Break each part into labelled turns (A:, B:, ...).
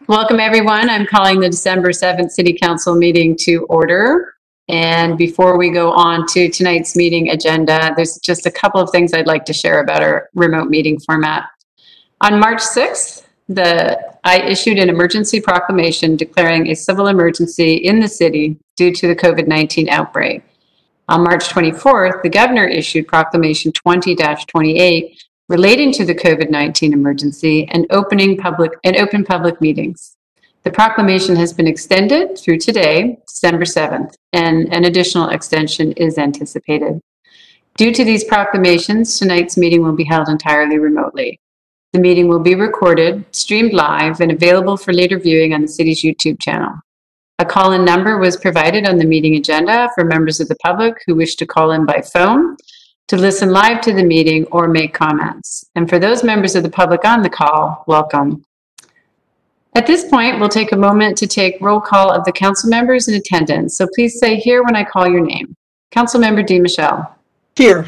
A: Welcome, everyone. I'm calling the December 7th City Council meeting to order. And before we go on to tonight's meeting agenda, there's just a couple of things I'd like to share about our remote meeting format. On March 6th, I issued an emergency proclamation declaring a civil emergency in the city due to the COVID-19 outbreak. On March 24th, the governor issued Proclamation 20-28 relating to the COVID-19 emergency and open public meetings. The proclamation has been extended through today, December 7th, and an additional extension is anticipated. Due to these proclamations, tonight's meeting will be held entirely remotely. The meeting will be recorded, streamed live, and available for later viewing on the city's YouTube channel. A call-in number was provided on the meeting agenda for members of the public who wish to call in by phone to listen live to the meeting or make comments. And for those members of the public on the call, welcome. At this point, we'll take a moment to take roll call of the council members in attendance. So please say here when I call your name. Councilmember DeMichelle.
B: Here.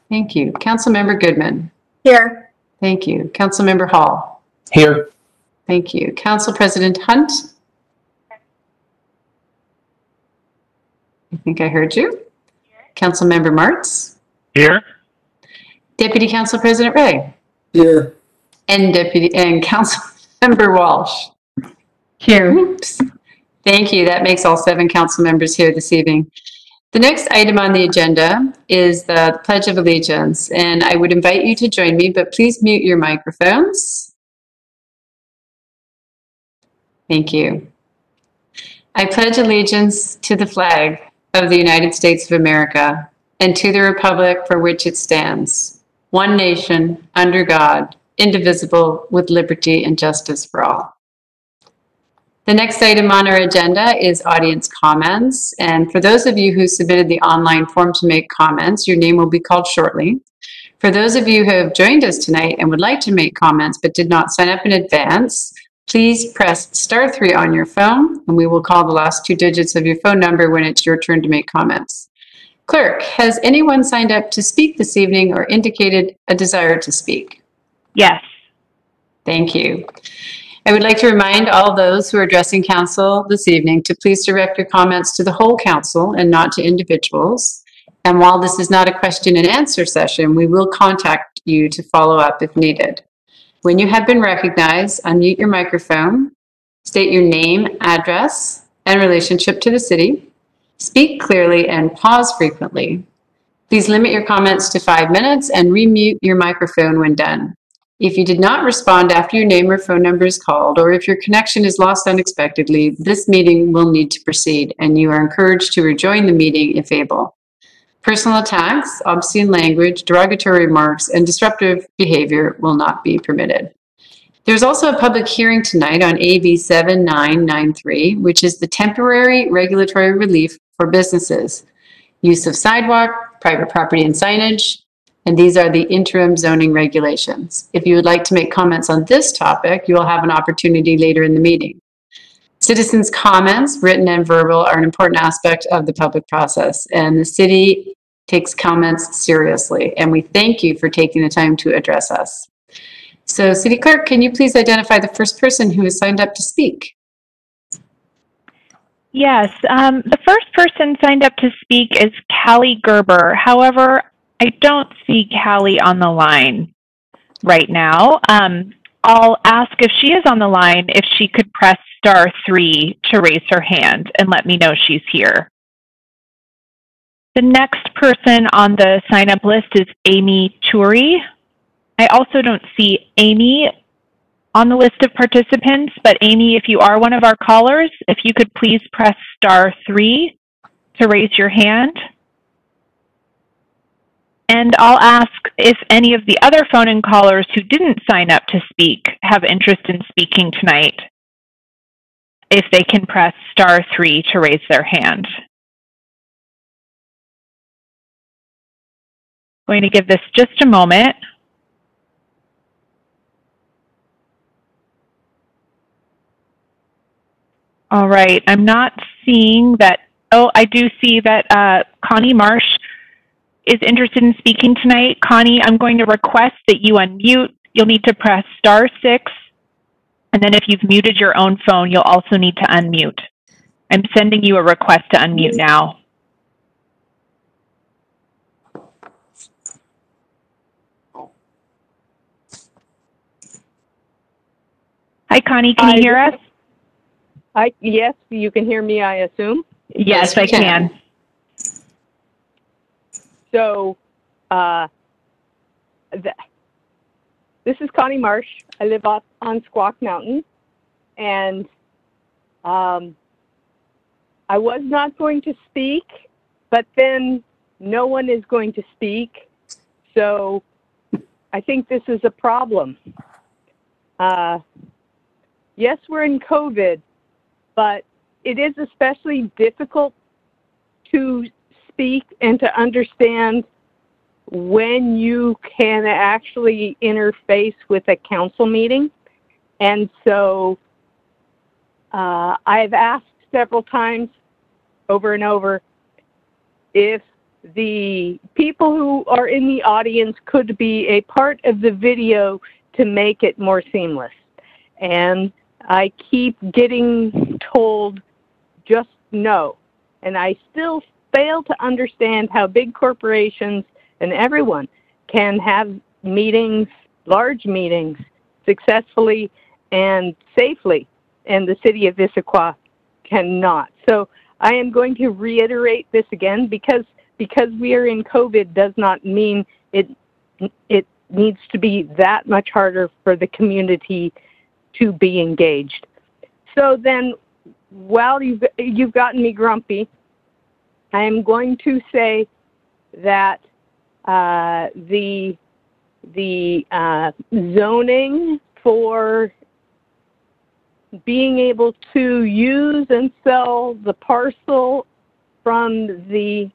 A: Thank you. Councilmember Goodman.
C: Here.
A: Thank you. Councilmember Hall.
B: Here.
A: Thank you. Council President Hunt. I think I heard you. Councilmember Martz.
D: Here.
A: Deputy Council President Ray.
B: Here.
A: And Councilmember Walsh.
C: Here.
A: Oops. Thank you. That makes all 7 council members here this evening. The next item on the agenda is the Pledge of Allegiance, and I would invite you to join me, but please mute your microphones. Thank you. I pledge allegiance to the flag of the United States of America and to the republic for which it stands, one nation, under God, indivisible, with liberty and justice for all. The next item on our agenda is audience comments. And for those of you who submitted the online form to make comments, your name will be called shortly. For those of you who have joined us tonight and would like to make comments but did not sign up in advance, please press *3 on your phone, and we will call the last 2 digits of your phone number when it's your turn to make comments. Clerk, has anyone signed up to speak this evening or indicated a desire to speak?
C: Yes.
A: Thank you. I would like to remind all those who are addressing council this evening to please direct your comments to the whole council and not to individuals. And while this is not a question and answer session, we will contact you to follow up if needed. When you have been recognized, unmute your microphone, state your name, address, and relationship to the city. Speak clearly and pause frequently. Please limit your comments to 5 minutes and remute your microphone when done. If you did not respond after your name or phone number is called, or if your connection is lost unexpectedly, this meeting will need to proceed, and you are encouraged to rejoin the meeting if able. Personal attacks, obscene language, derogatory remarks, and disruptive behavior will not be permitted. There's also a public hearing tonight on AB 7993, which is the temporary regulatory relief for businesses, use of sidewalk, private property and signage, and these are the interim zoning regulations. If you would like to make comments on this topic, you will have an opportunity later in the meeting. Citizens' comments, written and verbal, are an important aspect of the public process, and the city takes comments seriously, and we thank you for taking the time to address us. So, City Clerk, can you please identify the first person who has signed up to speak?
C: Yes. The first person signed up to speak is Callie Gerber. However, I don't see Callie on the line right now. I'll ask if she is on the line if she could press *3 to raise her hand and let me know she's here. The next person on the sign-up list is Amy Turi. I also don't see Amy on the list of participants, but Amy, if you are one of our callers, if you could please press *3 to raise your hand. And I'll ask if any of the other phone-in callers who didn't sign up to speak have interest in speaking tonight, if they can press *3 to raise their hand. Going to give this just a moment. All right, I'm not seeing that. Oh, I do see that Connie Marsh is interested in speaking tonight. Connie, I'm going to request that you unmute. You'll need to press *6 And then if you've muted your own phone, you'll also need to unmute. I'm sending you a request to unmute now. Hi, Connie, can you hear us?
B: Yes, you can hear me, I assume.
C: Yes, I can.
B: So, this is Connie Marsh. I live up on Squawk Mountain, and I was not going to speak, but then no one is going to speak, so I think this is a problem. Yes, we're in COVID, but it is especially difficult to speak and to understand when you can actually interface with a council meeting. And so I've asked several times over and over if the people who are in the audience could be a part of the video to make it more seamless. And I keep getting told just no. And I still fail to understand how big corporations and everyone can have meetings, large meetings, successfully and safely, and the city of Issaquah cannot. So I am going to reiterate this again, because we are in COVID does not mean it needs to be that much harder for the community to be engaged. So then, while you've gotten me grumpy, I am going to say that the zoning for being able to use and sell the parcel from the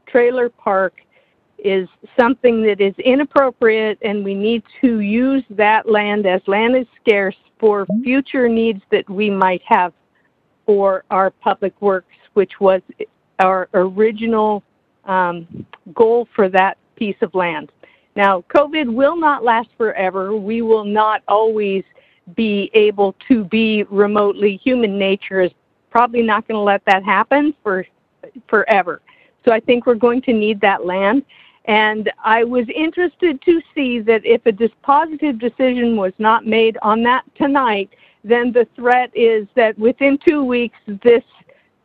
B: trailer park is something that is inappropriate, and we need to use that land, as land is scarce, for future needs that we might have for our public works, which was our original goal for that piece of land. Now, COVID will not last forever. We will not always be able to be remotely. Human nature is probably not going to let that happen for forever. So I think we're going to need that land. And I was interested to see that if a positive decision was not made on that tonight, then the threat is that within 2 weeks, this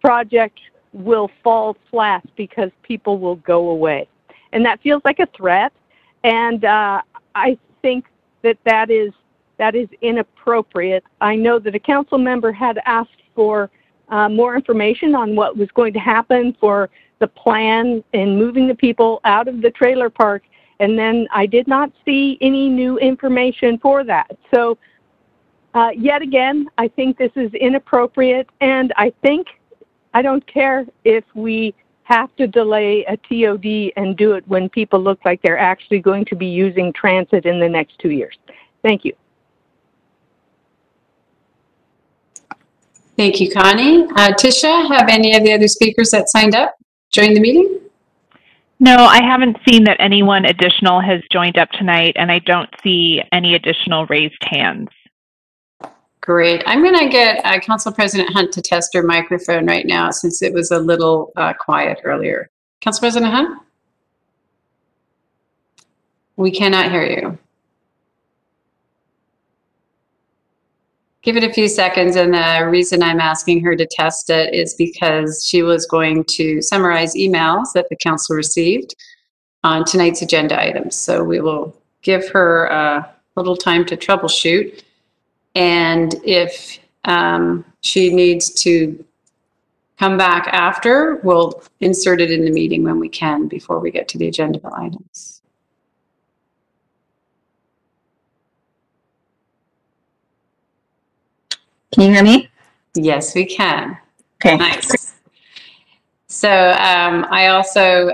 B: project will fall flat because people will go away. And that feels like a threat. And I think that is inappropriate. I know that a council member had asked for more information on what was going to happen for the plan in moving the people out of the trailer park, and then I did not see any new information for that. So yet again, I think this is inappropriate, and I don't care if we have to delay a TOD and do it when people look like they're actually going to be using transit in the next 2 years. Thank you.
A: Thank you, Connie. Tisha, have any of the other speakers that signed up joined the meeting?
C: No, I haven't seen that anyone additional has joined up tonight, and I don't see any additional raised hands.
A: Great. I'm going to get Council President Hunt to test her microphone right now, since it was a little quiet earlier. Council President Hunt? We cannot hear you. Give it a few seconds, and the reason I'm asking her to test it is because she was going to summarize emails that the council received on tonight's agenda items. So we will give her a little time to troubleshoot, and if she needs to come back after, we'll insert it in the meeting when we can before we get to the agenda items.
D: Can you hear me?
A: Yes, we can.
D: Okay.
A: Nice. So I also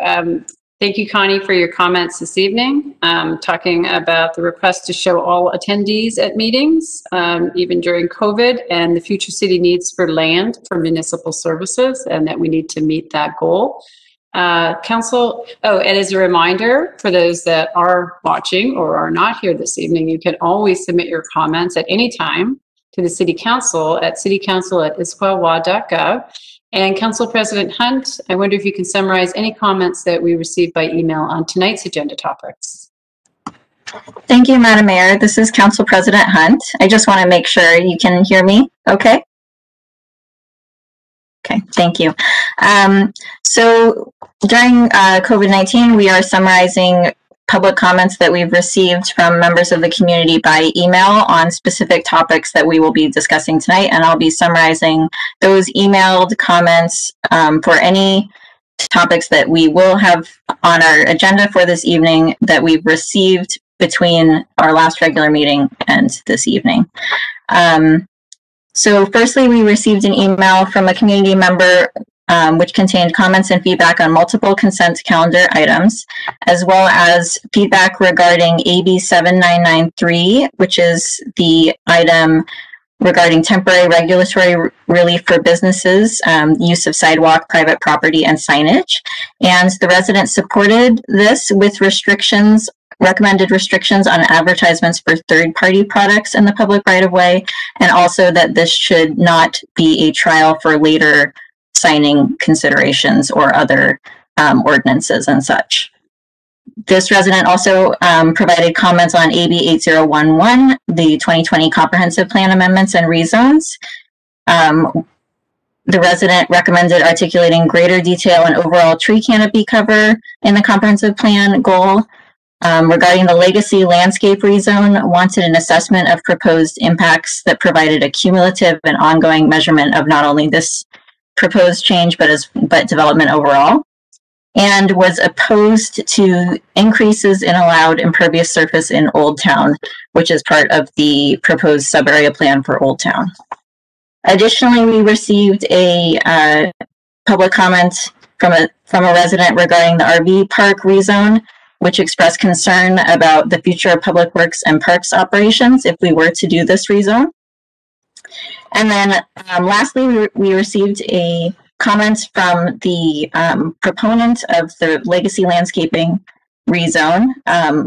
A: thank you, Connie, for your comments this evening, talking about the request to show all attendees at meetings, even during COVID, and the future city needs for land for municipal services, and that we need to meet that goal. Council, and as a reminder, for those that are watching or are not here this evening, you can always submit your comments at any time to the City Council at citycouncil@issaquah.gov. And Council President Hunt, I wonder if you can summarize any comments that we received by email on tonight's agenda topics.
D: Thank you, Madam Mayor. This is Council President Hunt. I just want to make sure you can hear me okay? Okay, thank you. So during COVID-19, we are summarizing public comments that we've received from members of the community by email on specific topics that we will be discussing tonight, and I'll be summarizing those emailed comments for any topics that we will have on our agenda for this evening that we've received between our last regular meeting and this evening. So firstly, we received an email from a community member which contained comments and feedback on multiple consent calendar items, as well as feedback regarding AB 7993, which is the item regarding temporary regulatory relief for businesses, use of sidewalk, private property, and signage. And the residents supported this with restrictions, recommended restrictions on advertisements for third-party products in the public right-of-way, and also that this should not be a trial for later signing considerations or other ordinances and such. This resident also provided comments on AB 8011, the 2020 Comprehensive Plan Amendments and Rezones. The resident recommended articulating greater detail and overall tree canopy cover in the comprehensive plan goal. Regarding the legacy landscape rezone, wanted an assessment of proposed impacts that provided a cumulative and ongoing measurement of not only this proposed change, but development overall, and was opposed to increases in allowed impervious surface in Old Town, which is part of the proposed sub-area plan for Old Town. Additionally, we received a public comment from a resident regarding the RV park rezone, which expressed concern about the future of public works and parks operations if we were to do this rezone. And then lastly, we received a comment from the proponent of the legacy landscaping rezone,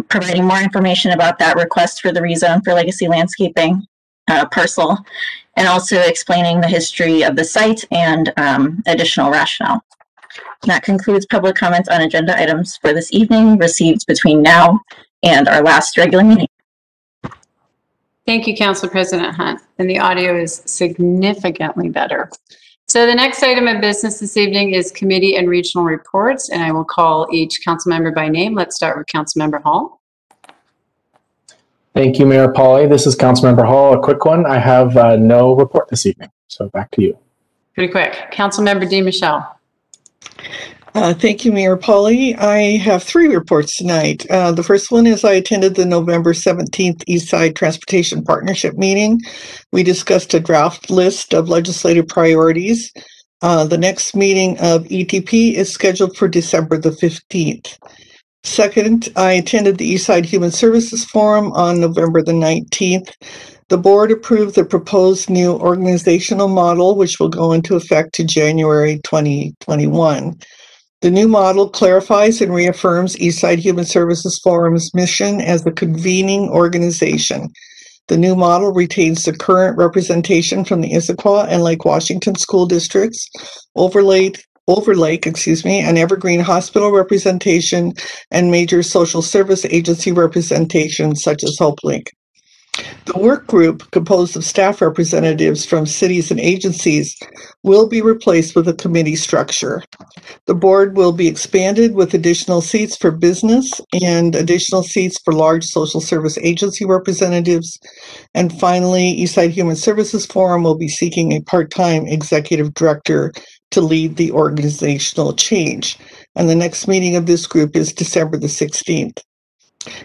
D: providing more information about that request for the rezone for legacy landscaping parcel, and also explaining the history of the site and additional rationale. That concludes public comments on agenda items for this evening received between now and our last regular meeting.
A: Thank you, Council President Hunt. And the audio is significantly better. So the next item of business this evening is committee and regional reports, and I will call each council member by name. Let's start with Councilmember Hall.
E: Thank you, Mayor Pauly. This is Councilmember Hall. A quick one. I have no report this evening, so back to you.
A: Pretty quick. Councilmember DeMichelle.
F: Thank you, Mayor Pauly. I have 3 reports tonight. The first one is I attended the November 17th Eastside Transportation Partnership meeting. We discussed a draft list of legislative priorities. The next meeting of ETP is scheduled for December the 15th. Second, I attended the Eastside Human Services Forum on November the 19th. The board approved the proposed new organizational model, which will go into effect to January 2021. The new model clarifies and reaffirms Eastside Human Services Forum's mission as a convening organization. The new model retains the current representation from the Issaquah and Lake Washington school districts, Overlake, and Evergreen Hospital representation, and major social service agency representation such as HopeLink. The work group, composed of staff representatives from cities and agencies, will be replaced with a committee structure. The board will be expanded with additional seats for business and additional seats for large social service agency representatives. And finally, Eastside Human Services Forum will be seeking a part-time executive director to lead the organizational change. And the next meeting of this group is December the 16th.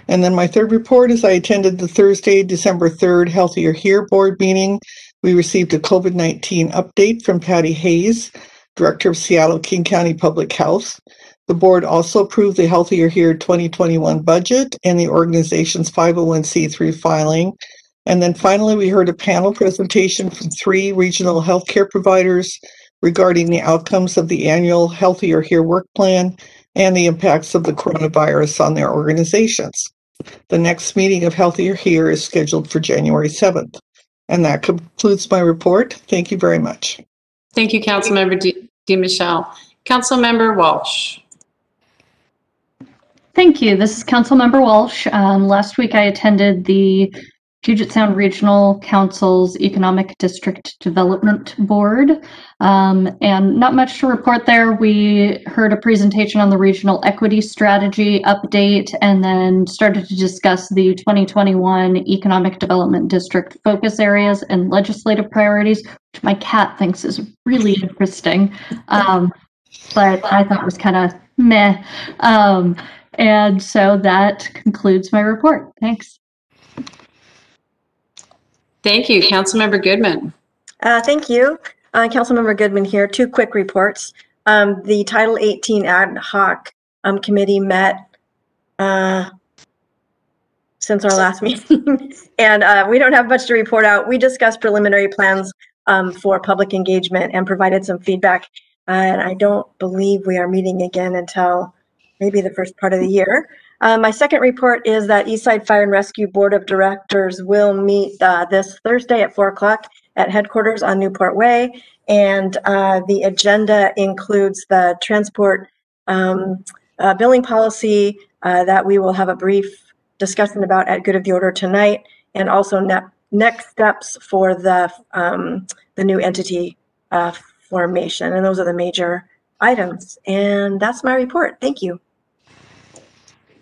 F: And then my third report is I attended the Thursday, December 3rd Healthier Here board meeting. We received a COVID-19 update from Patty Hayes, Director of Seattle-King County Public Health. The board also approved the Healthier Here 2021 budget and the organization's 501c3 filing. And then finally, we heard a panel presentation from 3 regional healthcare providers regarding the outcomes of the annual Healthier Here work plan and the impacts of the coronavirus on their organizations. The next meeting of Healthier Here is scheduled for January 7th. And that concludes my report. Thank you very much.
A: Thank you, Councilmember DiMichele. Councilmember Walsh.
G: Thank you. This is Councilmember Walsh. Last week I attended the Puget Sound Regional Council's Economic District Development Board, and not much to report there. We heard a presentation on the regional equity strategy update and then started to discuss the 2021 Economic Development District focus areas and legislative priorities, which my cat thinks is really interesting, but I thought was kind of meh. And so that concludes my report. Thanks.
A: Thank you. Councilmember Goodman.
H: Thank you. Councilmember Goodman here. Two quick reports. The Title 18 Ad Hoc Committee met since our last meeting, and we don't have much to report out. We discussed preliminary plans for public engagement and provided some feedback, and I don't believe we are meeting again until maybe the first part of the year. My second report is that Eastside Fire and Rescue Board of Directors will meet this Thursday at 4 o'clock at headquarters on Newport Way. And the agenda includes the transport billing policy that we will have a brief discussion about at Good of the Order tonight, and also next steps for the new entity formation. And those are the major items. And that's my report. Thank you.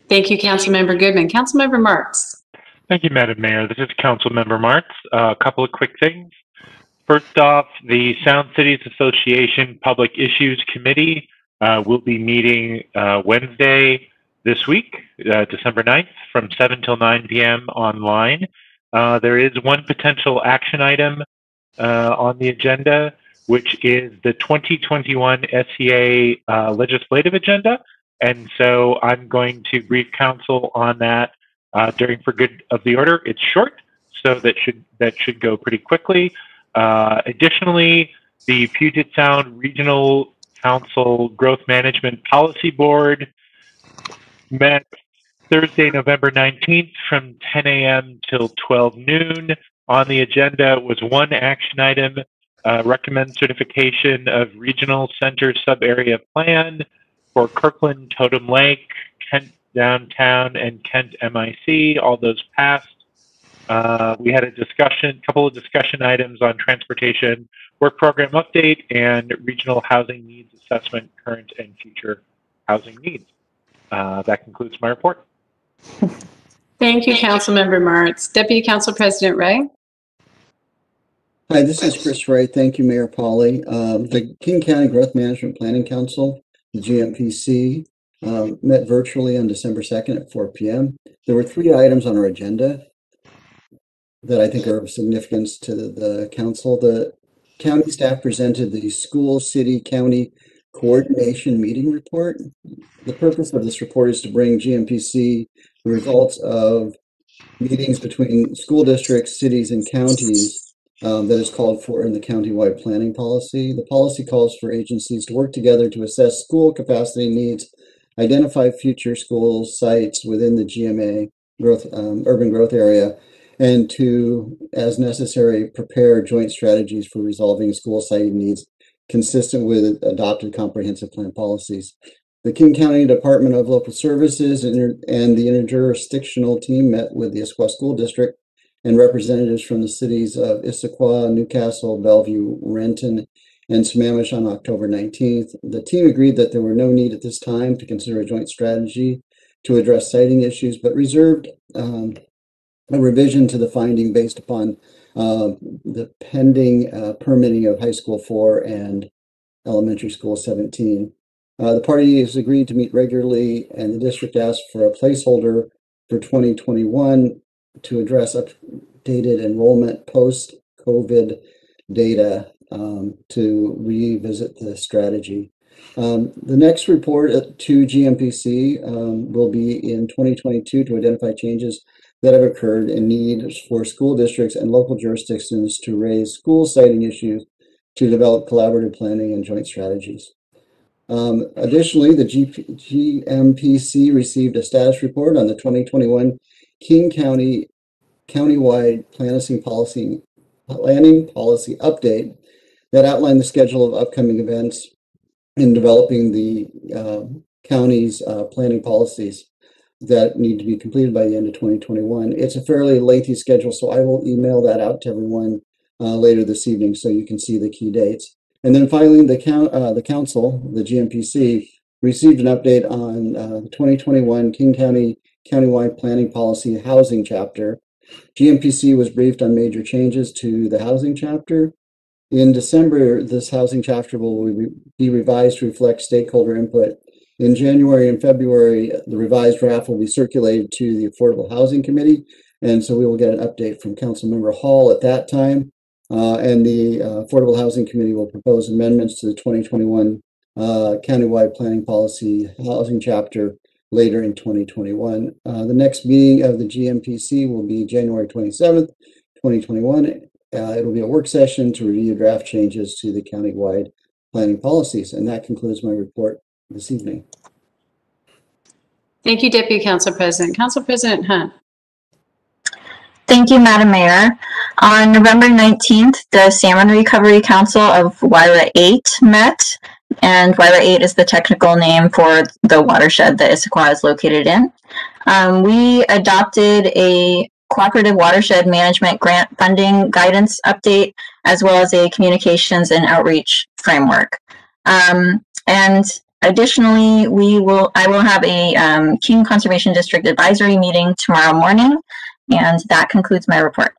A: Thank you, Councilmember Goodman. Councilmember Marks.
I: Thank you, Madam Mayor. This is Councilmember Marks. A couple of quick things. First off, the Sound Cities Association Public Issues Committee will be meeting Wednesday this week, December 9th, from 7 till 9 p.m. online. There is one potential action item on the agenda, which is the 2021 SEA legislative agenda. And so I'm going to brief council on that during For Good of the Order. It's short, so that should go pretty quickly. Additionally, the Puget Sound Regional Council Growth Management Policy Board met Thursday, November 19th from 10 a.m. till 12 noon. On the agenda was one action item, recommend certification of Regional Center Sub-Area Plan for Kirkland, Totem Lake, Kent Downtown, and Kent MIC. All those passed. We had a couple of discussion items on transportation, work program update, and regional housing needs assessment, current and future housing needs. That concludes my report.
A: Thank you, Councilmember Marks. Deputy Council President Ray.
J: Hi, this is Chris Ray. Thank you, Mayor Pauly. The King County Growth Management Planning Council, the GMPC, met virtually on December 2nd at 4 p.m. There were 3 items on our agenda that I think are of significance to the council. The county staff presented the school, city, county coordination meeting report. The purpose of this report is to bring GMPC the results of meetings between school districts, cities, and counties that is called for in the countywide planning policy. The policy calls for agencies to work together to assess school capacity needs, identify future school sites within the GMA urban growth area, and to, as necessary, prepare joint strategies for resolving school site needs consistent with adopted comprehensive plan policies. The King County Department of Local Services and the interjurisdictional team met with the Issaquah School District and representatives from the cities of Issaquah, Newcastle, Bellevue, Renton, and Sammamish on October 19th. The team agreed that there were no need at this time to consider a joint strategy to address siting issues, but reserved a revision to the finding based upon the pending permitting of High School 4 and Elementary School 17. The parties agreed to meet regularly, and the district asked for a placeholder for 2021 to address updated enrollment post-COVID data to revisit the strategy. The next report to GMPC will be in 2022 to identify changes that have occurred and needs for school districts and local jurisdictions to raise school siting issues to develop collaborative planning and joint strategies. Additionally, the GMPC received a status report on the 2021 King County countywide planning policy planning policy update that outlined the schedule of upcoming events in developing the county's planning policies that need to be completed by the end of 2021. It's a fairly lengthy schedule, so I will email that out to everyone later this evening so you can see the key dates. And then finally, the council, the GMPC, received an update on the 2021 King County Countywide Planning Policy Housing Chapter. GMPC was briefed on major changes to the housing chapter. In December, this housing chapter will be revised to reflect stakeholder input. In January and February, the revised draft will be circulated to the Affordable Housing Committee, and so we will get an update from Councilmember Hall at that time. And the Affordable Housing Committee will propose amendments to the 2021 Countywide Planning Policy Housing Chapter later in 2021. The next meeting of the GMPC will be January 27th, 2021. It'll be a work session to review draft changes to the countywide planning policies. And that concludes my report this evening.
A: Thank you, Deputy Council President. Council President Hunt.
D: Thank you, Madam Mayor. On November 19th, the Salmon Recovery Council of WIRA 8 met, and WIRA 8 is the technical name for the watershed that Issaquah is located in. We adopted a cooperative watershed management grant funding guidance update, as well as a communications and outreach framework. And additionally, I will have a King Conservation District advisory meeting tomorrow morning, and that concludes my report.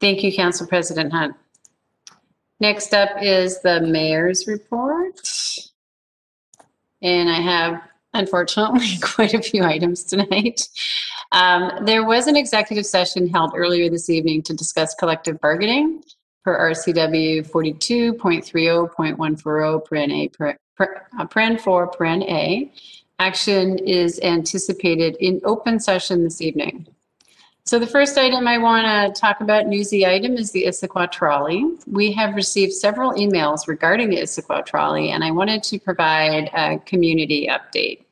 A: Thank you, Council President Hunt. Next up is the mayor's report. And I have, unfortunately, quite a few items tonight. There was an executive session held earlier this evening to discuss collective bargaining per RCW 42.30.140 paren 4 paren A. Action is anticipated in open session this evening. So the first item I want to talk about, newsy item, is the Issaquah trolley. We have received several emails regarding the Issaquah trolley, and I wanted to provide a community update.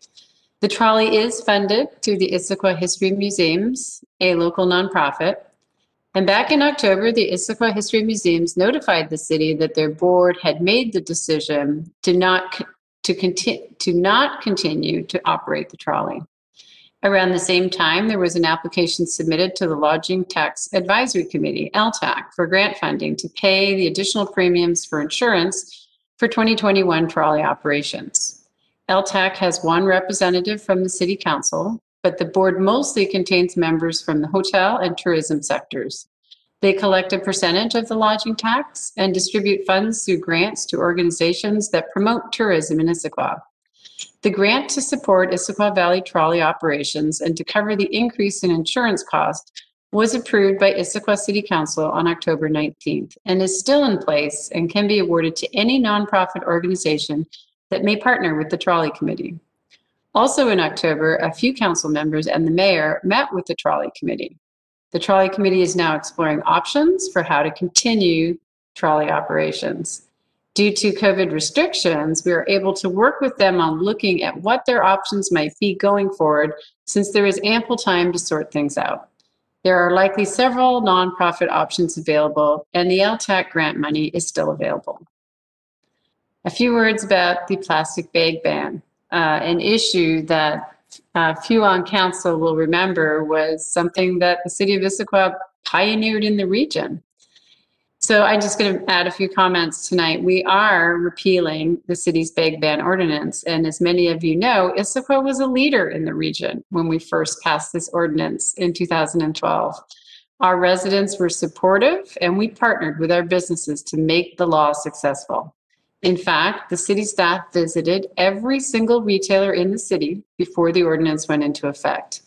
A: The trolley is funded through the Issaquah History Museums, a local nonprofit. And back in October, the Issaquah History Museums notified the city that their board had made the decision to not continue to operate the trolley. Around the same time, there was an application submitted to the Lodging Tax Advisory Committee, LTAC, for grant funding to pay the additional premiums for insurance for 2021 trolley operations. LTAC has one representative from the City Council, but the board mostly contains members from the hotel and tourism sectors. They collect a percentage of the lodging tax and distribute funds through grants to organizations that promote tourism in Issaquah. The grant to support Issaquah Valley trolley operations and to cover the increase in insurance costs was approved by Issaquah City Council on October 19th and is still in place and can be awarded to any nonprofit organization that may partner with the trolley committee. Also in October, a few council members and the mayor met with the trolley committee. The trolley committee is now exploring options for how to continue trolley operations. Due to COVID restrictions, we are able to work with them on looking at what their options might be going forward, since there is ample time to sort things out. There are likely several nonprofit options available, and the LTAC grant money is still available. A few words about the plastic bag ban, an issue that few on council will remember was something that the city of Issaquah pioneered in the region. So I'm just going to add a few comments tonight. We are repealing the city's bag ban ordinance. And as many of you know, Issaquah was a leader in the region when we first passed this ordinance in 2012. Our residents were supportive, and we partnered with our businesses to make the law successful. In fact, the city staff visited every single retailer in the city before the ordinance went into effect.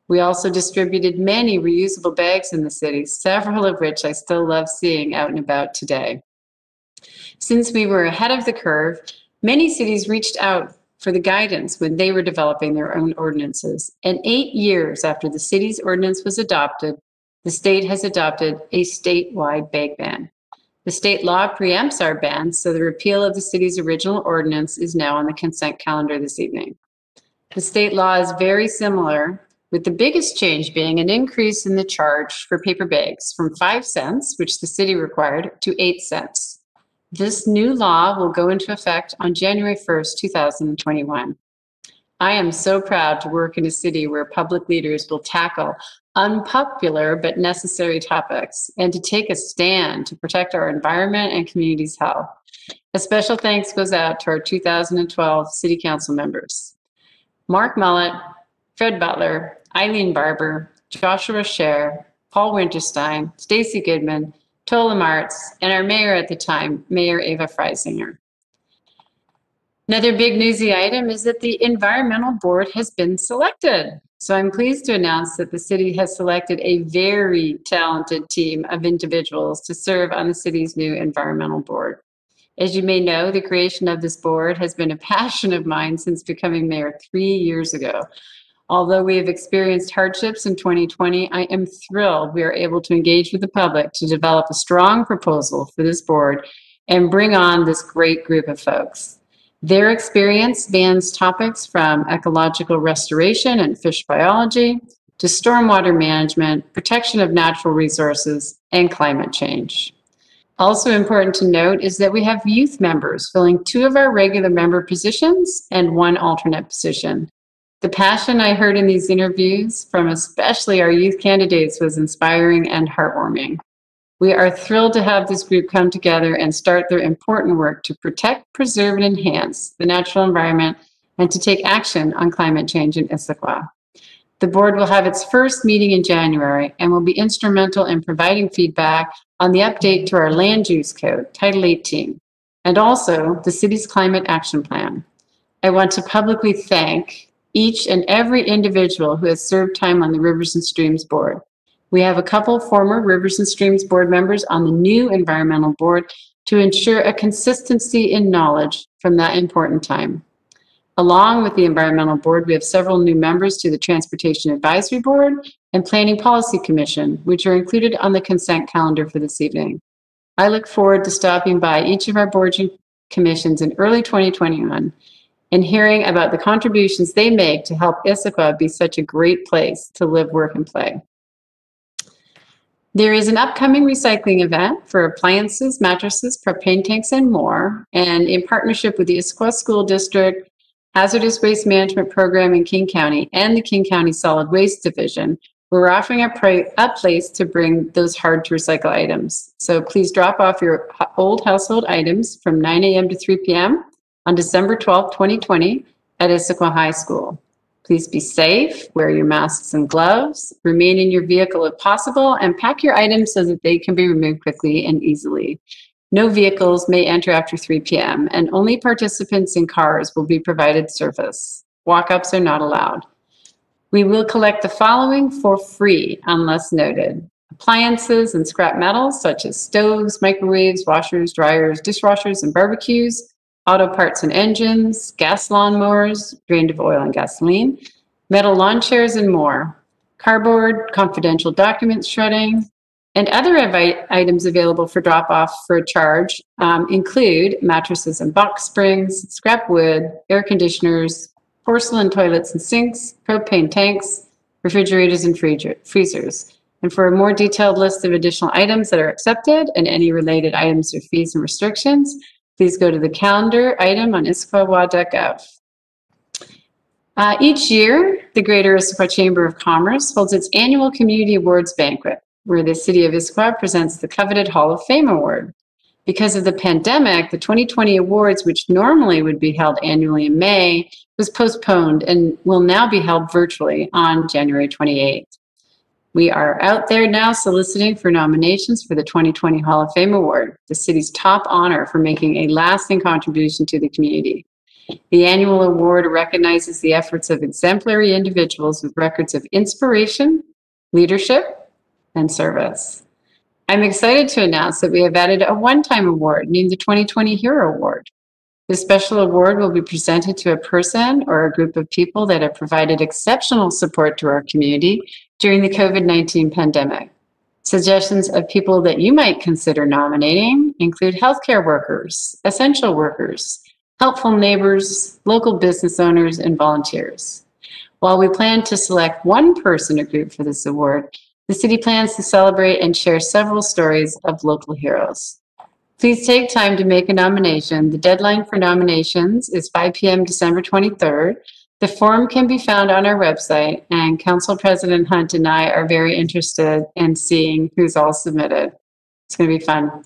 A: We also distributed many reusable bags in the city, several of which I still love seeing out and about today. Since we were ahead of the curve, many cities reached out for the guidance when they were developing their own ordinances. And 8 years after the city's ordinance was adopted, the state has adopted a statewide bag ban. The state law preempts our ban, so the repeal of the city's original ordinance is now on the consent calendar this evening. The state law is very similar with the biggest change being an increase in the charge for paper bags from 5 cents, which the city required, to 8 cents. This new law will go into effect on January 1st, 2021. I am so proud to work in a city where public leaders will tackle unpopular but necessary topics and to take a stand to protect our environment and community's health. A special thanks goes out to our 2012 City Council members: Mark Mullett, Fred Butler, Eileen Barber, Joshua Scher, Paul Winterstein, Stacy Goodman, Tola Martz, and our mayor at the time, Mayor Ava Freisinger. Another big newsy item is that the Environmental Board has been selected. So I'm pleased to announce that the city has selected a very talented team of individuals to serve on the city's new Environmental Board. As you may know, the creation of this board has been a passion of mine since becoming mayor 3 years ago. Although we have experienced hardships in 2020, I am thrilled we are able to engage with the public to develop a strong proposal for this board and bring on this great group of folks. Their experience spans topics from ecological restoration and fish biology to stormwater management, protection of natural resources, and climate change. Also important to note is that we have youth members filling 2 of our regular member positions and 1 alternate position. The passion I heard in these interviews from especially our youth candidates was inspiring and heartwarming. We are thrilled to have this group come together and start their important work to protect, preserve, and enhance the natural environment and to take action on climate change in Issaquah. The board will have its first meeting in January and will be instrumental in providing feedback on the update to our Land Use Code, Title 18, and also the city's climate action plan. I want to publicly thank each and every individual who has served time on the Rivers and Streams Board. We have a couple former Rivers and Streams Board members on the new Environmental Board to ensure a consistency in knowledge from that important time. Along with the Environmental Board, we have several new members to the Transportation Advisory Board and Planning Policy Commission, which are included on the consent calendar for this evening. I look forward to stopping by each of our boards and commissions in early 2021 and hearing about the contributions they make to help Issaquah be such a great place to live, work, and play. There is an upcoming recycling event for appliances, mattresses, propane tanks, and more. And in partnership with the Issaquah School District, Hazardous Waste Management Program in King County, and the King County Solid Waste Division, we're offering a place to bring those hard to recycle items. So please drop off your old household items from 9 a.m. to 3 p.m. on December 12, 2020 at Issaquah High School. Please be safe, wear your masks and gloves, remain in your vehicle if possible, and pack your items so that they can be removed quickly and easily. No vehicles may enter after 3 p.m., and only participants in cars will be provided service. Walk-ups are not allowed. We will collect the following for free, unless noted: appliances and scrap metals, such as stoves, microwaves, washers, dryers, dishwashers, and barbecues, auto parts and engines, gas lawnmowers drained of oil and gasoline, metal lawn chairs, and more. Cardboard, confidential documents shredding, and other items available for drop-off for a charge include mattresses and box springs, scrap wood, air conditioners, porcelain toilets and sinks, propane tanks, refrigerators, and freezers. And for a more detailed list of additional items that are accepted and any related items or fees and restrictions, please go to the calendar item on issaquah.gov. Each year, the Greater Issaquah Chamber of Commerce holds its annual Community Awards Banquet, where the City of Issaquah presents the coveted Hall of Fame Award. Because of the pandemic, the 2020 awards, which normally would be held annually in May, was postponed and will now be held virtually on January 28th. We are out there now soliciting for nominations for the 2020 Hall of Fame Award, the city's top honor for making a lasting contribution to the community. The annual award recognizes the efforts of exemplary individuals with records of inspiration, leadership, and service. I'm excited to announce that we have added a one-time award named the 2020 Hero Award. This special award will be presented to a person or a group of people that have provided exceptional support to our community during the COVID-19 pandemic. Suggestions of people that you might consider nominating include healthcare workers, essential workers, helpful neighbors, local business owners, and volunteers. While we plan to select one person or group for this award, the city plans to celebrate and share several stories of local heroes. Please take time to make a nomination. The deadline for nominations is 5 p.m. December 23rd. The form can be found on our website, and Council President Hunt and I are very interested in seeing who's all submitted. It's going to be fun.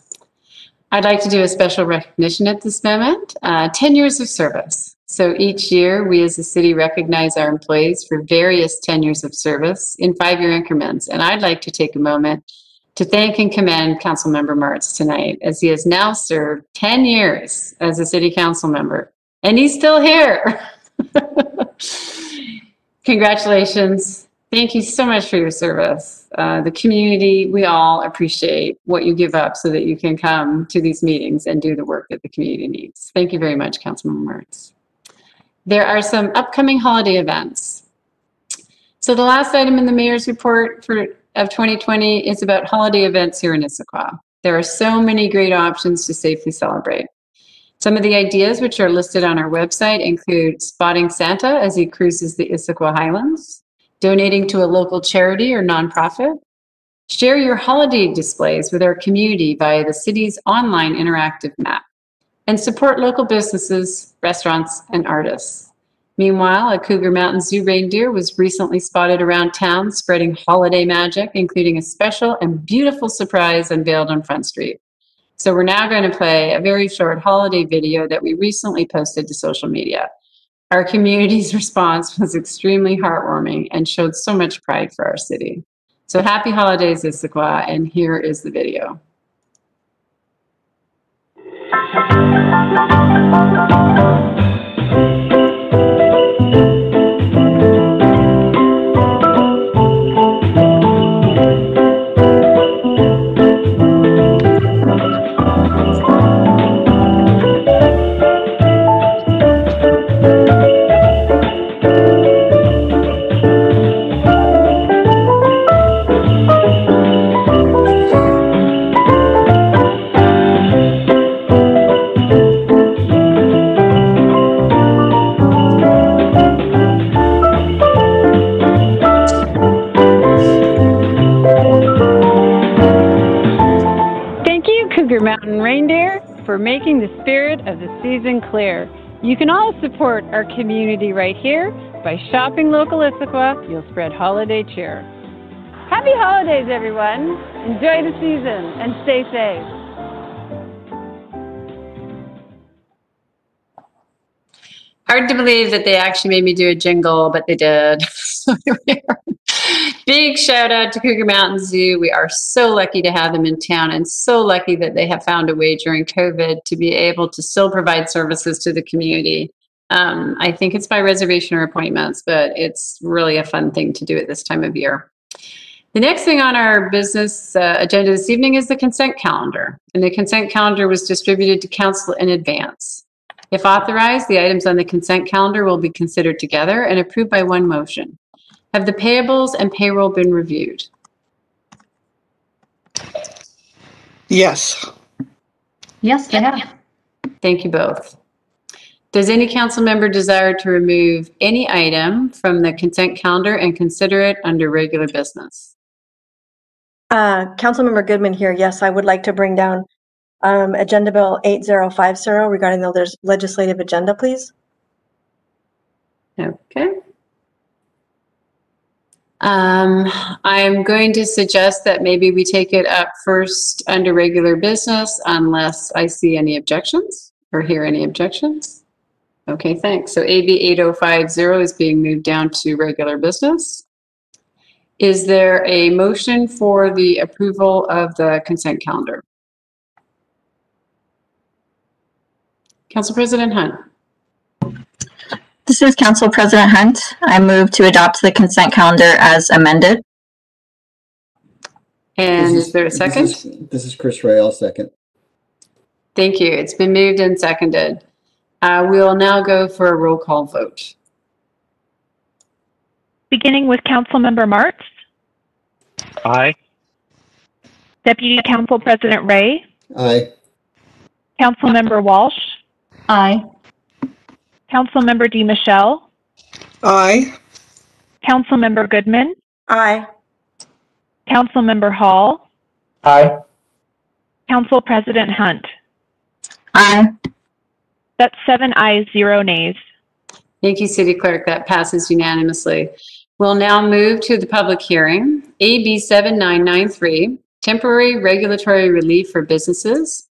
A: I'd like to do a special recognition at this moment, 10 years of service. So each year, we as a city recognize our employees for various tenures of service in 5-year increments. And I'd like to take a moment to thank and commend Councilmember Martz tonight, as he has now served 10 years as a city council member, and he's still here. Congratulations. Thank you so much for your service. The community, we all appreciate what you give up so that you can come to these meetings and do the work that the community needs. Thank you very much, Councilmember Martz. There are some upcoming holiday events. So the last item in the mayor's report of 2020 is about holiday events here in Issaquah. There are so many great options to safely celebrate. Some of the ideas which are listed on our website include spotting Santa as he cruises the Issaquah Highlands, donating to a local charity or nonprofit, share your holiday displays with our community via the city's online interactive map, and support local businesses, restaurants, and artists. Meanwhile, a Cougar Mountain Zoo reindeer was recently spotted around town spreading holiday magic, including a special and beautiful surprise unveiled on Front Street. So we're now going to play a very short holiday video that we recently posted to social media. Our community's response was extremely heartwarming and showed so much pride for our city. So happy holidays, Issaquah, and here is the video.
K: Mountain Reindeer for making the spirit of the season clear. You can all support our community right here by shopping local Issaquah. You'll spread holiday cheer. Happy holidays, everyone. Enjoy the season and stay safe.
A: Hard to believe that they actually made me do a jingle, but they did. Big shout out to Cougar Mountain Zoo. We are so lucky to have them in town and so lucky that they have found a way during COVID to be able to still provide services to the community. I think it's by reservation or appointments, but it's really a fun thing to do at this time of year. The next thing on our business agenda this evening is the consent calendar. And the consent calendar was distributed to council in advance. If authorized, the items on the consent calendar will be considered together and approved by one motion. Have the payables and payroll been reviewed?
F: Yes.
G: Yes, they have.
A: Thank you both. Does any council member desire to remove any item from the consent calendar and consider it under regular business?
H: Councilmember Goodman here. Yes, I would like to bring down Agenda Bill 8050 regarding the legislative agenda, please.
A: Okay. I'm going to suggest that maybe we take it up first under regular business unless I see any objections or hear any objections. Okay, thanks. So AB 8050 is being moved down to regular business. Is there a motion for the approval of the consent calendar? Council President Hunt.
D: This is Council President Hunt. I move to adopt the consent calendar as amended.
A: And is there a second?
J: This is Chris Ray. I'll second.
A: Thank you. It's been moved and seconded. We will now go for a roll call vote.
C: Beginning with Councilmember Martz.
I: Aye.
C: Deputy Council President Ray.
J: Aye.
C: Councilmember Walsh.
G: Aye.
C: Councilmember DiMichele.
F: Aye.
C: Councilmember Goodman,
H: Aye.
C: Councilmember Hall,
E: Aye.
C: Council President Hunt.
D: Aye.
C: That's 7 ayes, 0 nays.
A: Thank you, City Clerk. That passes unanimously. We'll now move to the public hearing. AB 7993, temporary regulatory relief for businesses,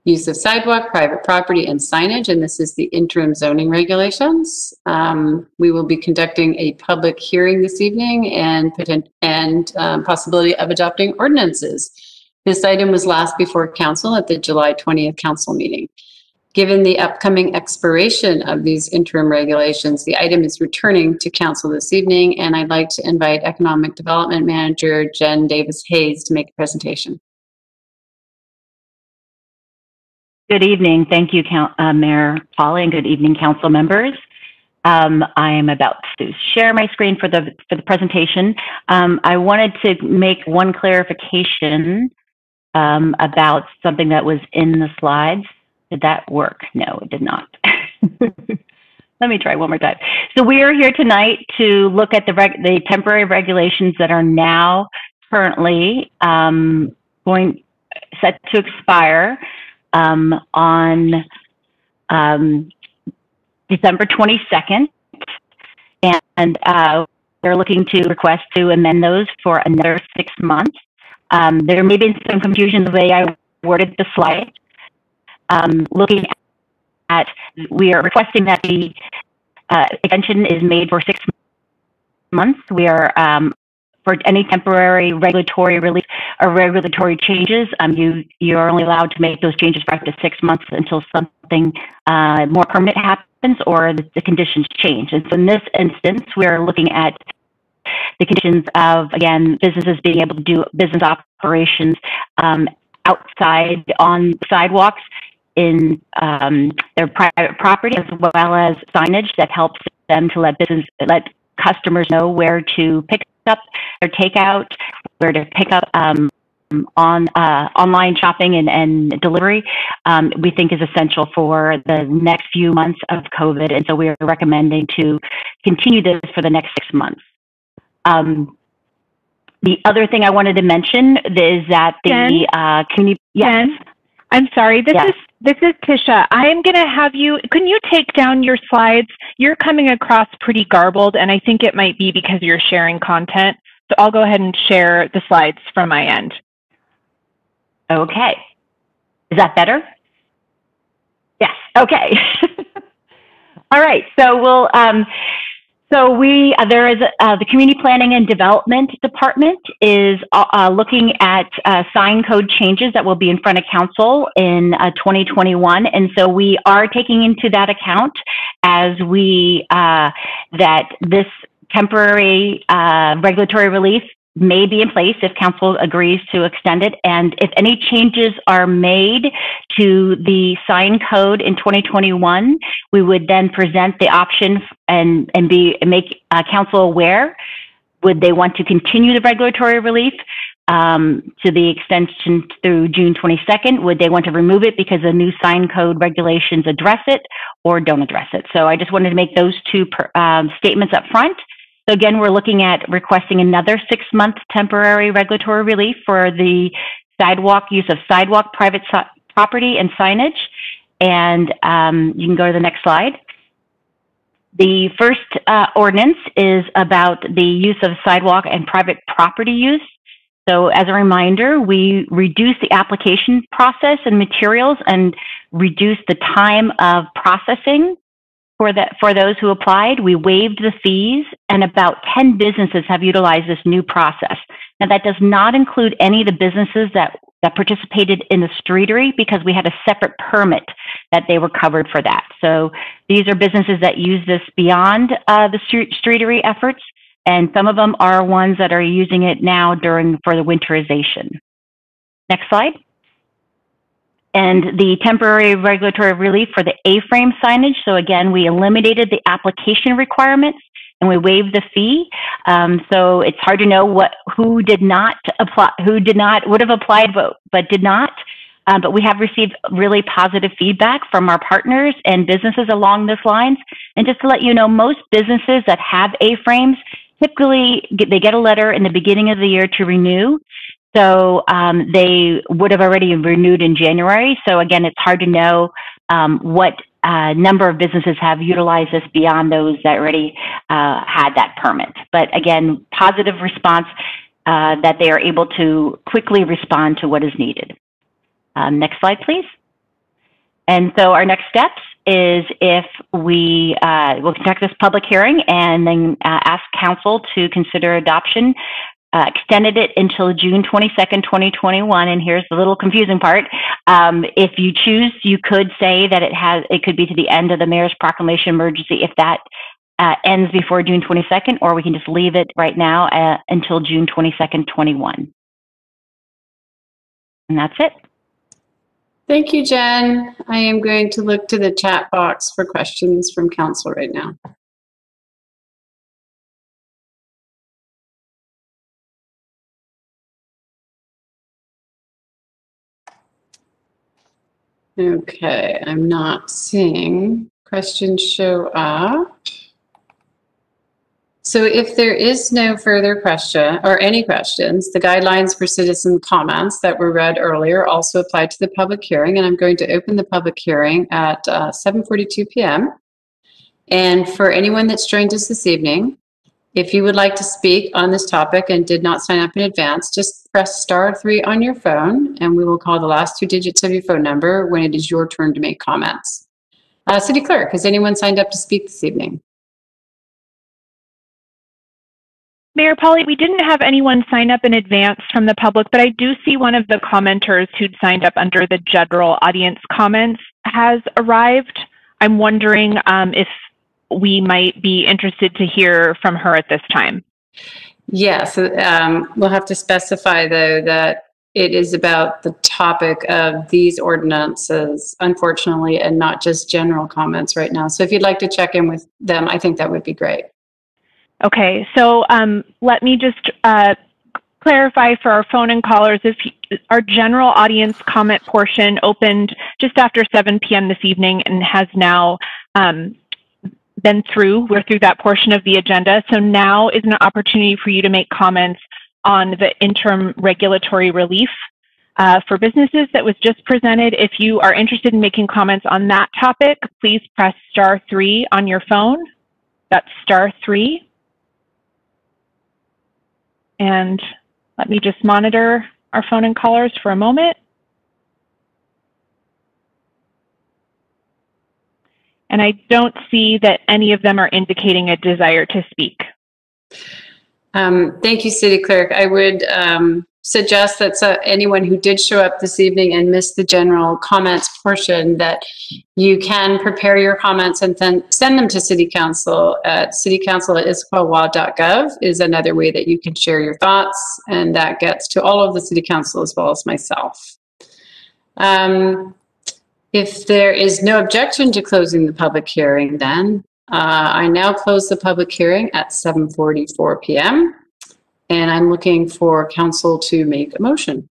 A: use of sidewalk, private property, and signage, and this is the interim zoning regulations. We will be conducting a public hearing this evening and possibility of adopting ordinances. This item was last before council at the July 20th council meeting. Given the upcoming expiration of these interim regulations, the item is returning to council this evening, and I'd like to invite Economic Development Manager Jen Davis-Hayes to make a presentation.
L: Good evening. Thank you, Mayor Polly, and good evening, council members. I am about to share my screen for the presentation. I wanted to make one clarification about something that was in the slides. Did that work? No, it did not. Let me try one more time. So we are here tonight to look at the temporary regulations that are now currently set to expire on December 22nd. And they're looking to request to amend those for another 6 months. There may be some confusion the way I worded the slide. Looking at, we are requesting that the extension is made for 6 months. We are, for any temporary regulatory relief or regulatory changes, you are only allowed to make those changes for up to 6 months until something more permanent happens or the conditions change. And so in this instance, we are looking at the conditions of, again, businesses being able to do business operations outside on sidewalks in their private property, as well as signage that helps them to let customers know where to pick up their takeout, where to pick up online shopping and delivery. We think is essential for the next few months of COVID, and so we are recommending to continue this for the next 6 months. The other thing I wanted to mention is that the community. Yes.
C: Jen, I'm sorry. This is Tisha. I am going to have you. Can you take down your slides? You're coming across pretty garbled, and I think it might be because you're sharing content. So I'll go ahead and share the slides from my end.
L: Okay. Is that better? Yes. Okay. All right. So we'll. There is the Community Planning and Development Department is looking at sign code changes that will be in front of council in 2021, and so we are taking into that account as we that this temporary regulatory relief may be in place if council agrees to extend it. And if any changes are made to the sign code in 2021, we would then present the option and make council aware. Would they want to continue the regulatory relief to the extension through June 22nd? Would they want to remove it because the new sign code regulations address it or don't address it? So I just wanted to make those two statements up front. So again, we're looking at requesting another 6-month temporary regulatory relief for the use of sidewalk, private property, and signage. And you can go to the next slide. The first ordinance is about the use of sidewalk and private property use. So as a reminder, we reduce the application process and materials and reduce the time of processing for those who applied. We waived the fees, and about 10 businesses have utilized this new process. Now, that does not include any of the businesses that participated in the streetery because we had a separate permit that they were covered for that. So these are businesses that use this beyond the streetery efforts, and some of them are ones that are using it now for the winterization. Next slide. And the temporary regulatory relief for the A-frame signage. So again, we eliminated the application requirements and we waived the fee. So it's hard to know who would have applied but did not. But we have received really positive feedback from our partners and businesses along those lines. And just to let you know, most businesses that have A-frames typically, they get a letter in the beginning of the year to renew. So they would have already renewed in January. So again, it's hard to know what number of businesses have utilized this beyond those that already had that permit. But again, positive response that they are able to quickly respond to what is needed. Next slide, please. And so our next steps is if we will conduct this public hearing and then ask council to consider adoption, extended it until June 22nd, 2021. And here's the little confusing part. If you choose, you could say that it could be to the end of the mayor's proclamation emergency if that ends before June 22nd, or we can just leave it right now until June 22nd, 21. And that's it.
A: Thank you, Jen. I am going to look to the chat box for questions from council right now. Okay, I'm not seeing questions show up. So if there is no further question or any questions, the guidelines for citizen comments that were read earlier also apply to the public hearing, and I'm going to open the public hearing at 7:42 p.m. And for anyone that's joined us this evening, if you would like to speak on this topic and did not sign up in advance, just press *3 on your phone, and we will call the last 2 digits of your phone number when it is your turn to make comments. City Clerk, has anyone signed up to speak this evening?
C: Mayor Polly, we didn't have anyone sign up in advance from the public, but I do see one of the commenters who'd signed up under the general audience comments has arrived. I'm wondering if we might be interested to hear from her at this time.
A: Yes, we'll have to specify, though, that it is about the topic of these ordinances, unfortunately, and not just general comments right now. So if you'd like to check in with them, I think that would be great.
C: Okay, so let me just clarify for our phone and callers, if our general audience comment portion opened just after 7 p.m. this evening and has now been through. We're through that portion of the agenda. So now is an opportunity for you to make comments on the interim regulatory relief for businesses that was just presented. If you are interested in making comments on that topic, please press *3 on your phone. That's *3. And let me just monitor our phone and callers for a moment. And I don't see that any of them are indicating a desire to speak.
A: Thank you, City Clerk. I would suggest that anyone who did show up this evening and missed the general comments portion, that you can prepare your comments and then send them to City Council at citycouncil@issaquah.gov is another way that you can share your thoughts, and that gets to all of the City Council as well as myself. If there is no objection to closing the public hearing, then I now close the public hearing at 7:44 p.m. and I'm looking for council to make a motion.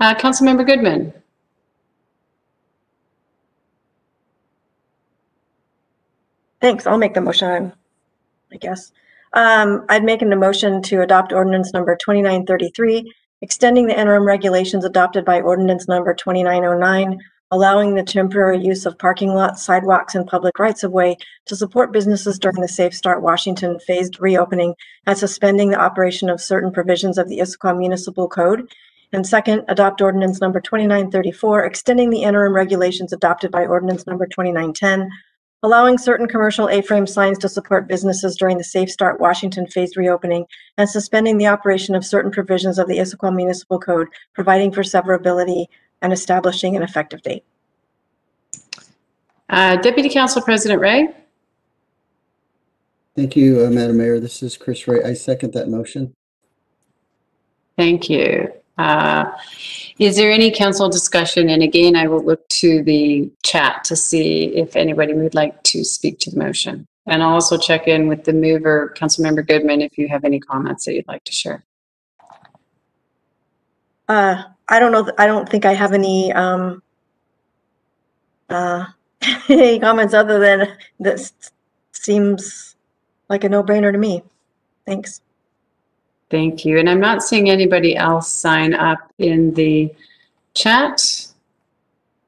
A: Councilmember Goodman.
H: Thanks. I'll make the motion, I guess. I'd make a motion to adopt ordinance number 2933, extending the interim regulations adopted by ordinance number 2909, allowing the temporary use of parking lots, sidewalks, and public rights-of-way to support businesses during the Safe Start Washington phased reopening, and suspending the operation of certain provisions of the Issaquah Municipal Code. And second, adopt ordinance number 2934, extending the interim regulations adopted by ordinance number 2910, allowing certain commercial A-frame signs to support businesses during the Safe Start Washington phased reopening, and suspending the operation of certain provisions of the Issaquah Municipal Code, providing for severability and establishing an effective date.
A: Deputy Council President Ray.
J: Thank you, Madam Mayor. This is Chris Ray. I second that motion.
A: Thank you. Is there any council discussion? And again, I will look to the chat to see if anybody would like to speak to the motion. And I'll also check in with the mover, Councilmember Goodman, if you have any comments that you'd like to share.
H: I don't know. I don't think I have any any comments other than this seems like a no-brainer to me. Thanks.
A: Thank you. And I'm not seeing anybody else sign up in the chat.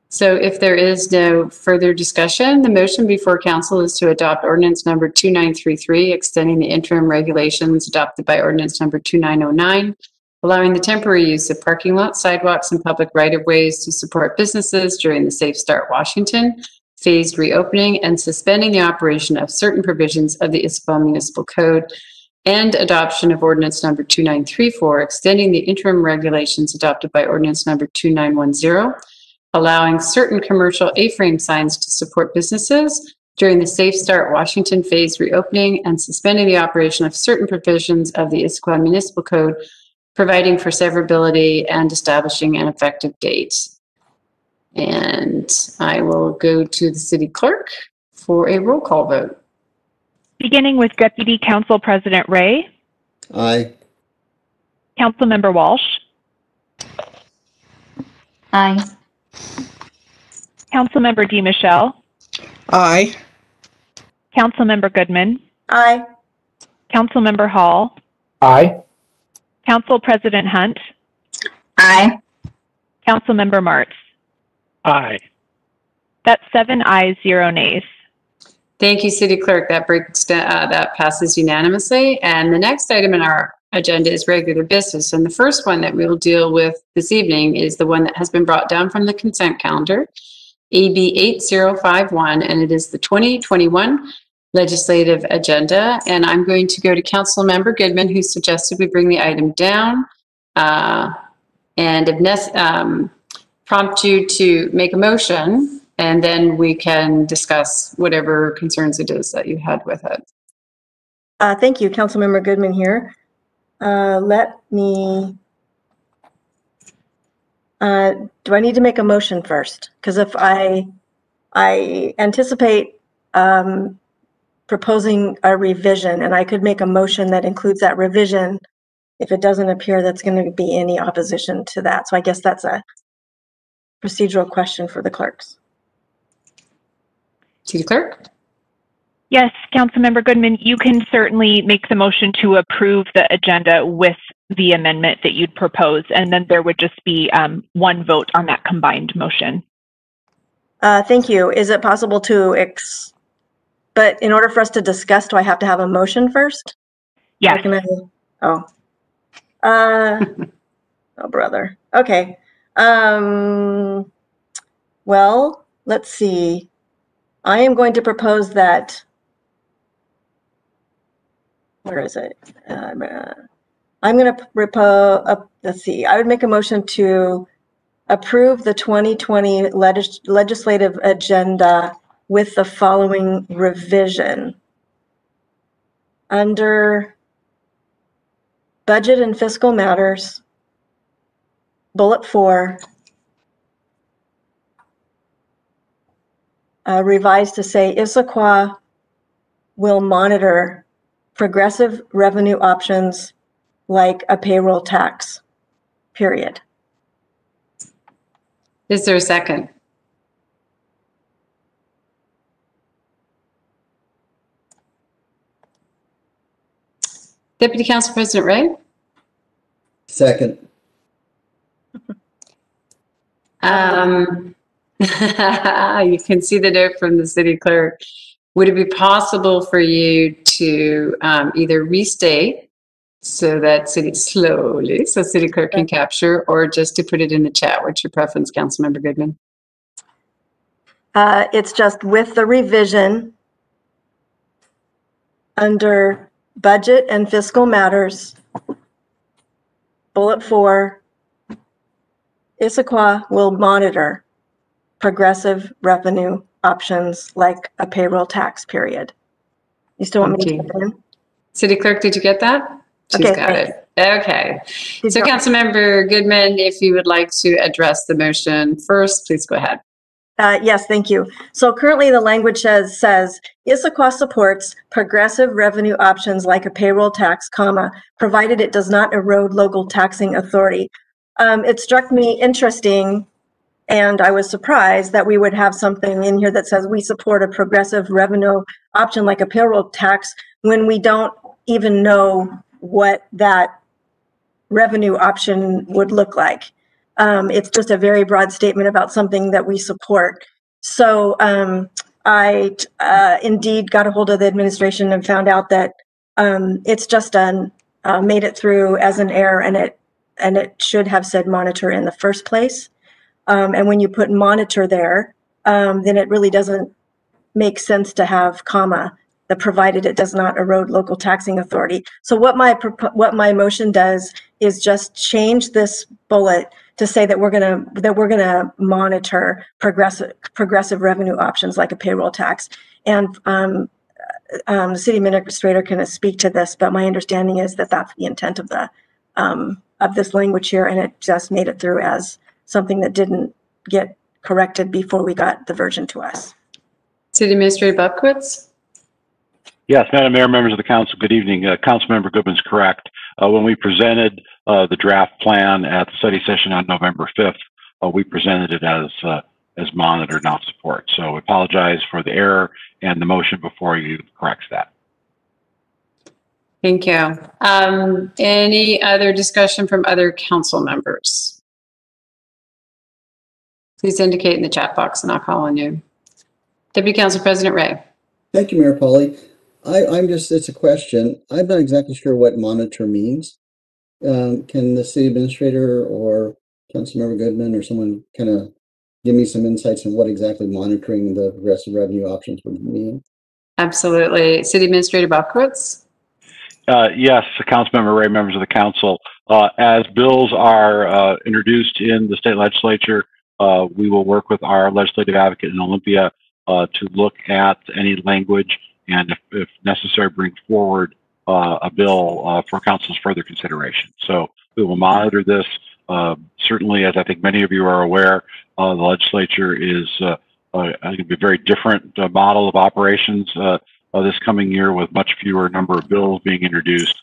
A: So if there is no further discussion, the motion before council is to adopt ordinance number 2933, extending the interim regulations adopted by ordinance number 2909, allowing the temporary use of parking lots, sidewalks, and public right-of-ways to support businesses during the Safe Start Washington phased reopening, and suspending the operation of certain provisions of the Issaquah Municipal Code, and adoption of ordinance number 2934, extending the interim regulations adopted by ordinance number 2910, allowing certain commercial A-frame signs to support businesses during the Safe Start Washington phased reopening, and suspending the operation of certain provisions of the Issaquah Municipal Code, providing for severability and establishing an effective date. And I will go to the city clerk for a roll call vote.
C: Beginning with Deputy Council President Ray.
J: Aye.
C: Councilmember Walsh.
G: Aye.
C: Councilmember DeMichelle.
F: Aye.
C: Councilmember Goodman.
H: Aye.
C: Councilmember Hall.
E: Aye.
C: Council President Hunt.
D: Aye.
C: Councilmember Martz.
I: Aye.
C: That's 7 ayes, 0 nays.
A: Thank you, City Clerk. That passes unanimously. And the next item in our agenda is regular business. And the first one that we will deal with this evening is the one that has been brought down from the consent calendar, AB 8051, and it is the 2021 legislative agenda. And I'm going to go to Councilmember Goodman, who suggested we bring the item down and if prompt you to make a motion, and then we can discuss whatever concerns it is that you had with it.
H: Thank you, Councilmember Goodman here. Let me, do I need to make a motion first? Because if I anticipate proposing a revision, and I could make a motion that includes that revision if it doesn't appear that's going to be any opposition to that. So I guess that's a procedural question for the clerks.
A: City Clerk?
C: Yes, Councilmember Goodman, you can certainly make the motion to approve the agenda with the amendment that you'd propose, and then there would just be one vote on that combined motion.
H: Thank you. Is it possible to, but in order for us to discuss, do I have to have a motion first?
C: Yes.
H: Oh, brother. Okay. Well, let's see. I am going to propose that, where is it? I'm going to propose, let's see, I would make a motion to approve the 2020 legislative agenda with the following revision. Under Budget and Fiscal Matters, Bullet 4, revised to say Issaquah will monitor progressive revenue options like a payroll tax, period.
A: Is there a second? Deputy Council President Ray?
J: Second.
A: You can see the note from the city clerk. Would it be possible for you to either restate so that city clerk can capture, or just to put it in the chat? What's your preference, Councilmember Goodman?
H: It's just with the revision under Budget and Fiscal Matters, Bullet 4, Issaquah will monitor progressive revenue options like a payroll tax, period. You still want me to put it in?
A: City Clerk, did you get that? She's got it. Okay. So Councilmember Goodman, if you would like to address the motion first, please go ahead.
H: Yes, thank you. So currently the language says Issaquah supports progressive revenue options like a payroll tax, comma, provided it does not erode local taxing authority. It struck me interesting, and I was surprised that we would have something in here that says we support a progressive revenue option like a payroll tax when we don't even know what that revenue option would look like. It's just a very broad statement about something that we support. So I indeed got a hold of the administration and found out that it's just made it through as an error, and it should have said monitor in the first place. And when you put monitor there, then it really doesn't make sense to have comma, that provided it does not erode local taxing authority. So what my motion does is just change this bullet to say that we're gonna monitor progressive revenue options like a payroll tax. And the city administrator can speak to this, but my understanding is that that's the intent of the of this language here, and it just made it through as something that didn't get corrected before we got the version to us.
A: City Administrator Bobkowitz?
M: Yes, Madam Mayor, members of the council, good evening. Councilmember Goodman's correct. When we presented the draft plan at the study session on November 5th, we presented it as monitor, not support. So we apologize for the error, and the motion before you corrects that.
A: Thank you. Any other discussion from other council members? Please indicate in the chat box and I'll call on you. Deputy Council President Ray.
J: Thank you, Mayor Pauly. It's a question. I'm not exactly sure what monitor means. Can the city administrator or Councilmember Goodman or someone kind of give me some insights on what exactly monitoring the progressive revenue options would mean?
A: Absolutely. City Administrator Bobkowitz?
M: Yes, Councilmember Ray, members of the council. As bills are introduced in the state legislature, we will work with our legislative advocate in Olympia to look at any language and, if necessary, bring forward a bill for council's further consideration. So we will monitor this. Certainly, as I think many of you are aware, the legislature is going to be a very different model of operations this coming year, with much fewer number of bills being introduced.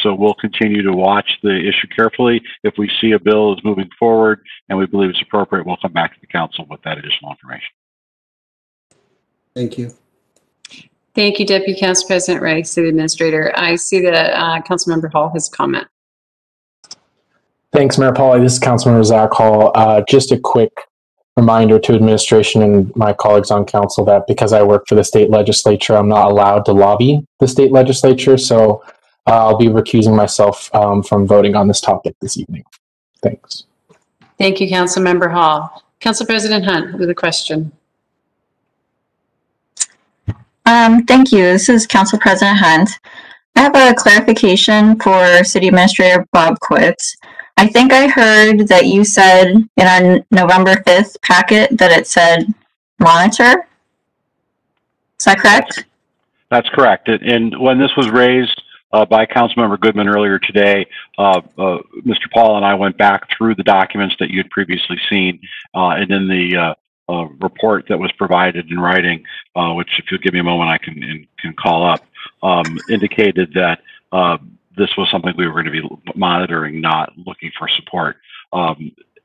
M: So we'll continue to watch the issue carefully. If we see a bill is moving forward and we believe it's appropriate, we'll come back to the council with that additional information.
J: Thank you.
A: Thank you, Deputy Council President Ray, City Administrator. I see that Councilmember Hall has a comment.
E: Thanks, Mayor Pauly. This is Councilmember Zach Hall. Just a quick reminder to administration and my colleagues on council that because I work for the state legislature, I'm not allowed to lobby the state legislature. So I'll be recusing myself from voting on this topic this evening. Thanks.
A: Thank you, Councilmember Hall. Council President Hunt with a question.
D: Thank you. This is Council President Hunt. I have a clarification for City Administrator Bobkowitz. I think I heard that you said in our November 5th packet that it said monitor. Is that correct?
M: That's correct. And when this was raised by Councilmember Goodman earlier today, Mr. Paul and I went back through the documents that you had previously seen, and in the report that was provided in writing, which, if you'll give me a moment, I can call up, indicated that this was something we were going to be monitoring, not looking for support.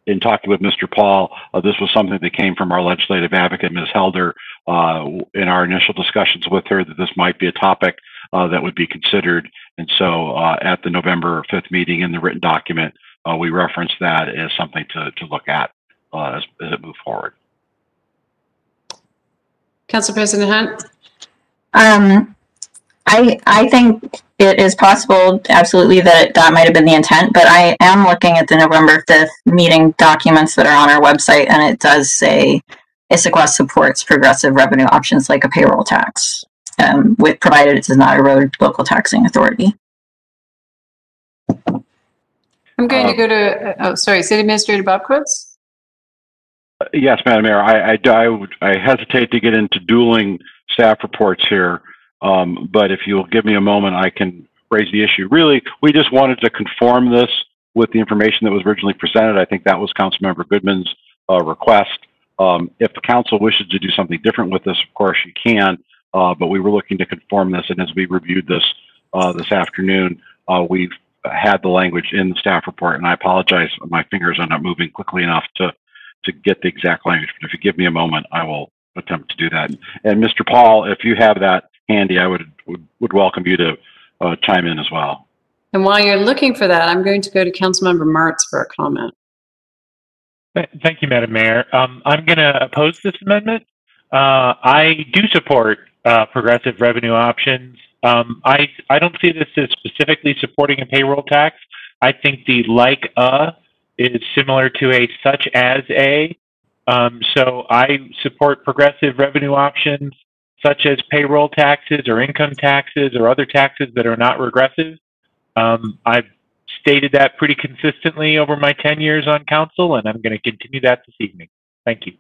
M: In talking with Mr. Paul, this was something that came from our legislative advocate, Ms. Helder, in our initial discussions with her, that this might be a topic that would be considered. And so at the November 5th meeting in the written document, we referenced that as something to look at as it moves forward.
A: Council President Hunt?
D: I think it is possible, absolutely, that might have been the intent, but I am looking at the November 5th meeting documents that are on our website, and it does say Issaquah supports progressive revenue options like a payroll tax, provided it does not erode local taxing authority.
A: I'm going to go to, City Administrator Bobkowitz?
M: Yes, Madam Mayor. I hesitate to get into dueling staff reports here, but if you'll give me a moment, I can raise the issue. Really, we just wanted to conform this with the information that was originally presented. I think that was Councilmember Goodman's request. If the council wishes to do something different with this, of course you can, but we were looking to conform this, and as we reviewed this this afternoon, we've had the language in the staff report, and I apologize, my fingers are not moving quickly enough to get the exact language, but if you give me a moment, I will attempt to do that. And Mr. Paul, if you have that handy, I would welcome you to chime in as well.
A: And while you're looking for that, I'm going to go to Councilmember Martz for a comment.
I: Thank you, Madam Mayor. I'm going to oppose this amendment. I do support progressive revenue options. I don't see this as specifically supporting a payroll tax. I think the like is similar to a such as a. So I support progressive revenue options such as payroll taxes or income taxes or other taxes that are not regressive. I've stated that pretty consistently over my 10 years on council, and I'm going to continue that this evening. Thank you.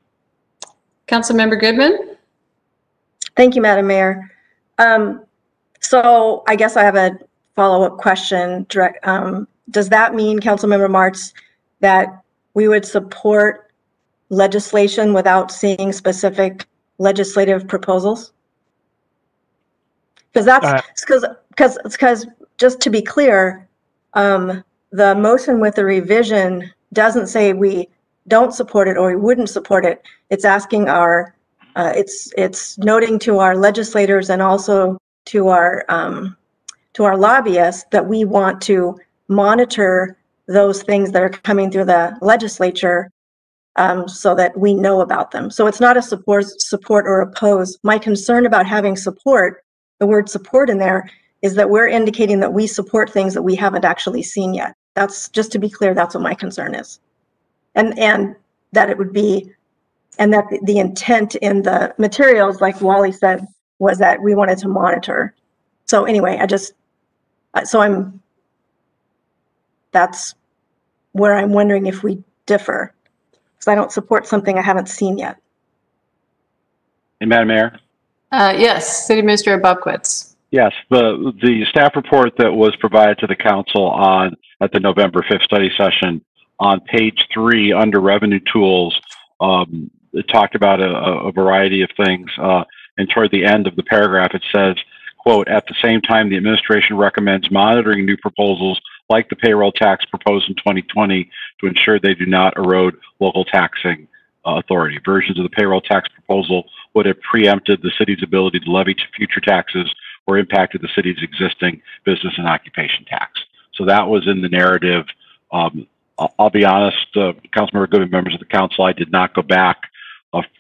A: Councilmember Goodman?
H: Thank you, Madam Mayor. So I guess I have a follow-up question. Does that mean, Councilmember Martz, that we would support legislation without seeing specific legislative proposals? Because that's because just to be clear, the motion with the revision doesn't say we don't support it or we wouldn't support it. It's asking our, it's noting to our legislators and also to our lobbyists that we want to monitor those things that are coming through the legislature so that we know about them. So it's not a support or oppose. My concern about having support, the word support in there, is that we're indicating that we support things that we haven't actually seen yet. That's, just to be clear, that's what my concern is. And that it would be, and that the intent in the materials, like Wally said, was that we wanted to monitor. So anyway, that's where I'm wondering if we differ, because I don't support something I haven't seen yet.
M: And Madam Mayor?
A: Yes, City Administrator Bobquitz.
M: Yes, the staff report that was provided to the council at the November 5th study session, on page 3 under revenue tools, it talked about a variety of things, and toward the end of the paragraph it says, quote, at the same time the administration recommends monitoring new proposals like the payroll tax proposed in 2020 to ensure they do not erode local taxing authority. Versions of the payroll tax proposal would have preempted the city's ability to levy future taxes or impacted the city's existing business and occupation tax. So that was in the narrative. I'll be honest, Councilmember Goodman, members of the council, I did not go back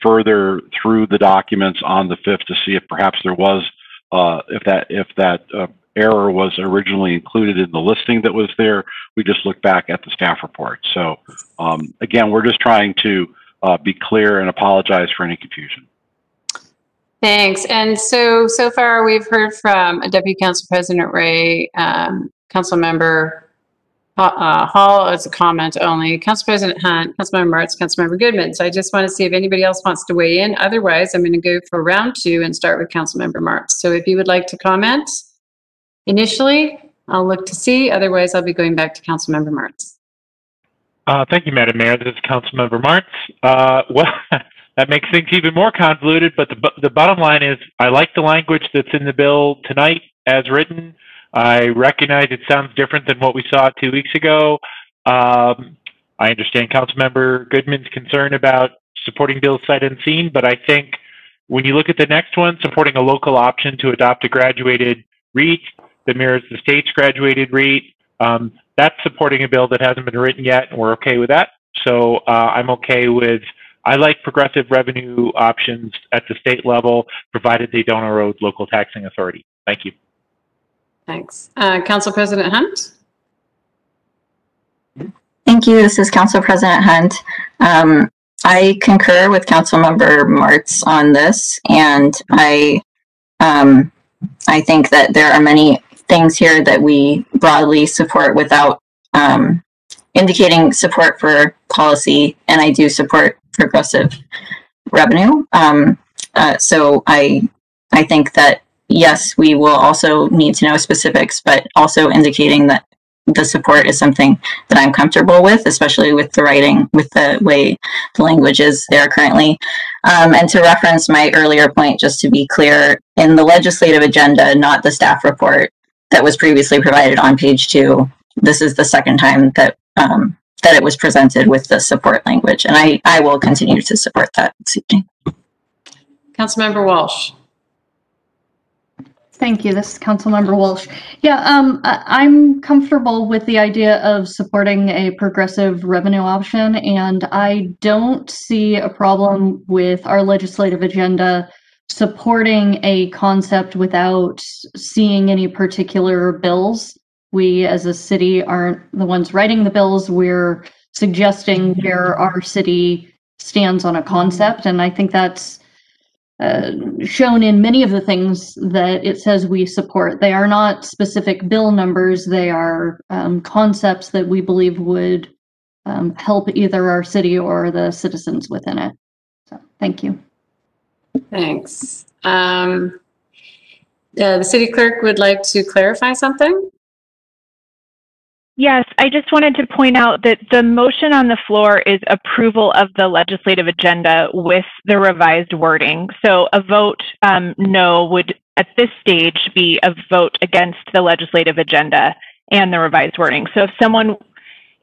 M: further through the documents on the 5th to see if perhaps there was, if that error was originally included in the listing that was there. We just looked back at the staff report. So again, we're just trying to be clear and apologize for any confusion.
A: Thanks. And so far we've heard from Deputy Council President Ray, Councilmember Hall as a comment only, Council President Hunt, Councilmember Martz, Councilmember Goodman. So I just want to see if anybody else wants to weigh in. Otherwise, I'm going to go for round 2 and start with Councilmember Martz. So if you would like to comment initially, I'll look to see. Otherwise, I'll be going back to Councilmember Martz.
I: Thank you, Madam Mayor. This is Councilmember Martz. Well, that makes things even more convoluted, but the bottom line is I like the language that's in the bill tonight as written. I recognize it sounds different than what we saw 2 weeks ago. I understand Councilmember Goodman's concern about supporting bills sight unseen, but I think when you look at the next one, supporting a local option to adopt a graduated REIT that mirrors the state's graduated REIT, that's supporting a bill that hasn't been written yet, and we're okay with that. So I'm okay with, I like progressive revenue options at the state level, provided they don't erode local taxing authority. Thank you.
A: Thanks. Council President Hunt?
D: Thank you. This is Council President Hunt. I concur with Councilmember Martz on this, and I think that there are many things here that we broadly support without indicating support for policy, and I do support progressive revenue. So I think that yes, we will also need to know specifics, but also indicating that the support is something that I'm comfortable with, especially with the writing, with the way the language is there currently. And to reference my earlier point, just to be clear, in the legislative agenda, not the staff report that was previously provided on page 2, this is the second time that that it was presented with the support language, and I will continue to support that this evening.
A: Councilmember Walsh.
G: Thank you. This is Councilmember Walsh. Yeah, I'm comfortable with the idea of supporting a progressive revenue option, and I don't see a problem with our legislative agenda supporting a concept without seeing any particular bills. We as a city aren't the ones writing the bills. We're suggesting where our city stands on a concept, and I think that's shown in many of the things that it says we support. They are not specific bill numbers. They are concepts that we believe would help either our city or the citizens within it. So, thank you.
A: Thanks. The city clerk would like to clarify something.
C: Yes, I just wanted to point out that the motion on the floor is approval of the legislative agenda with the revised wording. So a vote no would at this stage be a vote against the legislative agenda and the revised wording. So if someone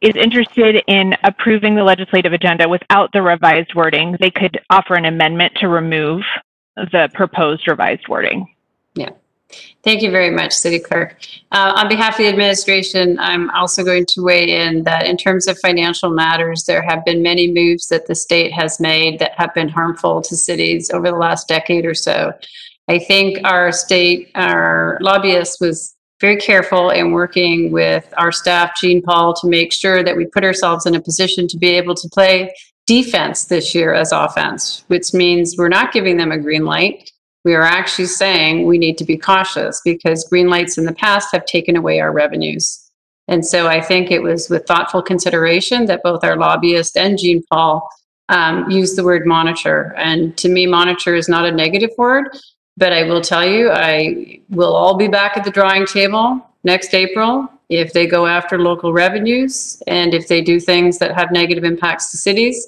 C: is interested in approving the legislative agenda without the revised wording, they could offer an amendment to remove the proposed revised wording.
A: Yeah. Thank you very much, City Clerk. On behalf of the administration, I'm also going to weigh in that in terms of financial matters, there have been many moves that the state has made that have been harmful to cities over the last decade or so. I think our lobbyist was very careful in working with our staff, Jean Paul, to make sure that we put ourselves in a position to be able to play defense this year as offense, which means we're not giving them a green light. We are actually saying we need to be cautious because green lights in the past have taken away our revenues. And so I think it was with thoughtful consideration that both our lobbyist and Jean Paul used the word monitor. And to me, monitor is not a negative word, but I will tell you, I will all be back at the drawing table next April if they go after local revenues and if they do things that have negative impacts to cities,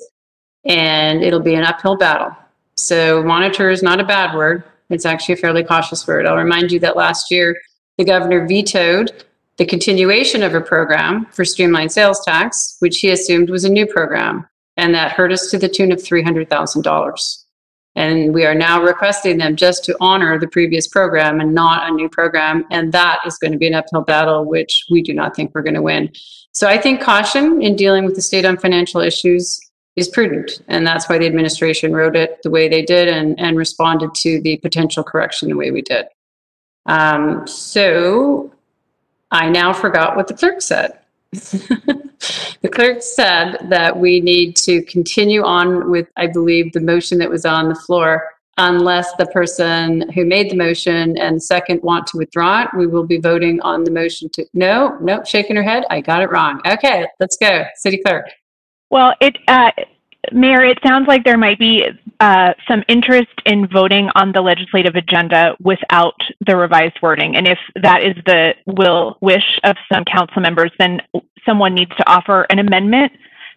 A: and it'll be an uphill battle. So monitor is not a bad word. It's actually a fairly cautious word. I'll remind you that last year, the governor vetoed the continuation of a program for streamlined sales tax, which he assumed was a new program. And that hurt us to the tune of $300,000. And we are now requesting them just to honor the previous program and not a new program. And that is going to be an uphill battle, which we do not think we're going to win. So I think caution in dealing with the state on financial issues is prudent. And that's why the administration wrote it the way they did and responded to the potential correction the way we did. So I now forgot what the clerk said. The clerk said that we need to continue on with, I believe, the motion that was on the floor, unless the person who made the motion and second want to withdraw it. We will be voting on the motion to, no, shaking her head. I got it wrong. Okay, let's go. City clerk.
C: Well, Mayor, it sounds like there might be some interest in voting on the legislative agenda without the revised wording. And if that is the wish of some council members, then someone needs to offer an amendment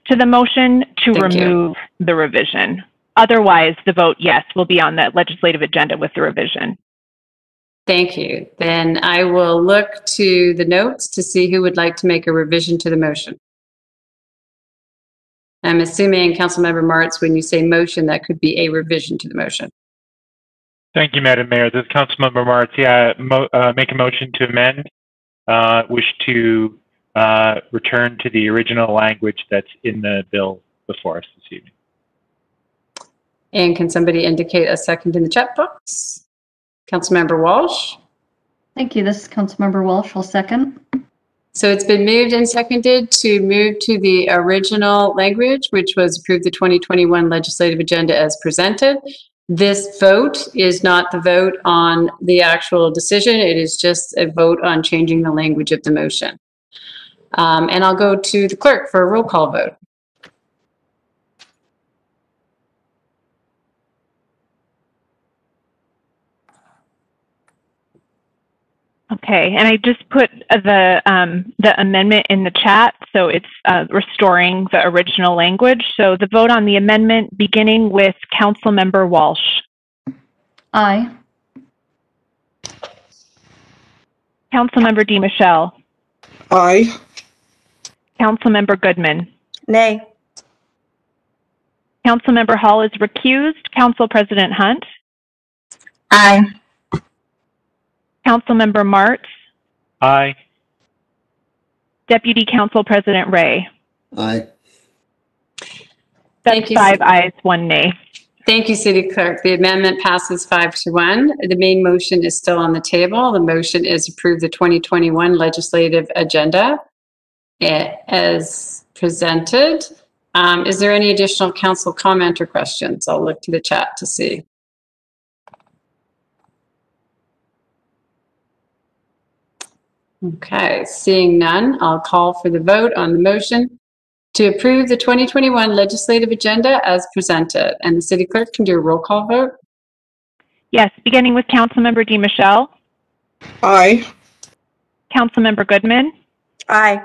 C: to the motion to remove the revision. Otherwise, the vote, yes, will be on the legislative agenda with the revision.
A: Thank you. Then I will look to the notes to see who would like to make a revision to the motion. I'm assuming, Councilmember Martz, when you say motion, that could be a revision to the motion.
I: Thank you, Madam Mayor. This is Councilmember Martz. Yeah, make a motion to amend. Wish to return to the original language that's in the bill before us this evening.
A: And can somebody indicate a second in the chat box? Councilmember Walsh.
G: Thank you. This is Councilmember Walsh. I'll second.
A: So it's been moved and seconded to move to the original language, which was approved the 2021 legislative agenda as presented. This vote is not the vote on the actual decision. It is just a vote on changing the language of the motion. And I'll go to the clerk for a roll call vote.
C: Okay, and I just put the amendment in the chat, so it's restoring the original language. So the vote on the amendment, beginning with Councilmember Walsh.
G: Aye.
C: Councilmember DiMichele.
F: Aye.
C: Councilmember Goodman.
H: Nay.
C: Councilmember Hall is recused. Council President Hunt.
D: Aye.
C: Councilmember Martz.
I: Aye.
C: Deputy Council President Ray.
J: Aye.
C: That's 5 ayes, 1 nay.
A: Thank you, City Clerk. The amendment passes 5-1. The main motion is still on the table. The motion is approve the 2021 legislative agenda as presented. Is there any additional council comment or questions? I'll look to the chat to see. Okay, seeing none, I'll call for the vote on the motion to approve the 2021 legislative agenda as presented. And the City Clerk can do a roll call vote.
C: Yes, beginning with Councilmember DiMichele.
F: Aye.
C: Councilmember Goodman.
H: Aye.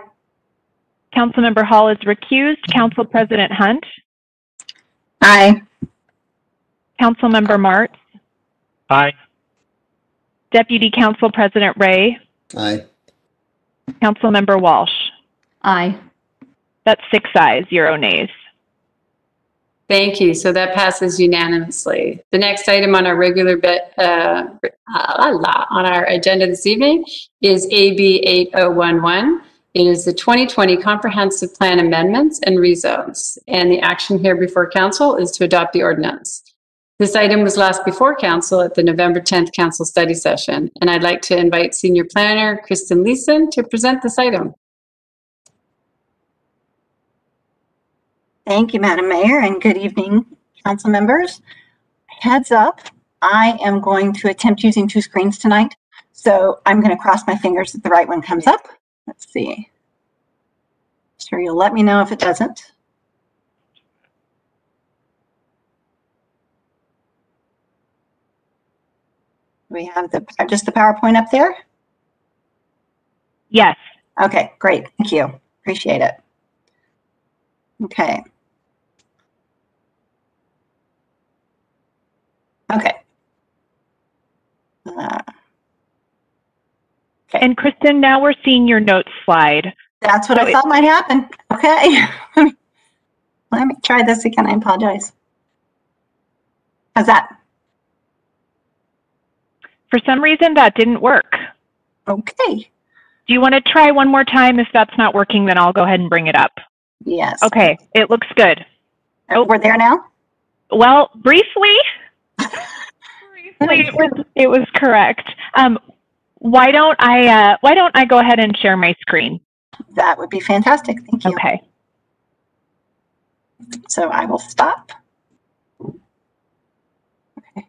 C: Councilmember Hall is recused. Council President Hunt.
D: Aye.
C: Councilmember Martz.
I: Aye.
C: Deputy Council President Ray.
J: Aye.
C: Councilmember Walsh.
G: Aye.
C: That's 6 ayes, 0 nays.
A: Thank you. So that passes unanimously. The next item on our on our agenda this evening is AB 8011. It is the 2020 Comprehensive Plan Amendments and Rezones. And the action here before Council is to adopt the ordinance. This item was last before Council at the November 10th Council Study Session. And I'd like to invite Senior Planner Kristen Leeson to present this item.
N: Thank you, Madam Mayor, and good evening, council members. Heads up, I am going to attempt using 2 screens tonight, so I'm going to cross my fingers that the right one comes up. Let's see. Sure, you'll let me know if it doesn't. We have just the PowerPoint up there?
C: Yes.
N: Okay, great. Thank you. Appreciate it. Okay. Okay. Okay.
C: And Kristen, now we're seeing your notes slide.
N: That's what I thought might happen. Okay. Let me try this again. I apologize. How's that?
C: For some reason, that didn't work.
N: Okay.
C: Do you want to try one more time? If that's not working, then I'll go ahead and bring it up.
N: Yes.
C: Okay, it looks good.
N: Oh, we're there now?
C: Well, briefly, it was correct. Why don't I go ahead and share my screen?
N: That would be fantastic. Thank you.
C: Okay.
N: So I will stop. Okay.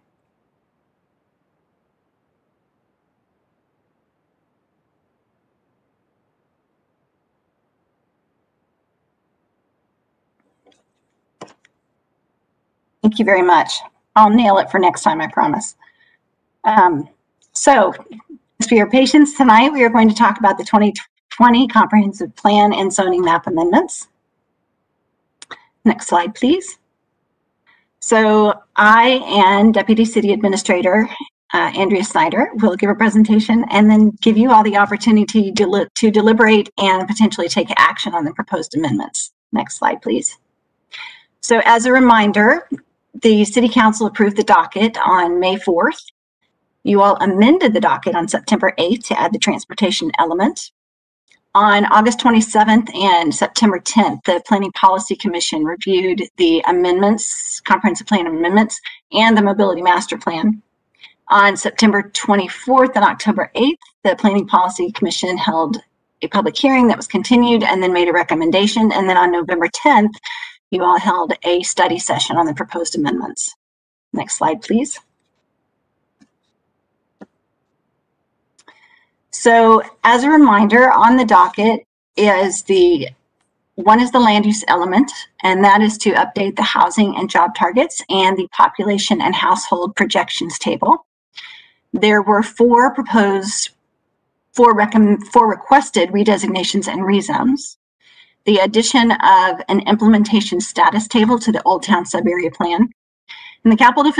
N: Thank you very much. I'll nail it for next time, I promise. So, for your patience tonight, we are going to talk about the 2020 Comprehensive Plan and Zoning Map Amendments. Next slide, please. So, I and Deputy City Administrator Andrea Snyder will give a presentation and then give you all the opportunity to deliberate and potentially take action on the proposed amendments. Next slide, please. So, as a reminder, the City Council approved the docket on May 4th. You all amended the docket on September 8th to add the transportation element. On August 27th and September 10th, the Planning Policy Commission reviewed the amendments, comprehensive plan amendments, and the mobility master plan. On September 24th and October 8th, the Planning Policy Commission held a public hearing that was continued and then made a recommendation. And then on November 10th, you all held a study session on the proposed amendments. Next slide, please. So as a reminder, on the docket is one is the land use element, and that is to update the housing and job targets and the population and household projections table. There were 4 proposed for requested redesignations and rezones, the addition of an implementation status table to the Old Town Sub-Area Plan. In the capital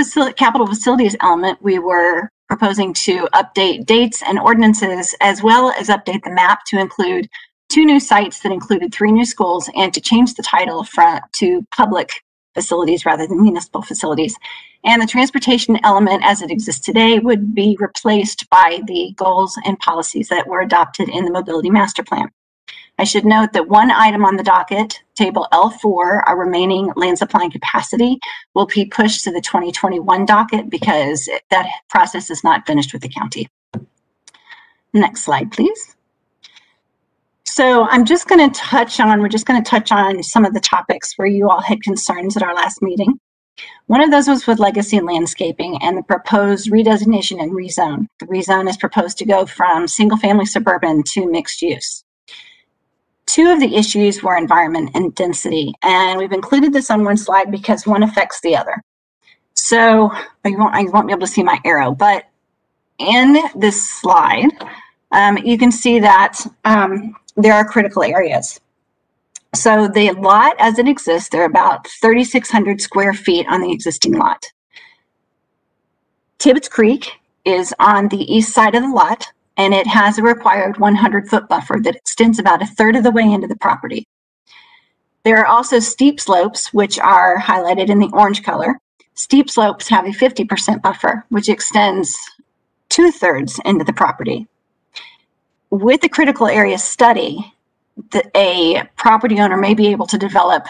N: facilities element, we were proposing to update dates and ordinances, as well as update the map to include 2 new sites that included 3 new schools, and to change the title to public facilities rather than municipal facilities. And the transportation element as it exists today would be replaced by the goals and policies that were adopted in the Mobility Master Plan. I should note that one item on the docket, table L4, our remaining land supply and capacity, will be pushed to the 2021 docket because that process is not finished with the county. Next slide, please. So we're just going to touch on some of the topics where you all had concerns at our last meeting. One of those was with legacy and landscaping and the proposed redesignation and rezone. The rezone is proposed to go from single-family suburban to mixed use. 2 of the issues were environment and density, and we've included this on one slide because one affects the other. So you won't be able to see my arrow, but in this slide, you can see that there are critical areas. So the lot as it exists, there are about 3,600 square feet on the existing lot. Tibbetts Creek is on the east side of the lot, and it has a required 100-foot buffer that extends about 1/3 of the way into the property. There are also steep slopes, which are highlighted in the orange color. Steep slopes have a 50% buffer, which extends 2/3 into the property. With the critical area study, a property owner may be able to develop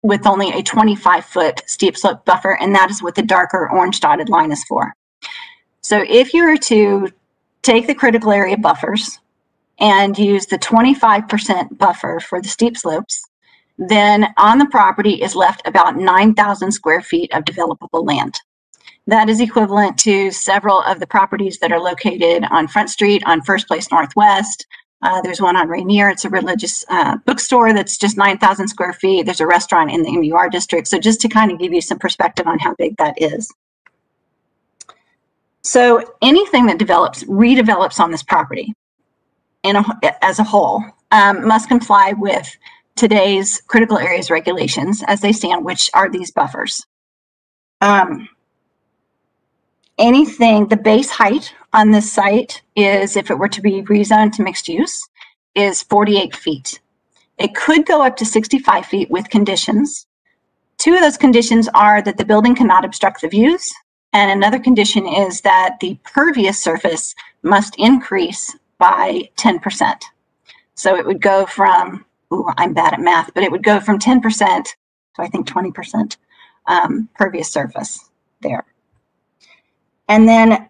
N: with only a 25-foot steep slope buffer, and that is what the darker orange dotted line is for. So if you were to take the critical area buffers and use the 25% buffer for the steep slopes, then on the property is left about 9,000 square feet of developable land. That is equivalent to several of the properties that are located on Front Street, on First Place Northwest. There's one on Rainier. It's a religious bookstore that's just 9,000 square feet. There's a restaurant in the MUR district. So just to kind of give you some perspective on how big that is. So anything that redevelops on this property as a whole must comply with today's critical areas regulations as they stand, which are these buffers. The base height on this site is, if it were to be rezoned to mixed use, is 48 feet. It could go up to 65 feet with conditions. 2 of those conditions are that the building cannot obstruct the views, and another condition is that the pervious surface must increase by 10%. So it would go from, I'm bad at math, but it would go from 10% to I think 20% pervious surface there. And then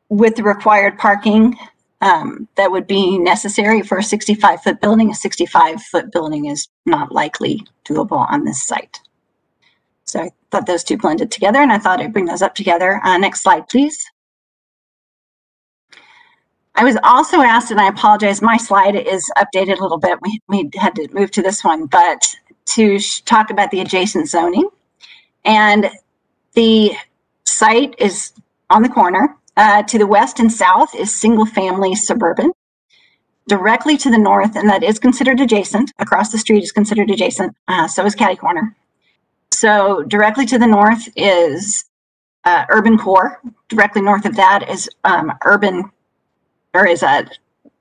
N: with the required parking that would be necessary for a 65-foot building, a 65-foot building is not likely doable on this site. So I thought those 2 blended together, and I thought I'd bring those up together. Next slide, please. I was also asked, and I apologize, my slide is updated a little bit. We had to move to this one, but to talk about the adjacent zoning. And the site is on the corner. To the west and south is single-family suburban. Directly to the north, and that is considered adjacent, across the street is considered adjacent, so is Catty Corner. So directly to the north is urban core. Directly north of that is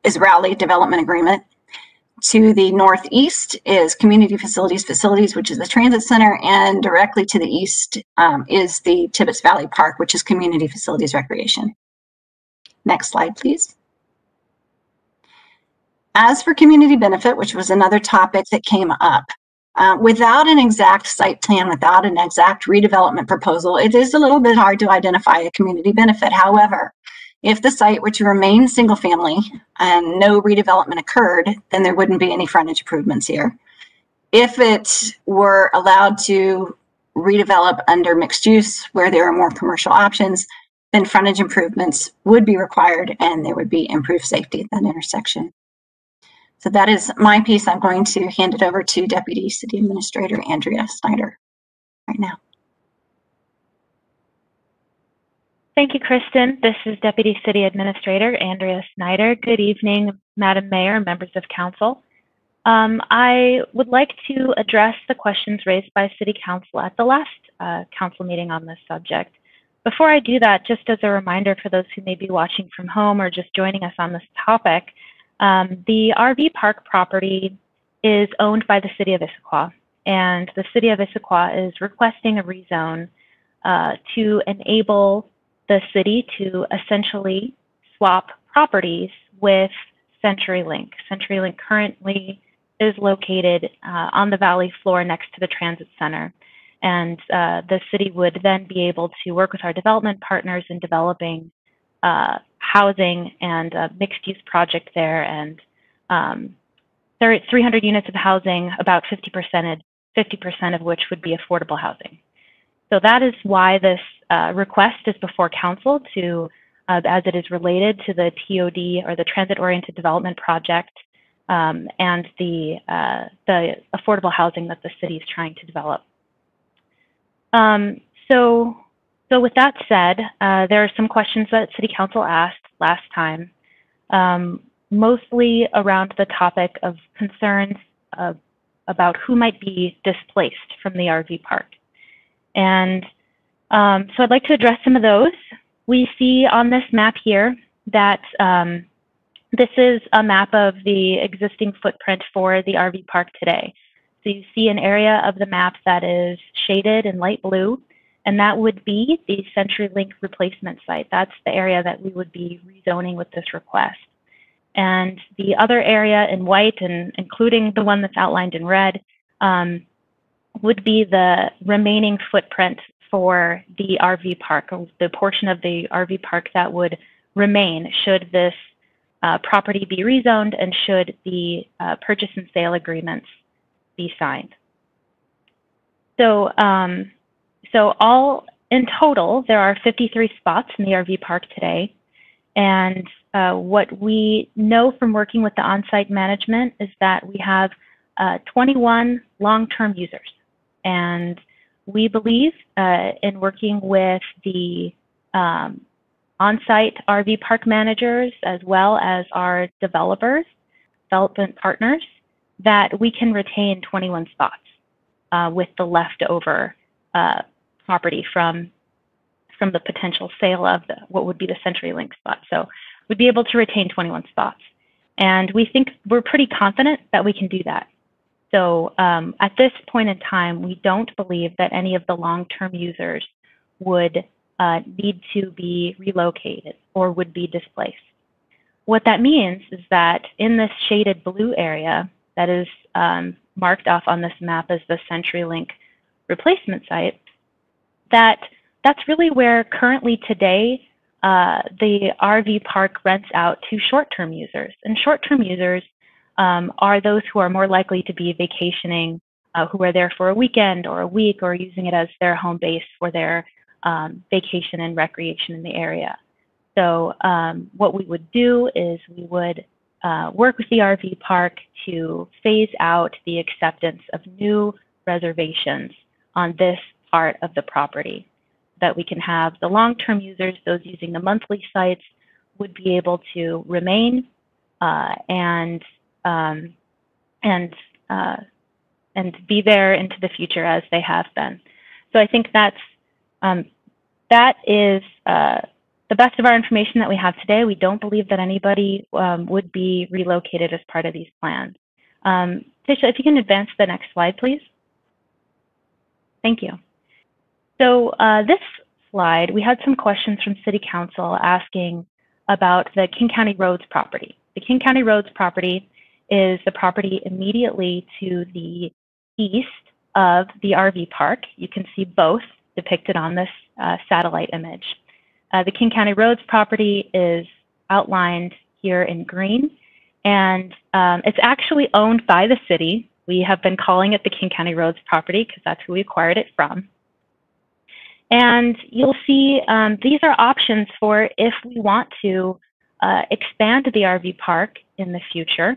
N: is Rowley Development Agreement. To the northeast is Community Facilities, which is the transit center, and directly to the east is the Tibbetts Valley Park, which is Community Facilities Recreation. Next slide, please. As for community benefit, which was another topic that came up, without an exact site plan, without an exact redevelopment proposal, it is a little bit hard to identify a community benefit. However, if the site were to remain single family and no redevelopment occurred, then there wouldn't be any frontage improvements here. If it were allowed to redevelop under mixed use where there are more commercial options, then frontage improvements would be required and there would be improved safety at that intersection. So that is my piece. I'm going to hand it over to Deputy City Administrator Andrea Snyder right now.
C: Thank you, Kristen. This is Deputy City Administrator Andrea Snyder. Good evening, Madam Mayor, members of council. I would like to address the questions raised by City Council at the last council meeting on this subject. Before I do that, just as a reminder for those who may be watching from home or just joining us on this topic, the RV park property is owned by the City of Issaquah, and the City of Issaquah is requesting a rezone to enable the city to essentially swap properties with CenturyLink. CenturyLink currently is located on the valley floor next to the transit center. And the city would then be able to work with our development partners in developing housing and a mixed-use project there. And there are 300 units of housing, about 50% of which would be affordable housing. So that is why this request is before council to, as it is related to the TOD, or the Transit-Oriented Development Project, and the affordable housing that the city is trying to develop. So with that said, there are some questions that City Council asked last time, mostly around the topic of concerns about who might be displaced from the RV park. And so I'd like to address some of those. We see on this map here that this is a map of the existing footprint for the RV park today. So you see an area of the map that is shaded in light blue, and that would be the CenturyLink replacement site. That's the area that we would be rezoning with this request. And the other area in white, and including the one that's outlined in red, would be the remaining footprint for the RV park, or the portion of the RV park that would remain should this property be rezoned and should the purchase and sale agreements be signed. So, all in total, there are 53 spots in the RV park today. And what we know from working with the on-site management is that we have 21 long-term users. And we believe in working with the on-site RV park managers, as well as our development partners, that we can retain 21 spots with the leftover property from the potential sale of what would be the CenturyLink spot. So we'd be able to retain 21 spots. And we think we're pretty confident that we can do that. So at this point in time, we don't believe that any of the long-term users would need to be relocated or would be displaced. What that means is that in this shaded blue area that is marked off on this map as the CenturyLink replacement site, that's really where currently today the RV park rents out to short-term users. And short-term users are those who are more likely to be vacationing, who are there for a weekend or a week, or using it as their home base for their vacation and recreation in the area. So what we would do is we would work with the RV park to phase out the acceptance of new reservations on this part of the property, that we can have the long-term users, those using the monthly sites, would be able to remain and be there into the future as they have been. So I think that is the best of our information that we have today. We don't believe that anybody would be relocated as part of these plans. Tisha, if you can advance to the next slide, please. Thank you. So this slide, we had some questions from City Council asking about the King County Roads property. The King County Roads property is the property immediately to the east of the RV park. You can see both depicted on this satellite image. The King County Roads property is outlined here in green, and it's actually owned by the city. We have been calling it the King County Roads property because that's who we acquired it from. And you'll see these are options for if we want to expand the RV park in the future,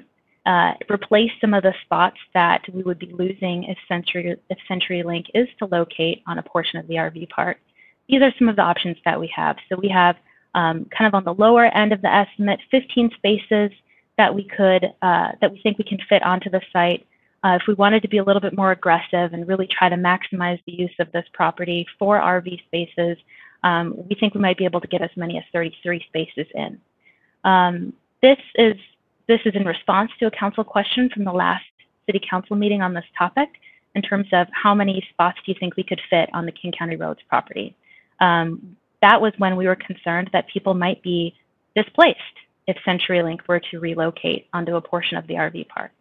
C: replace some of the spots that we would be losing if CenturyLink is to locate on a portion of the RV park.
O: these are some of the options that we have. So we have kind of on the lower end of the estimate, 15 spaces that we could, that we think we can fit onto the site. If we wanted to be a little bit more aggressive and really try to maximize the use of this property for RV spaces, we think we might be able to get as many as 33 spaces in. This is in response to a council question from the last city council meeting on this topic in terms of how many spots do you think we could fit on the King County Roads property. That was when we were concerned that people might be displaced if CenturyLink were to relocate onto a portion of the RV park.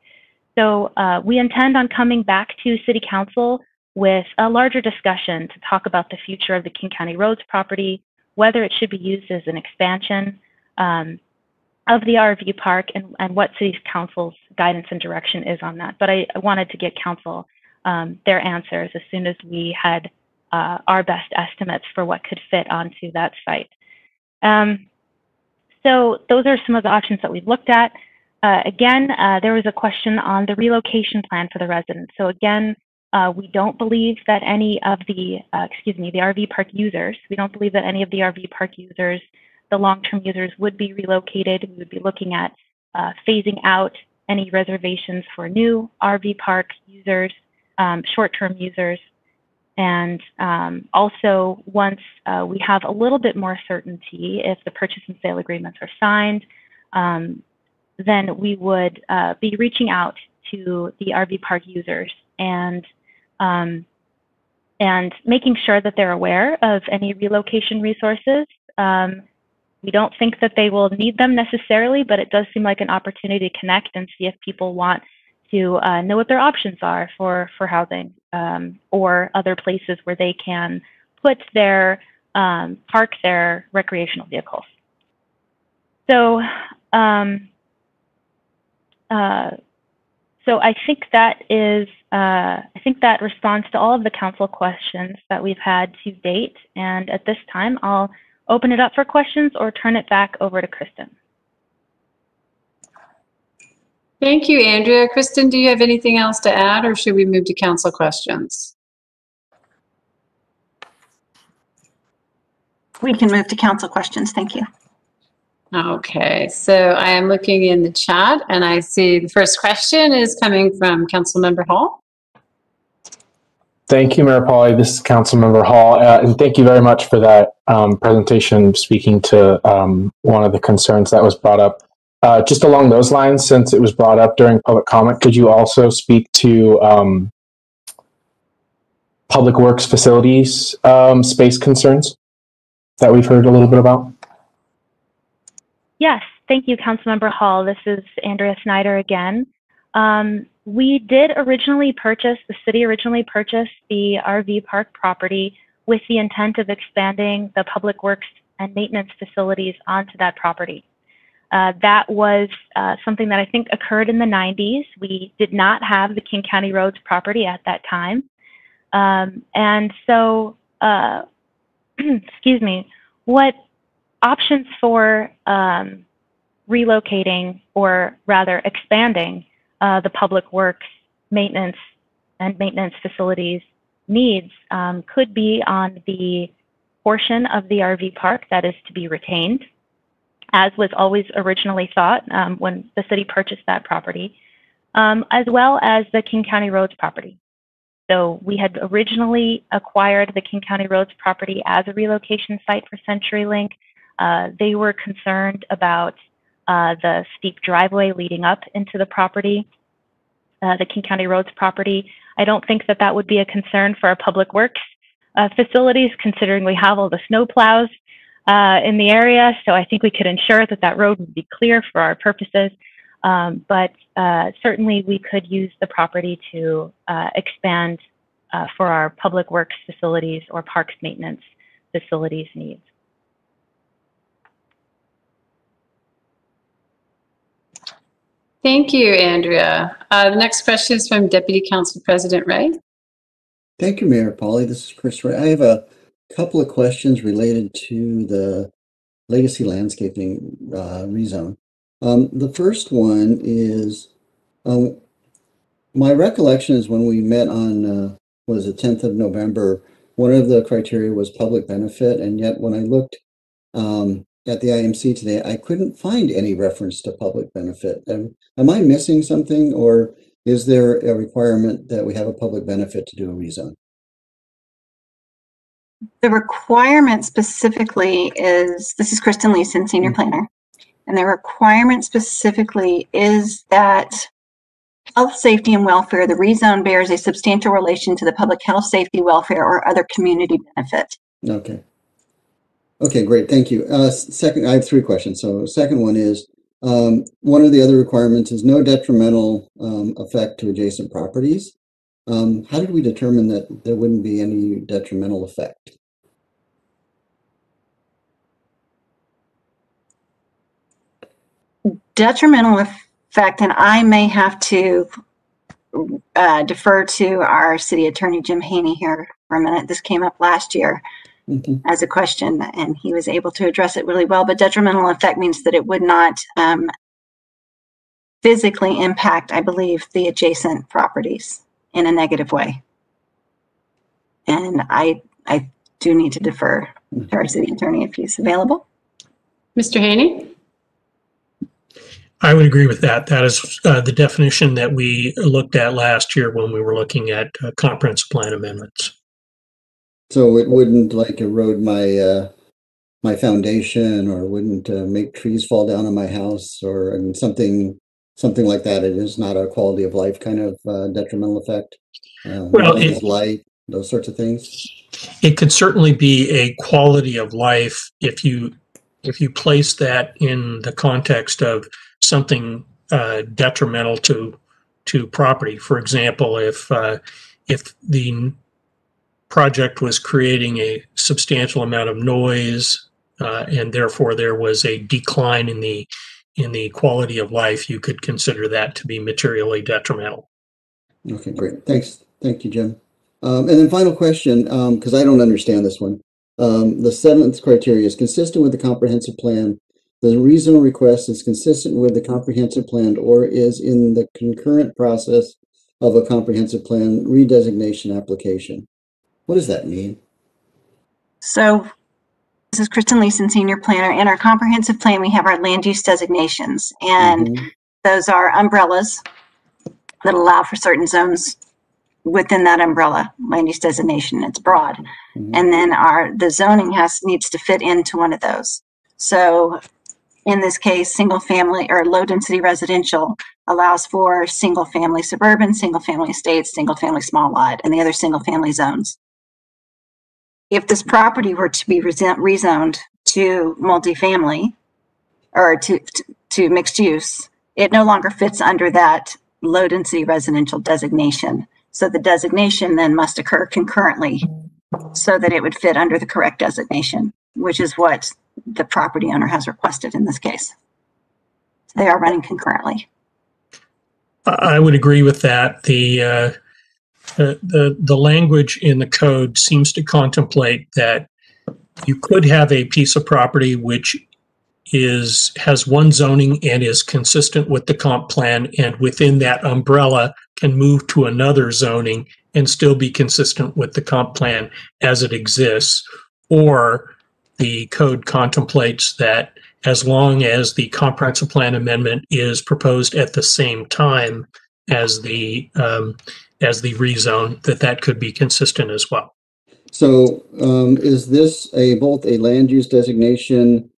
O: So we intend on coming back to City Council with a larger discussion to talk about the future of the King County Roads property, whether it should be used as an expansion of the RV park, and what City Council's guidance and direction is on that. But I wanted to get Council their answers as soon as we had our best estimates for what could fit onto that site. So those are some of the options that we've looked at. Again, there was a question on the relocation plan for the residents. So again, we don't believe that any of the, the RV park users, we don't believe that any of the RV park users, the long-term users, would be relocated. We would be looking at phasing out any reservations for new RV park users, short-term users. And also, once we have a little bit more certainty, if the purchase and sale agreements are signed, then we would be reaching out to the RV park users and making sure that they're aware of any relocation resources. We don't think that they will need them necessarily, but it does seem like an opportunity to connect and see if people want to know what their options are for housing or other places where they can put their, park their recreational vehicles. So, so I think that is, I think that responds to all of the council questions that we've had to date. And at this time, I'll open it up for questions or turn it back over to Kristen.
A: Thank you, Andrea. Kristen, do you have anything else to add, or should we move to council questions?
N: We can move to council questions. Thank you.
A: Okay, so I am looking in the chat and I see the first question is coming from Councilmember Hall.
E: Thank you, Mayor Pauly. This is Councilmember Hall, and thank you very much for that presentation, speaking to one of the concerns that was brought up. Just along those lines, since it was brought up during public comment, could you also speak to public works facilities space concerns that we've heard a little bit about?
O: Yes, thank you, Councilmember Hall. This is Andrea Snyder again. We did originally purchase, the city originally purchased the RV park property with the intent of expanding the public works and maintenance facilities onto that property. That was something that I think occurred in the 90s. We did not have the King County Roads property at that time. And so, excuse me, what options for relocating, or rather expanding the public works maintenance and maintenance facilities needs could be on the portion of the RV park that is to be retained, as was always originally thought when the city purchased that property, as well as the King County Roads property. So we had originally acquired the King County Roads property as a relocation site for CenturyLink. They were concerned about the steep driveway leading up into the property, the King County Roads property. I don't think that that would be a concern for our public works facilities, considering we have all the snow plows in the area. So I think we could ensure that that road would be clear for our purposes. But certainly we could use the property to expand for our public works facilities or parks maintenance facilities needs.
A: Thank you, Andrea. The next question is from Deputy Council President Ray.
J: Thank you, Mayor Pauly. This is Chris Ray. I have a couple of questions related to the legacy landscaping rezone. The first one is, my recollection is when we met on, was it 10th of November, one of the criteria was public benefit, and yet when I looked at the IMC today, I couldn't find any reference to public benefit. Am I missing something, or is there a requirement that we have a public benefit to do a rezone?
N: The requirement specifically is, this is Kristen Leeson, Senior Planner, and the requirement specifically is that health, safety, and welfare, the rezone bears a substantial relation to the public health, safety, welfare, or other community benefit.
J: Okay. Okay, great. Thank you. Second, I have 3 questions. So second one is, one of the other requirements is no detrimental effect to adjacent properties. How did we determine that there wouldn't be any detrimental effect?
N: Detrimental effect, and I may have to defer to our city attorney, Jim Haney, here for a minute. This came up last year as a question, and he was able to address it really well. But detrimental effect means that it would not physically impact, I believe, the adjacent properties in a negative way. And I do need to defer to our city attorney if he's available.
A: Mr. Haney?
P: I would agree with that. That is the definition that we looked at last year when we were looking at comprehensive plan amendments.
J: So it wouldn't like erode my my foundation, or wouldn't make trees fall down on my house, or something like that. It is not a quality of life kind of detrimental effect. Well, light, those sorts of things.
P: It could certainly be a quality of life if you place that in the context of something detrimental to property. For example, if the project was creating a substantial amount of noise and therefore there was a decline in the quality of life, you could consider that to be materially detrimental.
J: Okay, great. Thanks. Thank you, Jim. And then final question, because I don't understand this one. The 7th criteria is consistent with the comprehensive plan. The rezone request is consistent with the comprehensive plan or is in the concurrent process of a comprehensive plan redesignation application. What does that mean?
N: So this is Kristen Leeson, Senior Planner. In our comprehensive plan, we have our land use designations, and those are umbrellas that allow for certain zones within that umbrella land use designation. It's broad. And then the zoning needs to fit into one of those. So in this case, single family or low density residential allows for single family suburban, single family estates, single family small lot, and the other single family zones. If this property were to be rezoned to multifamily or to mixed use, it no longer fits under that low density residential designation. So the designation then must occur concurrently so that it would fit under the correct designation, which is what the property owner has requested in this case. So they are running concurrently.
P: I would agree with that. The language in the code seems to contemplate that you could have a piece of property which has one zoning and is consistent with the comp plan, and within that umbrella can move to another zoning and still be consistent with the comp plan as it exists. Or the code contemplates that as long as the comprehensive plan amendment is proposed at the same time as the rezone, that could be consistent as well.
J: So is this both a land use designation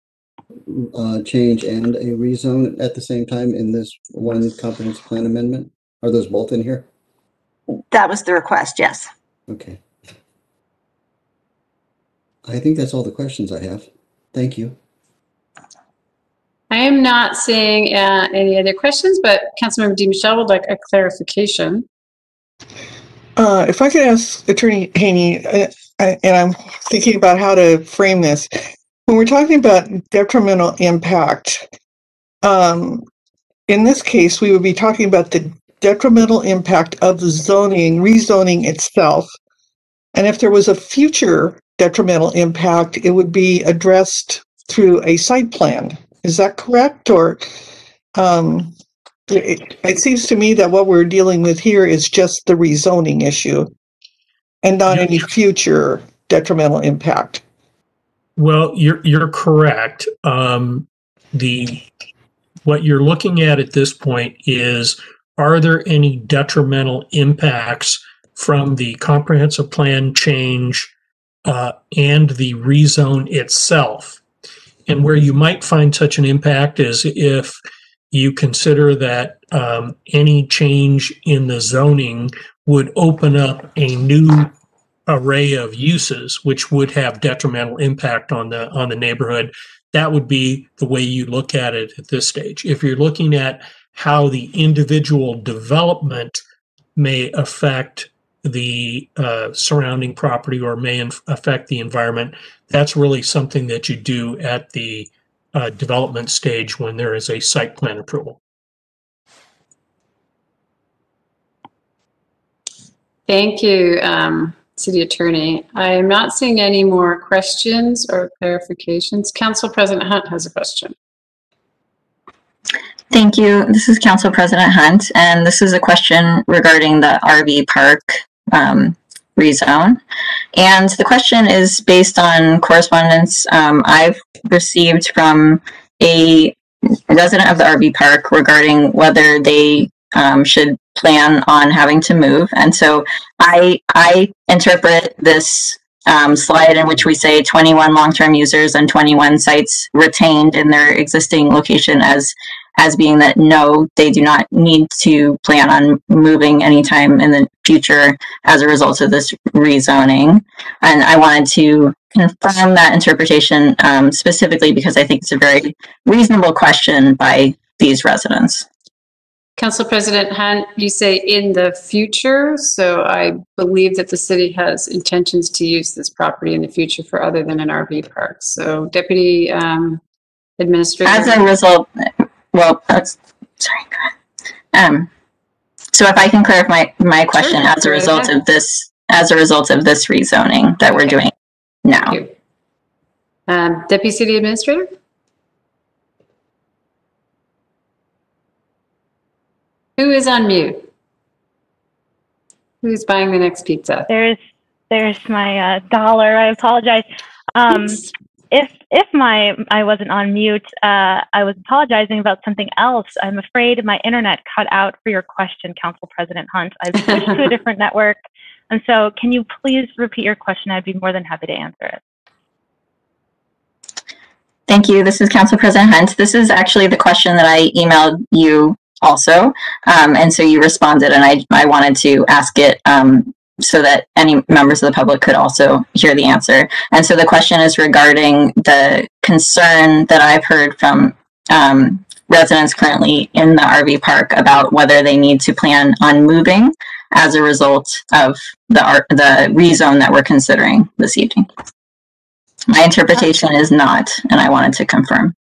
J: change and a rezone at the same time in this one comprehensive plan amendment? Are those both in here?
N: That was the request, yes.
J: Okay. I think that's all the questions I have. Thank you.
A: I am not seeing any other questions, but Councilmember DiMichele would like a clarification.
F: If I could ask Attorney Haney, and I'm thinking about how to frame this. When we're talking about detrimental impact, in this case, we would be talking about the detrimental impact of the rezoning itself. And if there was a future detrimental impact, it would be addressed through a site plan. Is that correct? Or it seems to me that what we're dealing with here is just the rezoning issue. and not any future detrimental impact.
P: Well, you're correct. What you're looking at this point is, are there any detrimental impacts from the comprehensive plan change and the rezone itself? And where you might find such an impact is if you consider that any change in the zoning would open up a new array of uses, which would have detrimental impact on the neighborhood. That would be the way you look at it at this stage. If you're looking at how the individual development may affect the surrounding property or may affect the environment, that's really something that you do at the development stage when there is a site plan approval.
A: Thank you, City Attorney. I am not seeing any more questions or clarifications. Council President Hunt has a question.
D: Thank you. This is Council President Hunt, and this is a question regarding the RV park rezone. And the question is based on correspondence I've received from a resident of the RV park regarding whether they should plan on having to move. And so I interpret this slide in which we say 21 long-term users and 21 sites retained in their existing location as being that no, they do not need to plan on moving anytime in the future as a result of this rezoning. And I wanted to confirm that interpretation specifically because I think it's a very reasonable question by these residents.
A: Council President Hunt, you say in the future, so I believe that the city has intentions to use this property in the future for other than an RV park. So Deputy Administrator.
D: As a result, well, that's, sorry, go ahead. So if I can clarify my question, as a result of this rezoning that we're doing now.
A: Deputy City Administrator. Who is on mute? Who's buying the next pizza?
O: There's my dollar. I apologize. If I wasn't on mute, I was apologizing about something else. I'm afraid my internet cut out for your question, Council President Hunt. I've switched to a different network. And so can you please repeat your question? I'd be more than happy to answer it.
D: Thank you. This is Council President Hunt. This is actually the question that I emailed you also. And so you responded, and I wanted to ask it so that any members of the public could also hear the answer. And so the question is regarding the concern that I've heard from residents currently in the RV park about whether they need to plan on moving as a result of the rezone that we're considering this evening. My interpretation is not, and I wanted to confirm.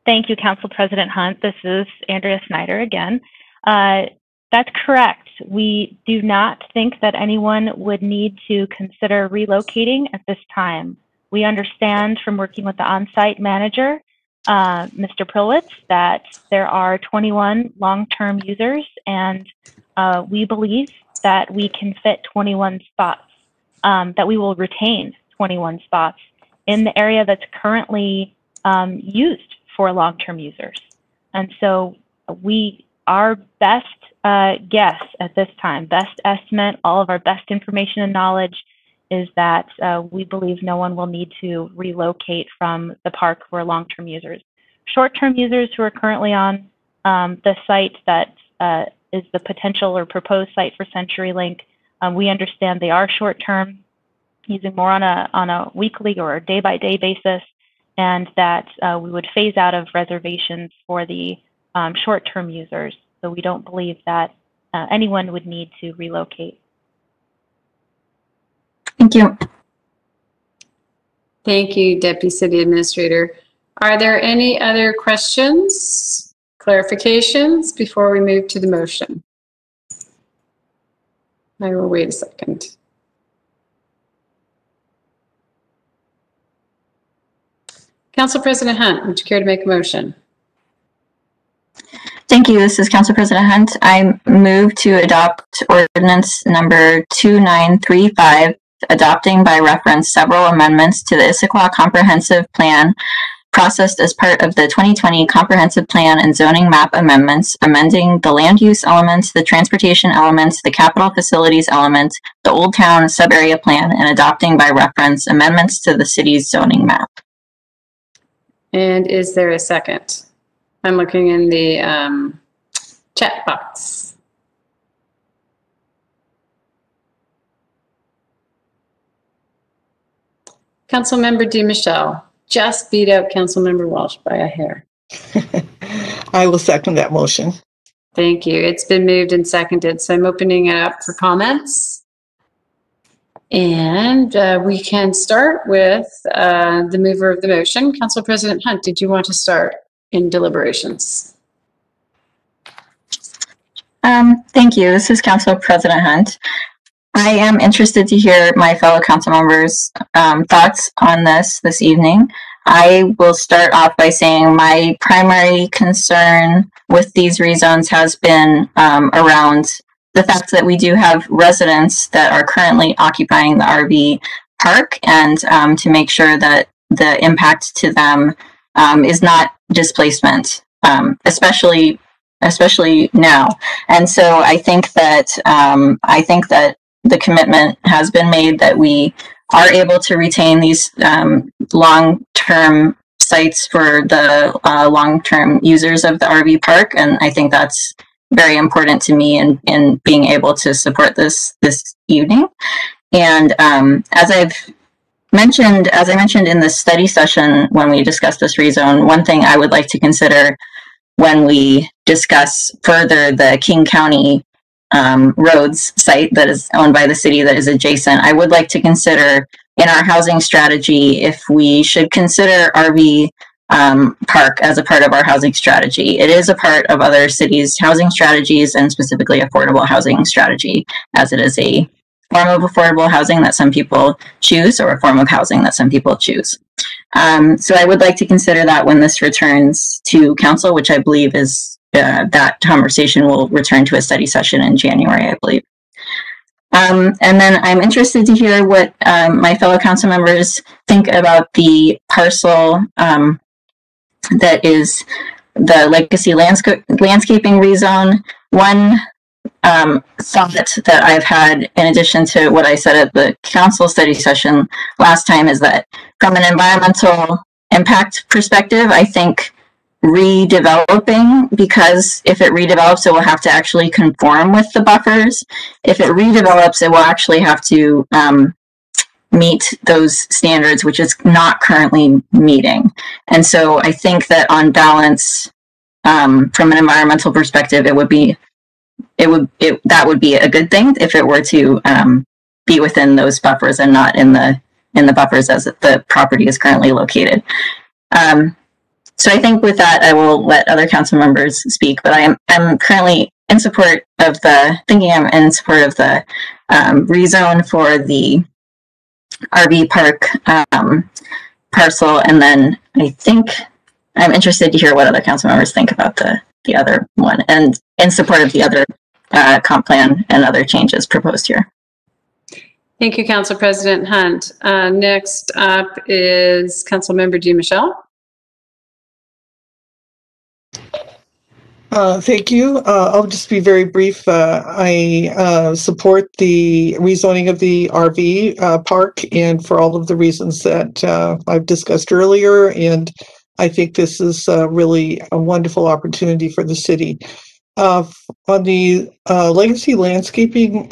O: Thank you, Council President Hunt. This is Andrea Snyder again. That's correct. We do not think that anyone would need to consider relocating at this time. We understand from working with the on-site manager, Mr. Prillwitz, that there are 21 long-term users, and we believe that we can fit 21 spots, that we will retain 21 spots in the area that's currently used for long-term users. And so our best guess at this time, best estimate, all of our best information and knowledge is that we believe no one will need to relocate from the park for long-term users. Short-term users who are currently on the site that is the potential or proposed site for CenturyLink, we understand they are short-term, using more on a weekly or day-by-day basis, and that we would phase out of reservations for the short-term users. So we don't believe that anyone would need to relocate.
D: Thank you.
A: Thank you, Deputy City Administrator. Are there any other questions, clarifications before we move to the motion? I will wait a second. Council President Hunt, would you care to make a motion?
D: Thank Thank you. This is Council President Hunt. I move to adopt ordinance number 2935, adopting by reference several amendments to the Issaquah Comprehensive Plan processed as part of the 2020 Comprehensive Plan and Zoning Map Amendments, amending the land use elements, the transportation elements, the capital facilities element, the Old Town Sub-Area Plan, and adopting by reference amendments to the city's zoning map.
A: And is there a second? I'm looking in the chat box. Councilmember DeMichelle just beat out Councilmember Walsh by a hair.
F: I will second that motion.
A: Thank you. It's been moved and seconded, so I'm opening it up for comments. And we can start with the mover of the motion. Council President Hunt, did you want to start in deliberations?
D: Thank you. This is Council President Hunt. I am interested to hear my fellow council members' thoughts on this evening. I will start off by saying my primary concern with these rezones has been around the fact that we do have residents that are currently occupying the RV park, and to make sure that the impact to them is not displacement, especially now. And so I think that the commitment has been made that we are able to retain these long-term sites for the long-term users of the RV park, and I think that's very important to me in being able to support this evening. And as I mentioned in the study session when we discussed this rezone, one thing I would like to consider when we discuss further the King County roads site that is owned by the city that is adjacent, I would like to consider in our housing strategy if we should consider RV park as a part of our housing strategy. It is a part of other cities' housing strategies, and specifically affordable housing strategy, as it is a form of affordable housing that some people choose, or a form of housing that some people choose. So I would like to consider that when this returns to council, which I believe is that conversation will return to a study session in January, I believe. And then I'm interested to hear what my fellow council members think about the parcel that is the legacy landscaping rezone. One thought that I've had, in addition to what I said at the council study session last time, is that from an environmental impact perspective, I think redeveloping, because if it redevelops, it will have to actually conform with the buffers. If it redevelops, it will actually have to meet those standards, which is not currently meeting. And so I think that on balance, from an environmental perspective, that would be a good thing if it were to be within those buffers and not in the buffers as the property is currently located. So I think with that, I will let other council members speak, but I'm currently in support of I'm in support of the rezone for the RV park parcel, and then I think I'm interested to hear what other council members think about the other one, and in support of the other comp plan and other changes proposed here.
A: Thank you, Council President Hunt. Next up is Councilmember DeMichelle.
F: Thank you. I'll just be very brief. I support the rezoning of the RV park, and for all of the reasons that I've discussed earlier, and I think this is really a wonderful opportunity for the city. On the legacy landscaping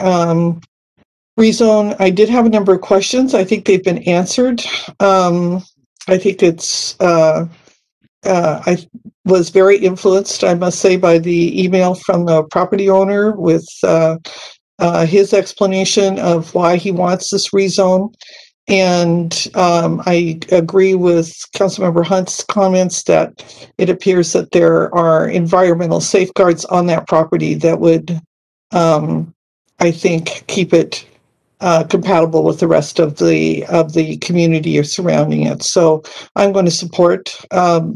F: rezone, I did have a number of questions. I think they've been answered. I think it's I was very influenced, I must say, by the email from the property owner with his explanation of why he wants this rezone. And I agree with Councilmember Hunt's comments that it appears that there are environmental safeguards on that property that would, I think, keep it compatible with the rest of the community surrounding it. So I'm going to support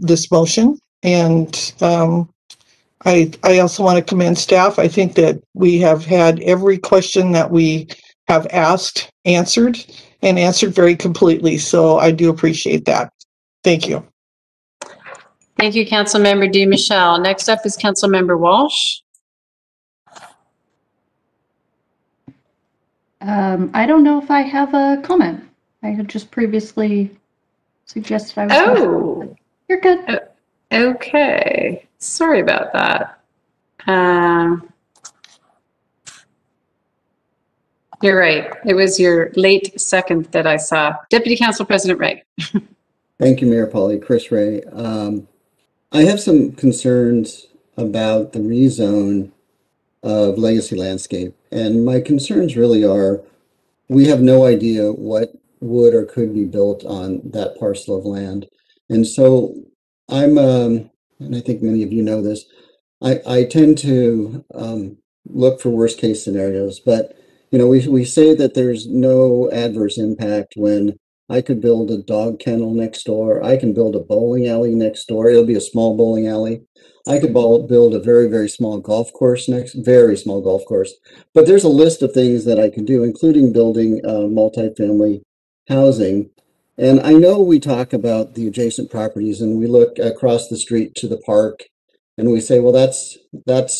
F: this motion, and I also want to commend staff. I think that we have had every question that we have asked answered, and answered very completely. So I do appreciate that. Thank you.
A: Thank you, Councilmember DiMichele. Next up is Councilmember Walsh.
G: I don't know if I have a comment. I had just previously suggested I was.
A: Oh,
G: you're good.
A: Okay. Sorry about that. You're right. It was your late second that I saw. Deputy Council President Ray.
J: Thank you, Mayor Polly. Chris Ray. I have some concerns about the rezone of Legacy Landscape. And my concerns really are, we have no idea what would or could be built on that parcel of land. And so I'm, and I think many of you know this, I tend to look for worst case scenarios, but we say that there's no adverse impact when I could build a dog kennel next door. I can build a bowling alley next door. It'll be a small bowling alley. I could build a very, very small golf course very small golf course. But there's a list of things that I can do, including building multifamily housing. And I know we talk about the adjacent properties and we look across the street to the park and we say, well, that's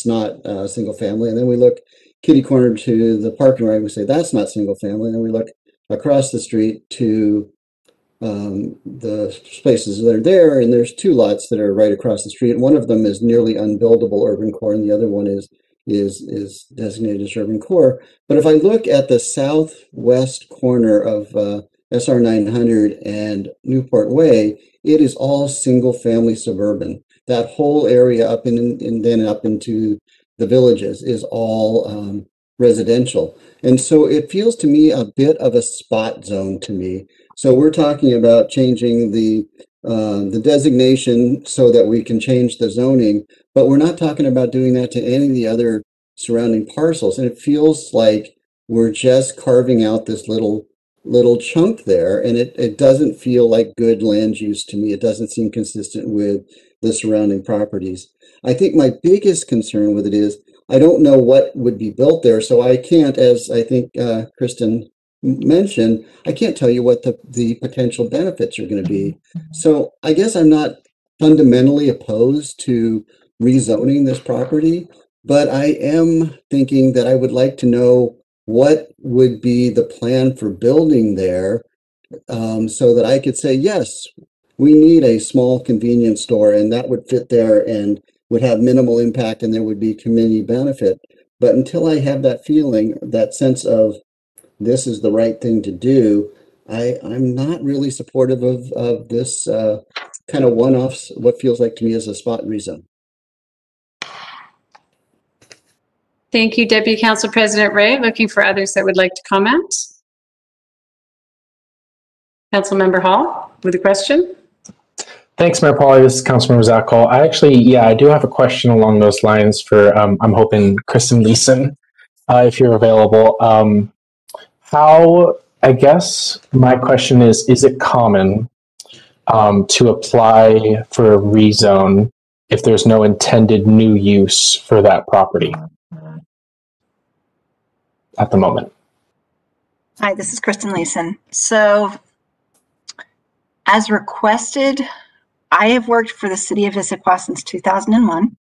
J: not single family. And then we look kitty corner to the parking lot and we say, that's not single family. And then we look across the street to the spaces that are there, and there's two lots that are right across the street. One of them is nearly unbuildable urban core, and the other one is designated as urban core. But if I look at the southwest corner of SR 900 and Newport Way, it is all single family suburban. That whole area up and then up into the villages is all residential. And so it feels to me a bit of a spot zone to me. So we're talking about changing the designation so that we can change the zoning, but we're not talking about doing that to any of the other surrounding parcels. And it feels like we're just carving out this little chunk there, and it doesn't feel like good land use to me. It doesn't seem consistent with the surrounding properties. I think my biggest concern with it is I don't know what would be built there, so I can't, as I think Kristen mentioned, I can't tell you what the potential benefits are going to be. So I guess I'm not fundamentally opposed to rezoning this property, but I am thinking that I would like to know what would be the plan for building there, so that I could say, yes, we need a small convenience store and that would fit there and would have minimal impact and there would be community benefit. But until I have that feeling, that sense of this is the right thing to do, I'm not really supportive of this kind of one-offs, what feels like to me as a spot rezone.
A: Thank you, Deputy Council President Ray. Looking for others that would like to comment. Councilmember Hall with a question.
E: Thanks, Mayor Polly. This is Councilmember Issaquah. I do have a question along those lines for, I'm hoping, Kristen Leeson, if you're available. I guess my question is it common to apply for a rezone if there's no intended new use for that property at the moment?
N: Hi, this is Kristen Leeson. So, as requested, I have worked for the city of Issaquah since 2001.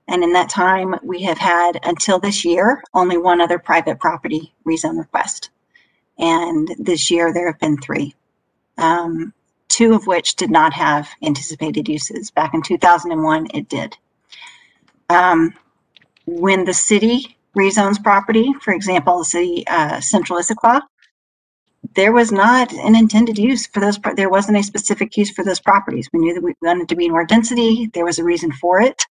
N: And in that time, we have had, until this year, only one other private property rezone request. And this year, there have been 3. 2 of which did not have anticipated uses. Back in 2001, it did. When the city rezones property, for example, the city Central Issaquah, there was not an intended use for those. There wasn't a specific use for those properties. We knew that we wanted to be more density. There was a reason for it,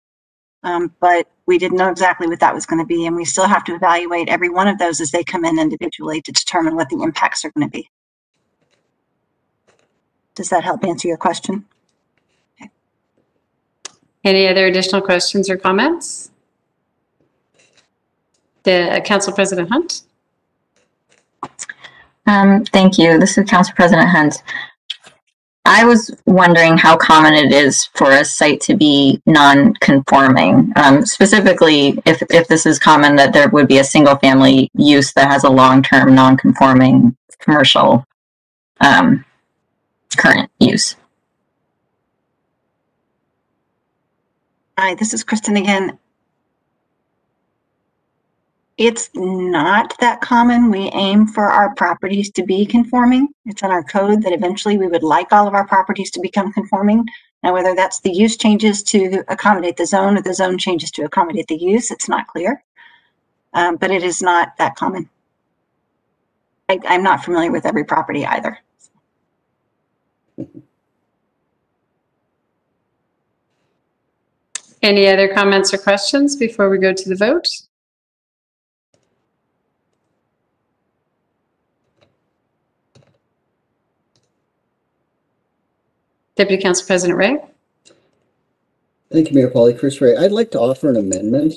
N: but we didn't know exactly what that was going to be. And we still have to evaluate every one of those as they come in individually to determine what the impacts are going to be. Does that help answer your question? Okay.
A: Any other additional questions or comments? The Council President Hunt.
D: Thank you. This is Council President Hunt. I was wondering how common it is for a site to be non-conforming. Specifically, if this is common, that there would be a single-family use that has a long-term non-conforming commercial current use.
N: Hi, this is Kristen again. It's not that common. We aim for our properties to be conforming. It's in our code that eventually we would like all of our properties to become conforming. Now, whether that's the use changes to accommodate the zone or the zone changes to accommodate the use, it's not clear. But it is not that common. I'm not familiar with every property either.
A: Any other comments or questions before we go to the vote? Deputy Council President Ray.
J: Thank you, Mayor Polly. Chris Ray. I'd like to offer an amendment.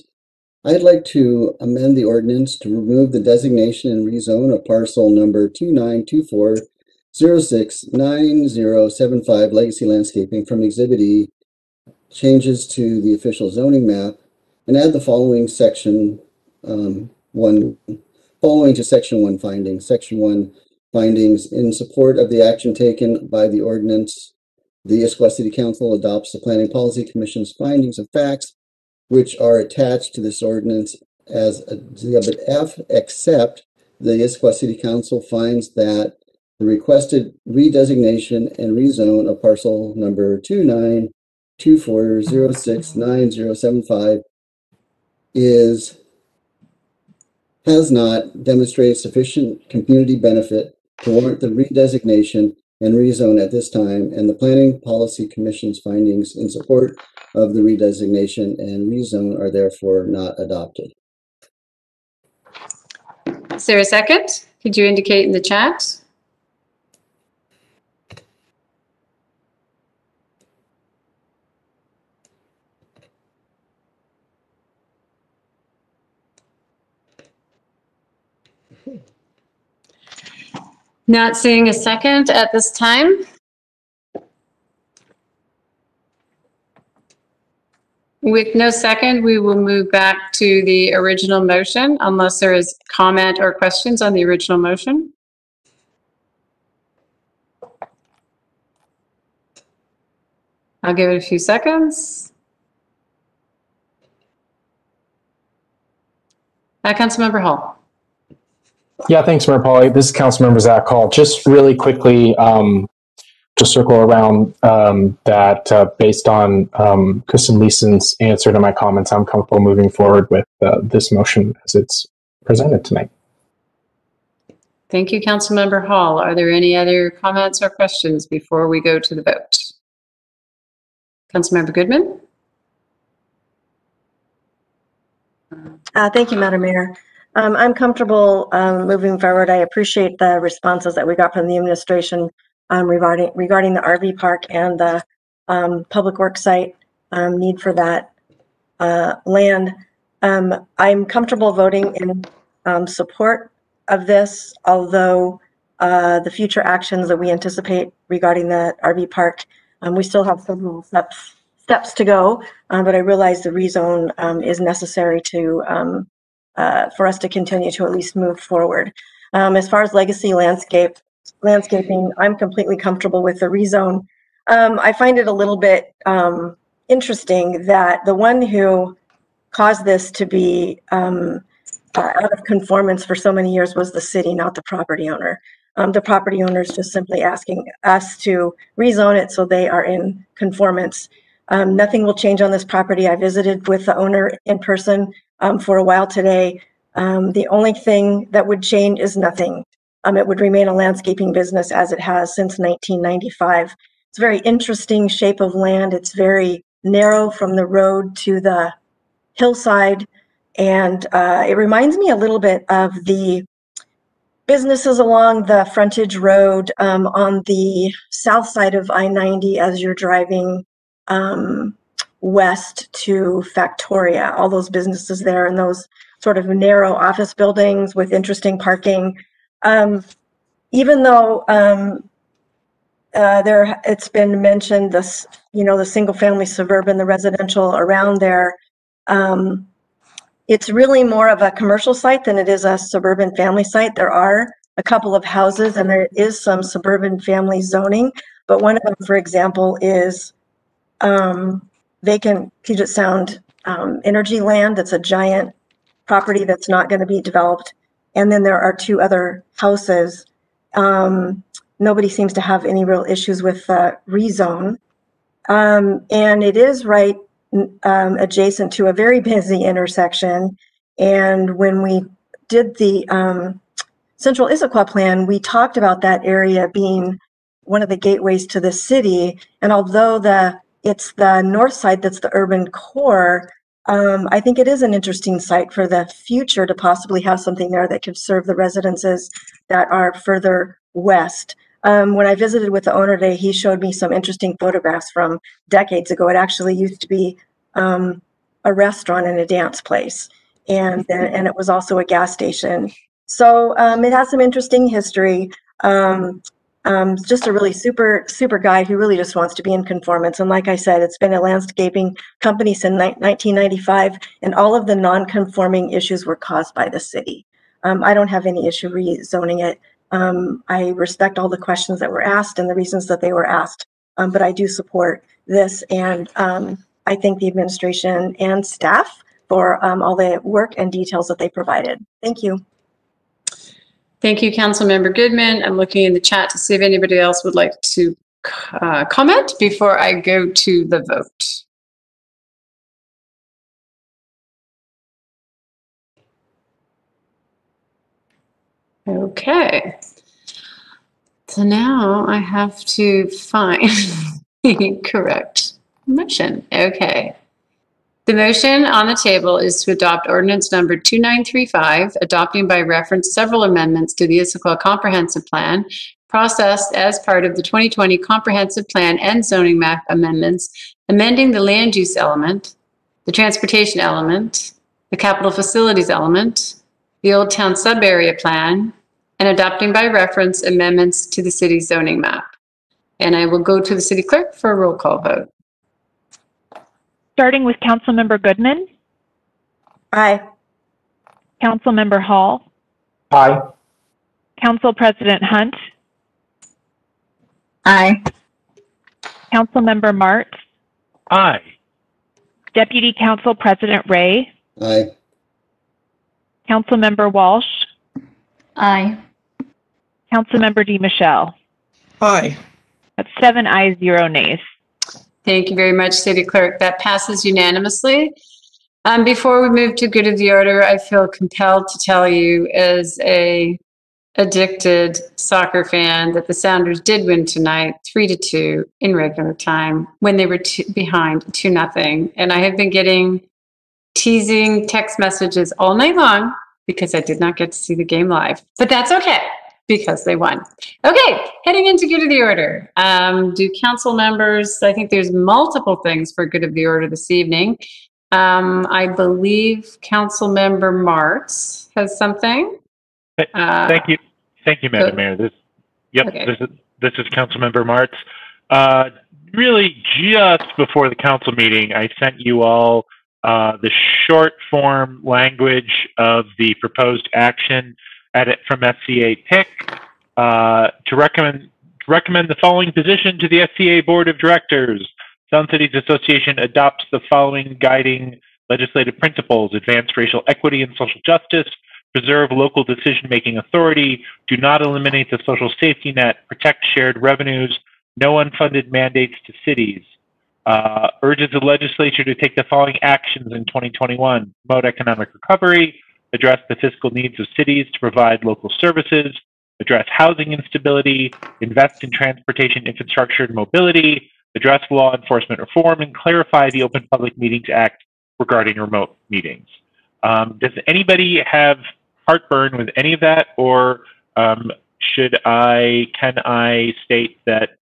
J: I'd like to amend the ordinance to remove the designation and rezone of parcel number 2924069075 Legacy Landscaping from Exhibit E, changes to the official zoning map, and add the following section following to section 1 findings. Section 1 findings: in support of the action taken by the ordinance, the Issaquah City Council adopts the Planning Policy Commission's findings of facts, which are attached to this ordinance as Exhibit F, except the Issaquah City Council finds that the requested redesignation and rezone of parcel number 2924069075 has not demonstrated sufficient community benefit to warrant the redesignation and rezone at this time, and the Planning Policy Commission's findings in support of the redesignation and rezone are therefore not adopted.
A: Is there a second? Could you indicate in the chat? Not seeing a second at this time. With no second, we will move back to the original motion unless there is comment or questions on the original motion. I'll give it a few seconds. Councilmember Hall.
E: Yeah, thanks, Mayor Polly. This is Councilmember Zach Hall. Just really quickly, to circle around that based on Kristen Leeson's answer to my comments, I'm comfortable moving forward with this motion as it's presented tonight.
A: Thank you, Councilmember Hall. Are there any other comments or questions before we go to the vote? Councilmember Goodman?
H: Thank you, Madam Mayor. I'm comfortable moving forward. I appreciate the responses that we got from the administration regarding the RV park and the public works site need for that land. I'm comfortable voting in support of this, although the future actions that we anticipate regarding the RV park, we still have several steps to go, but I realize the rezone is necessary to for us to continue to at least move forward. As far as legacy landscaping, I'm completely comfortable with the rezone. I find it a little bit interesting that the one who caused this to be out of conformance for so many years was the city, not the property owner. The property owner is just simply asking us to rezone it so they are in conformance. Nothing will change on this property. I visited with the owner in person for a while today. The only thing that would change is nothing. It would remain a landscaping business as it has since 1995. It's a very interesting shape of land. It's very narrow from the road to the hillside. And it reminds me a little bit of the businesses along the frontage road on the south side of I-90 as you're driving west to Factoria. All those businesses there and those sort of narrow office buildings with interesting parking. Even though it's been mentioned, this, the single family suburban, the residential around there. It's really more of a commercial site than it is a suburban family site. There are a couple of houses and there is some suburban family zoning, but one of them, for example, is vacant Puget Sound energy land. That's a giant property that's not going to be developed. And then there are two other houses. Nobody seems to have any real issues with rezone. And it is right adjacent to a very busy intersection. And when we did the Central Issaquah plan, we talked about that area being one of the gateways to the city. And although it's the north side that's the urban core, I think it is an interesting site for the future to possibly have something there that could serve the residences that are further west. When I visited with the owner today, he showed me some interesting photographs from decades ago. It actually used to be a restaurant and a dance place, and it was also a gas station. So it has some interesting history. Just a really super guy who really just wants to be in conformance. And like I said, it's been a landscaping company since 1995, and all of the non-conforming issues were caused by the city. I don't have any issue rezoning it. I respect all the questions that were asked and the reasons that they were asked, but I do support this, and I thank the administration and staff for all the work and details that they provided. Thank you.
A: Thank you, Councilmember Goodman. I'm looking in the chat to see if anybody else would like to comment before I go to the vote. Okay. So now I have to find the correct motion. Okay. The motion on the table is to adopt ordinance number 2935, adopting by reference several amendments to the Issaquah Comprehensive Plan, processed as part of the 2020 Comprehensive Plan and Zoning Map amendments, amending the land use element, the transportation element, the capital facilities element, the Old Town Sub-Area Plan, and adopting by reference amendments to the city's zoning map. And I will go to the city clerk for a roll call vote.
C: Starting with Councilmember Goodman.
H: Aye.
C: Councilmember Hall.
E: Aye.
C: Council President Hunt.
D: Aye.
C: Councilmember Martz.
I: Aye.
C: Deputy Council President Ray.
J: Aye.
C: Councilmember Walsh.
G: Aye.
C: Councilmember DeMichelle.
F: Aye.
C: That's 7 ayes, 0 nays.
A: Thank you very much, City Clerk. That passes unanimously. Before we move to good of the order, I feel compelled to tell you, as a addicted soccer fan, that the Sounders did win tonight 3-2 in regular time when they were behind 2-0. And I have been getting teasing text messages all night long because I did not get to see the game live, but that's okay because they won. Okay, heading into good of the order. Do council members, I think there's multiple things for good of the order this evening. I believe council member Martz has something.
I: Thank you, Madam Mayor. This is Councilmember Martz. Really, just before the council meeting, I sent you all the short form language of the proposed action from SCA PIC to recommend the following position to the SCA Board of Directors. Sound Cities Association adopts the following guiding legislative principles: advance racial equity and social justice, preserve local decision-making authority, do not eliminate the social safety net, protect shared revenues, no unfunded mandates to cities. Urges the legislature to take the following actions in 2021: promote economic recovery, address the fiscal needs of cities to provide local services, address housing instability, invest in transportation infrastructure and mobility, address law enforcement reform, and clarify the Open Public Meetings Act regarding remote meetings. Does anybody have heartburn with any of that, or can I state that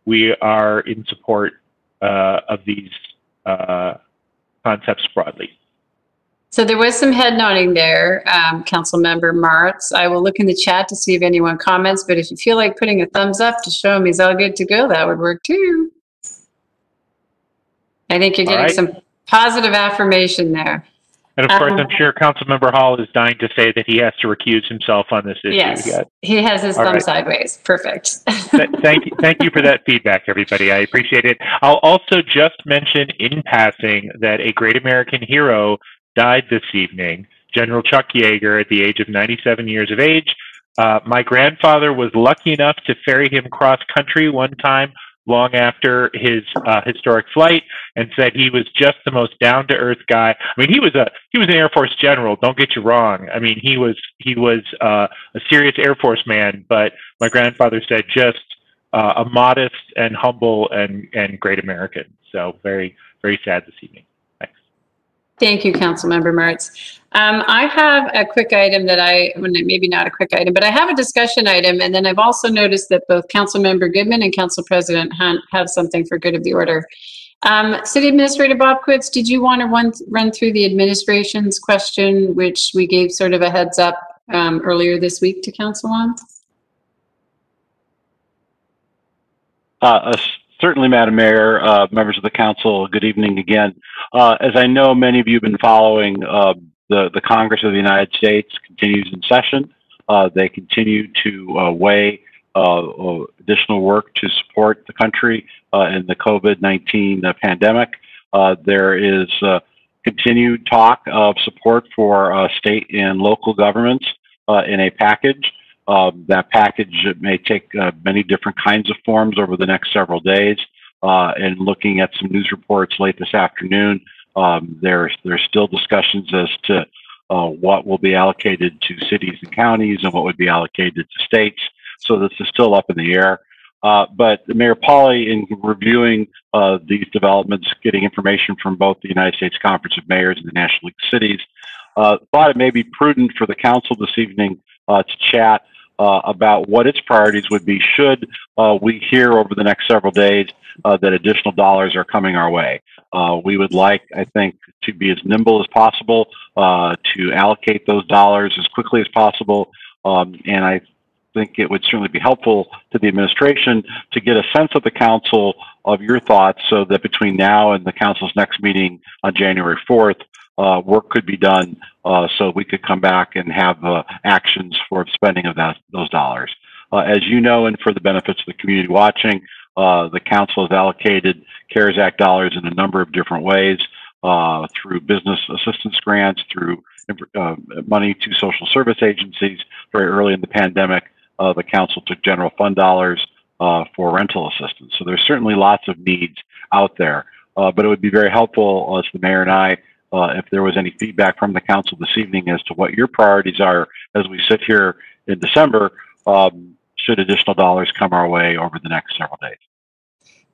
I: we are in support of these concepts broadly?
A: So there was some head nodding there, Councilmember Martz. I will look in the chat to see if anyone comments, but if you feel like putting a thumbs up to show him he's all good to go, that would work too. I think you're getting some positive affirmation there.
I: And of course, I'm sure Councilmember Hall is dying to say that he has to recuse himself on this issue.
A: Yes, he has his thumb sideways. Perfect.
I: Thank you for that feedback, everybody. I appreciate it. I'll also just mention in passing that a great American hero died this evening, General Chuck Yeager, at the age of 97 years of age. My grandfather was lucky enough to ferry him cross country one time long after his historic flight, and said he was just the most down-to-earth guy. I mean, he was an Air Force general. Don't get you wrong. I mean, he was a serious Air Force man. But my grandfather said just a modest and humble and great American. So very, very sad this evening. Thanks.
A: Thank you, Councilmember Martz. I have a quick item that maybe not a quick item, but I have a discussion item. And then I've also noticed that both Councilmember Goodman and Council President Hunt have something for good of the order. City Administrator Bob Quitz, did you want to run through the administration's question, which we gave sort of a heads up earlier this week to Council on?
M: Certainly, Madam Mayor, members of the council, good evening again. As I know many of you have been following, the Congress of the United States continues in session. They continue to weigh additional work to support the country in the COVID-19 pandemic. There is continued talk of support for state and local governments in a package. That package may take many different kinds of forms over the next several days. And looking at some news reports late this afternoon, there's still discussions as to what will be allocated to cities and counties and what would be allocated to states. So this is still up in the air. But Mayor Pauly, in reviewing these developments, getting information from both the United States Conference of Mayors and the National League of Cities, thought it may be prudent for the council this evening to chat about what its priorities would be should we hear over the next several days that additional dollars are coming our way. We would like, I think, to be as nimble as possible, to allocate those dollars as quickly as possible, and I think it would certainly be helpful to the administration to get a sense of the council of your thoughts so that between now and the council's next meeting on January 4th, work could be done so we could come back and have actions for spending of those dollars. As you know, and for the benefits of the community watching, the council has allocated CARES Act dollars in a number of different ways, through business assistance grants, through money to social service agencies. Very early in the pandemic, the council took general fund dollars for rental assistance. So there's certainly lots of needs out there, but it would be very helpful as the mayor and I, if there was any feedback from the council this evening as to what your priorities are as we sit here in December, should additional dollars come our way over the next several days.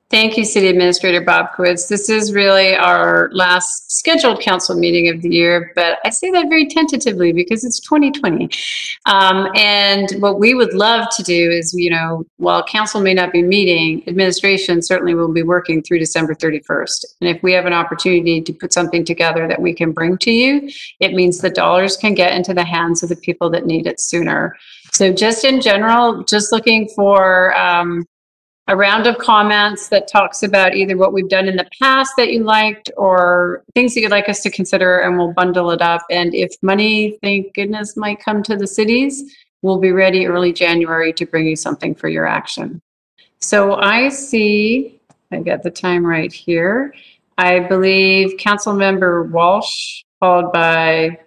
A: Thank you, City Administrator Bob Quitz. This is really our last scheduled council meeting of the year, but I say that very tentatively because it's 2020. And what we would love to do is, while council may not be meeting, administration certainly will be working through December 31st. And if we have an opportunity to put something together that we can bring to you, it means the dollars can get into the hands of the people that need it sooner. So just in general, just looking for a round of comments that talks about either what we've done in the past that you liked or things that you'd like us to consider, and we'll bundle it up. And if money, thank goodness, might come to the cities, we'll be ready early January to bring you something for your action. So I see, I got the time right here. I believe Councilmember Walsh, followed by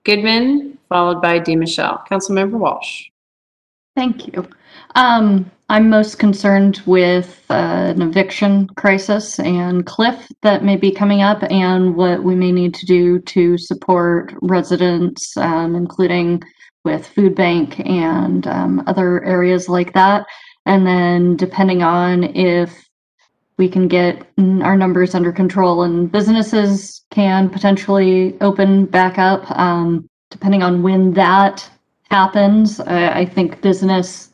A: Goodman, followed by DeMichelle. Councilmember Walsh.
G: Thank you. I'm most concerned with an eviction crisis and cliff that may be coming up and what we may need to do to support residents, including with food bank and other areas like that. And then depending on if we can get our numbers under control and businesses can potentially open back up, depending on when that happens, I think business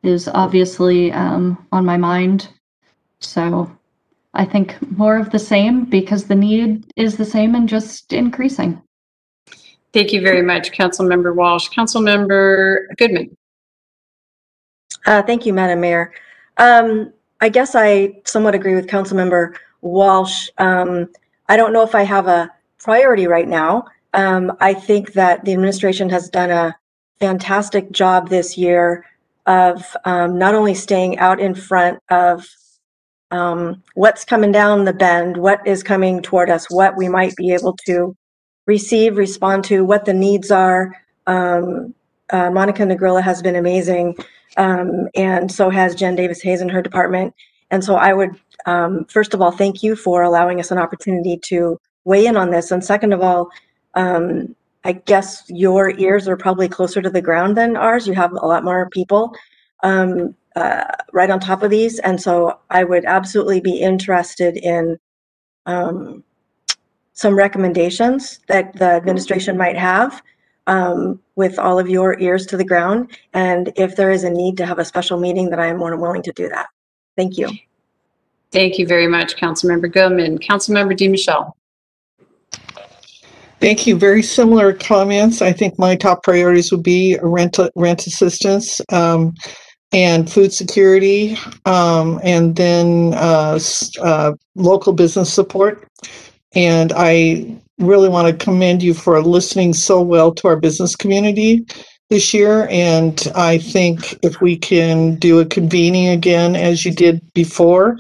G: is obviously on my mind. So I think more of the same because the need is the same and just increasing.
A: Thank you very much, Councilmember Walsh. Councilmember Goodman.
H: Thank you, Madam Mayor. I guess I somewhat agree with Councilmember Walsh. I don't know if I have a priority right now. I think that the administration has done a fantastic job this year of not only staying out in front of what's coming down the bend, what is coming toward us, what we might be able to receive, respond to, what the needs are. Monica Negrilla has been amazing, and so has Jen Davis-Hayes in her department. And so I would, first of all, thank you for allowing us an opportunity to weigh in on this. And second of all, I guess your ears are probably closer to the ground than ours. You have a lot more people right on top of these. And so I would absolutely be interested in some recommendations that the administration might have with all of your ears to the ground. And if there is a need to have a special meeting, then I am more than willing to do that. Thank you.
A: Thank you very much, Councilmember Goodman. Councilmember DiMichele.
F: Thank you. Very similar comments. I think my top priorities would be rent assistance and food security, and then local business support. And I really want to commend you for listening so well to our business community this year. And I think if we can do a convening again, as you did before,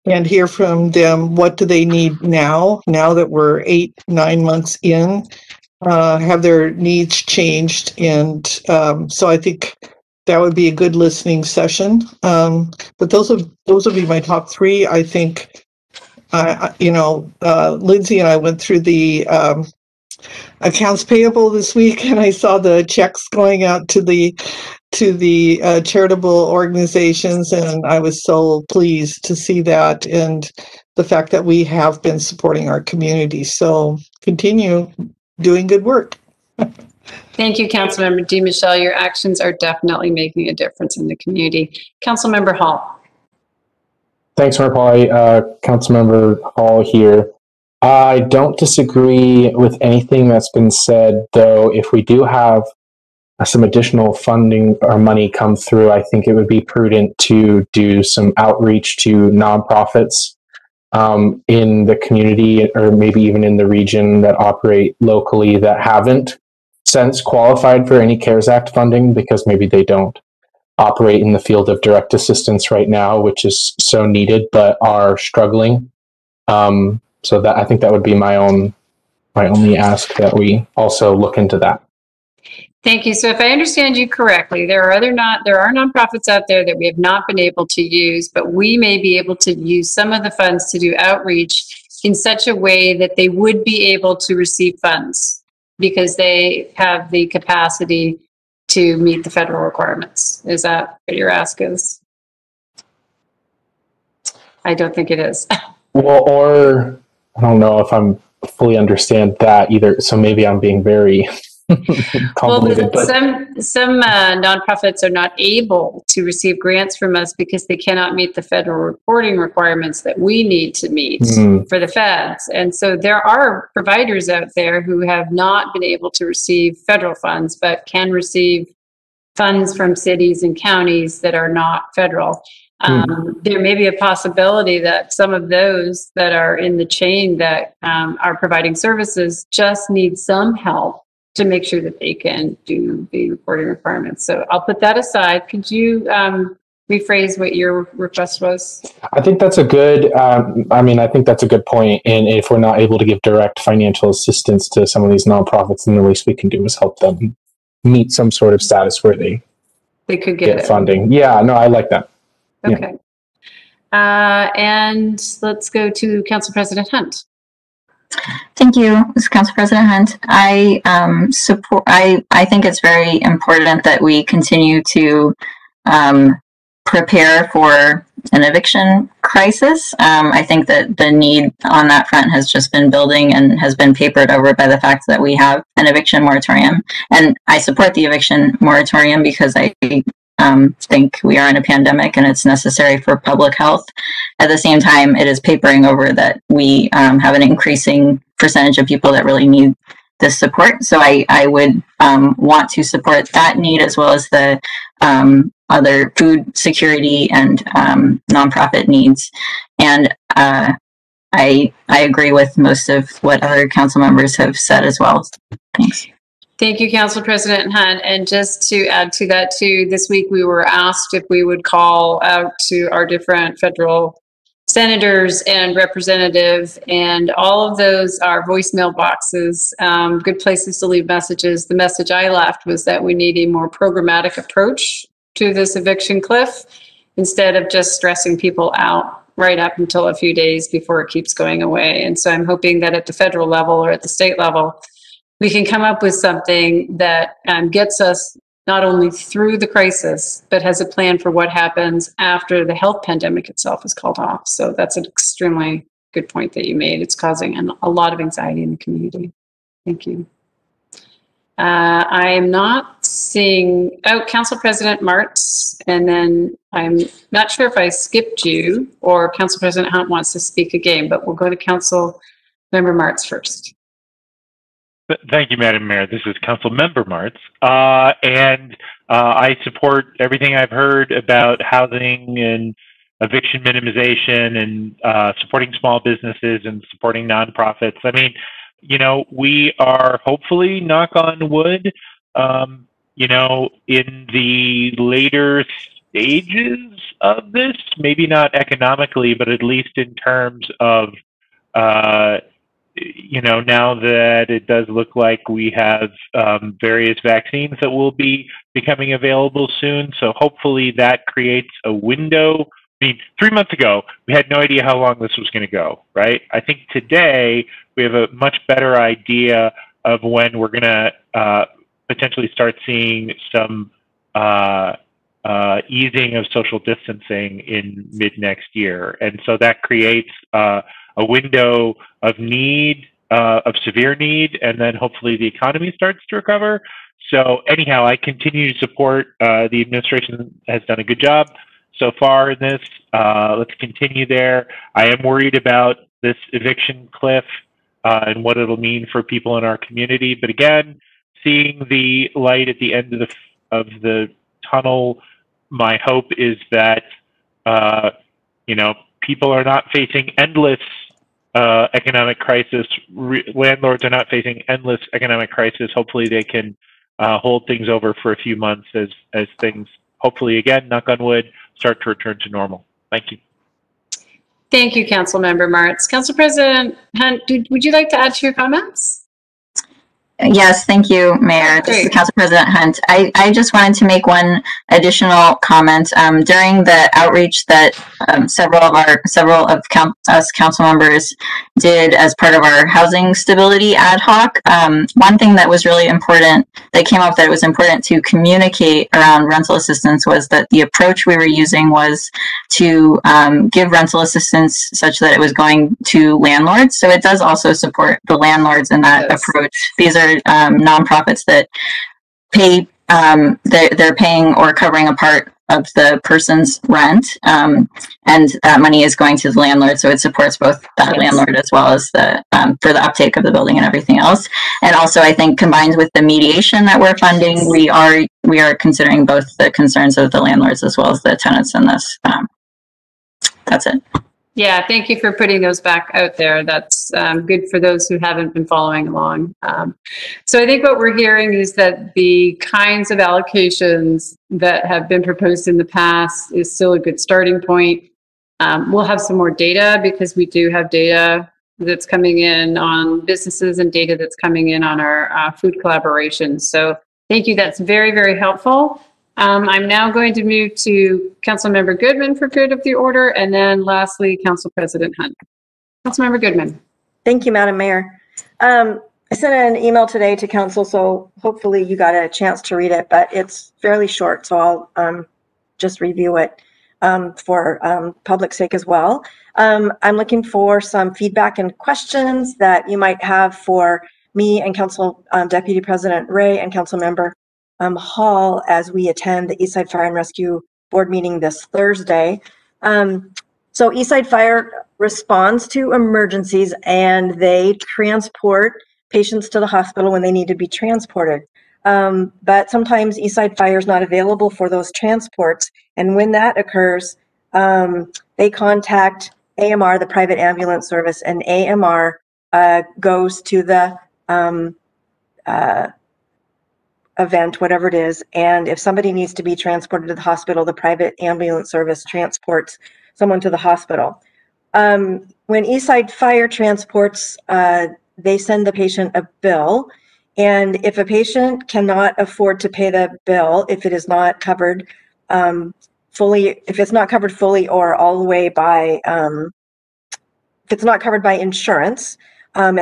F: and hear from them, what do they need now that we're 8-9 months in, have their needs changed? And so I think that would be a good listening session. But those would be my top three. I think, Lindsay and I went through the accounts payable this week, and I saw the checks going out to the charitable organizations, and I was so pleased to see that, and the fact that we have been supporting our community. So continue doing good work.
A: Thank you, Councilmember DiMichele. Your actions are definitely making a difference in the community. Councilmember Hall.
E: Thanks, Mayor Polly. Councilmember Hall here. I don't disagree with anything that's been said, though. If we do have some additional funding or money come through, I think it would be prudent to do some outreach to nonprofits in the community, or maybe even in the region, that operate locally that haven't since qualified for any CARES Act funding, because maybe they don't operate in the field of direct assistance right now, which is so needed, but are struggling. So that, I think that would be my only ask, that we also look into that.
A: Thank you. So if I understand you correctly, there are nonprofits out there that we have not been able to use, but we may be able to use some of the funds to do outreach in such a way that they would be able to receive funds because they have the capacity to meet the federal requirements. Is that what your ask is? I don't think it is.
E: Well, or I don't know if I'm fully understand that either. So maybe I'm being very convoluted.
A: Well, some nonprofits are not able to receive grants from us because they cannot meet the federal reporting requirements that we need to meet for the feds. And so there are providers out there who have not been able to receive federal funds, but can receive funds from cities and counties that are not federal. There may be a possibility that some of those that are in the chain that are providing services just need some help to make sure that they can do the reporting requirements. So I'll put that aside. Could you rephrase what your request was?
E: I think that's a good, I think that's a good point. And if we're not able to give direct financial assistance to some of these nonprofits, then the least we can do is help them meet some sort of status where they
A: could get
E: funding. Yeah, no, I like that.
A: Okay. Yeah. And let's go to Council President Hunt.
D: Thank you, Council President Hunt. I think it's very important that we continue to prepare for an eviction crisis. I think that the need on that front has just been building and has been papered over by the fact that we have an eviction moratorium. And I support the eviction moratorium because I think we are in a pandemic and it's necessary for public health. At the same time, it is papering over that we have an increasing percentage of people that really need this support. So I would want to support that need as well as the other food security and nonprofit needs. And I agree with most of what other council members have said as well. Thanks.
A: Thank you, Council President Hunt. And just to add to that too, this week we were asked if we would call out to our different federal senators and representatives, and all of those are voicemail boxes, good places to leave messages. The message I left was that we need a more programmatic approach to this eviction cliff instead of just stressing people out right up until a few days before it keeps going away. And so I'm hoping that at the federal level or at the state level, we can come up with something that gets us not only through the crisis, but has a plan for what happens after the health pandemic itself is called off. So that's an extremely good point that you made. It's causing a lot of anxiety in the community. Thank you. I am not seeing, Council President Martz, and then I'm not sure if I skipped you or Council President Hunt wants to speak again, but we'll go to Council Member Martz first.
I: Thank you, Madam Mayor. This is Council Member Martz, and I support everything I've heard about housing and eviction minimization and supporting small businesses and supporting nonprofits. I mean, you know, we are hopefully, knock on wood, you know, in the later stages of this, maybe not economically, but at least in terms of you know, now that it does look like we have various vaccines that will be becoming available soon. So hopefully that creates a window. I mean, 3 months ago, we had no idea how long this was going to go, right? I think today we have a much better idea of when we're going to potentially start seeing some easing of social distancing in mid next year. And so that creates a window of need, of severe need, and then hopefully the economy starts to recover. So anyhow, I continue to support, the administration has done a good job so far in this. Let's continue there. I am worried about this eviction cliff and what it'll mean for people in our community. But again, seeing the light at the end of the tunnel, my hope is that, you know, people are not facing endless economic crisis. Landlords are not facing endless economic crisis. Hopefully they can hold things over for a few months as things, hopefully again, knock on wood, start to return to normal. Thank you.
A: Thank you, Council Member Martz. Council President Hunt, would you like to add to your comments?
D: Yes, thank you, Mayor. This is Council President Hunt. I just wanted to make one additional comment. During the outreach that several of us council members did as part of our housing stability ad hoc, one thing that was really important, that came up that it was important to communicate around rental assistance, was that the approach we were using was to give rental assistance such that it was going to landlords. So it does also support the landlords in that approach. These are nonprofits that pay, they're paying or covering a part of the person's rent, and that money is going to the landlord, so it supports both that landlord as well as the for the uptake of the building and everything else. And also, I think combined with the mediation that we're funding, we are considering both the concerns of the landlords as well as the tenants in this. That's it.
A: Yeah, thank you for putting those back out there. That's good for those who haven't been following along. So I think what we're hearing is that the kinds of allocations that have been proposed in the past is still a good starting point. We'll have some more data because we do have data that's coming in on businesses and data that's coming in on our food collaborations. So thank you. That's very, very helpful. I'm now going to move to Councilmember Goodman for good of the order, and then lastly, Council President Hunt. Councilmember Goodman.
H: Thank you, Madam Mayor. I sent an email today to council, so hopefully you got a chance to read it, but it's fairly short, so I'll just review it for public sake as well. I'm looking for some feedback and questions that you might have for me and Council Deputy President Ray and Councilmember Hall as we attend the Eastside Fire and Rescue Board meeting this Thursday. So Eastside Fire responds to emergencies and they transport patients to the hospital when they need to be transported. But sometimes Eastside Fire is not available for those transports. And when that occurs, they contact AMR, the private ambulance service, and AMR goes to the event, whatever it is. And if somebody needs to be transported to the hospital, the private ambulance service transports someone to the hospital. When Eastside Fire transports, they send the patient a bill. And if a patient cannot afford to pay the bill, if it is not covered fully, if it's not covered fully or all the way by, if it's not covered by insurance, and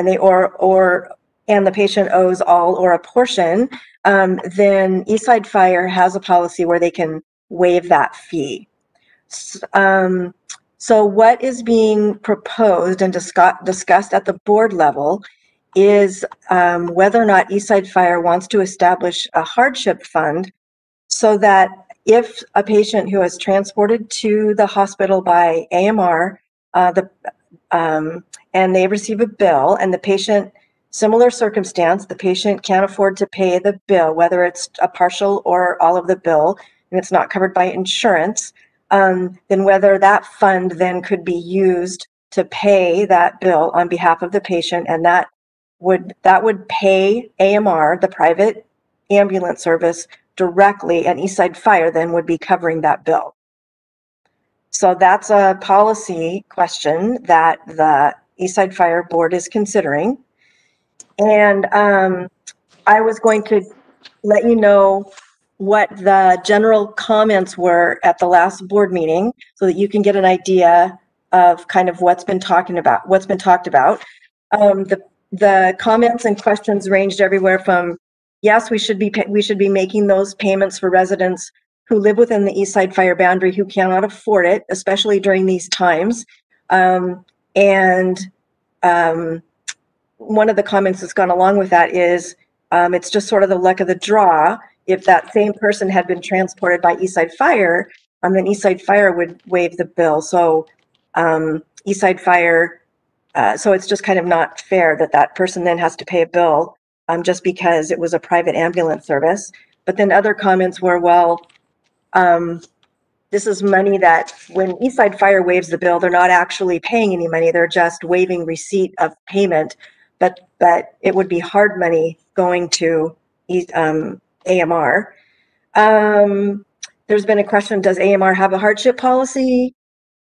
H: the patient owes all or a portion, then Eastside Fire has a policy where they can waive that fee. So what is being proposed and discussed at the board level is whether or not Eastside Fire wants to establish a hardship fund so that if a patient who is transported to the hospital by AMR and they receive a bill and the patient, similar circumstance, the patient can't afford to pay the bill, whether it's a partial or all of the bill, and it's not covered by insurance, then whether that fund then could be used to pay that bill on behalf of the patient, and that would pay AMR, the private ambulance service, directly, and Eastside Fire then would be covering that bill. So that's a policy question that the Eastside Fire Board is considering. And I was going to let you know what the general comments were at the last board meeting so that you can get an idea of kind of what's been talked about. The comments and questions ranged everywhere from, yes, we should be making those payments for residents who live within the Eastside Fire boundary who cannot afford it, especially during these times. One of the comments that's gone along with that is it's just sort of the luck of the draw. If that same person had been transported by Eastside Fire, then Eastside Fire would waive the bill. So Eastside Fire, so it's just kind of not fair that that person then has to pay a bill just because it was a private ambulance service. But then other comments were, well, this is money that when Eastside Fire waives the bill, they're not actually paying any money. They're just waiving receipt of payment. But it would be hard money going to AMR. There's been a question, does AMR have a hardship policy?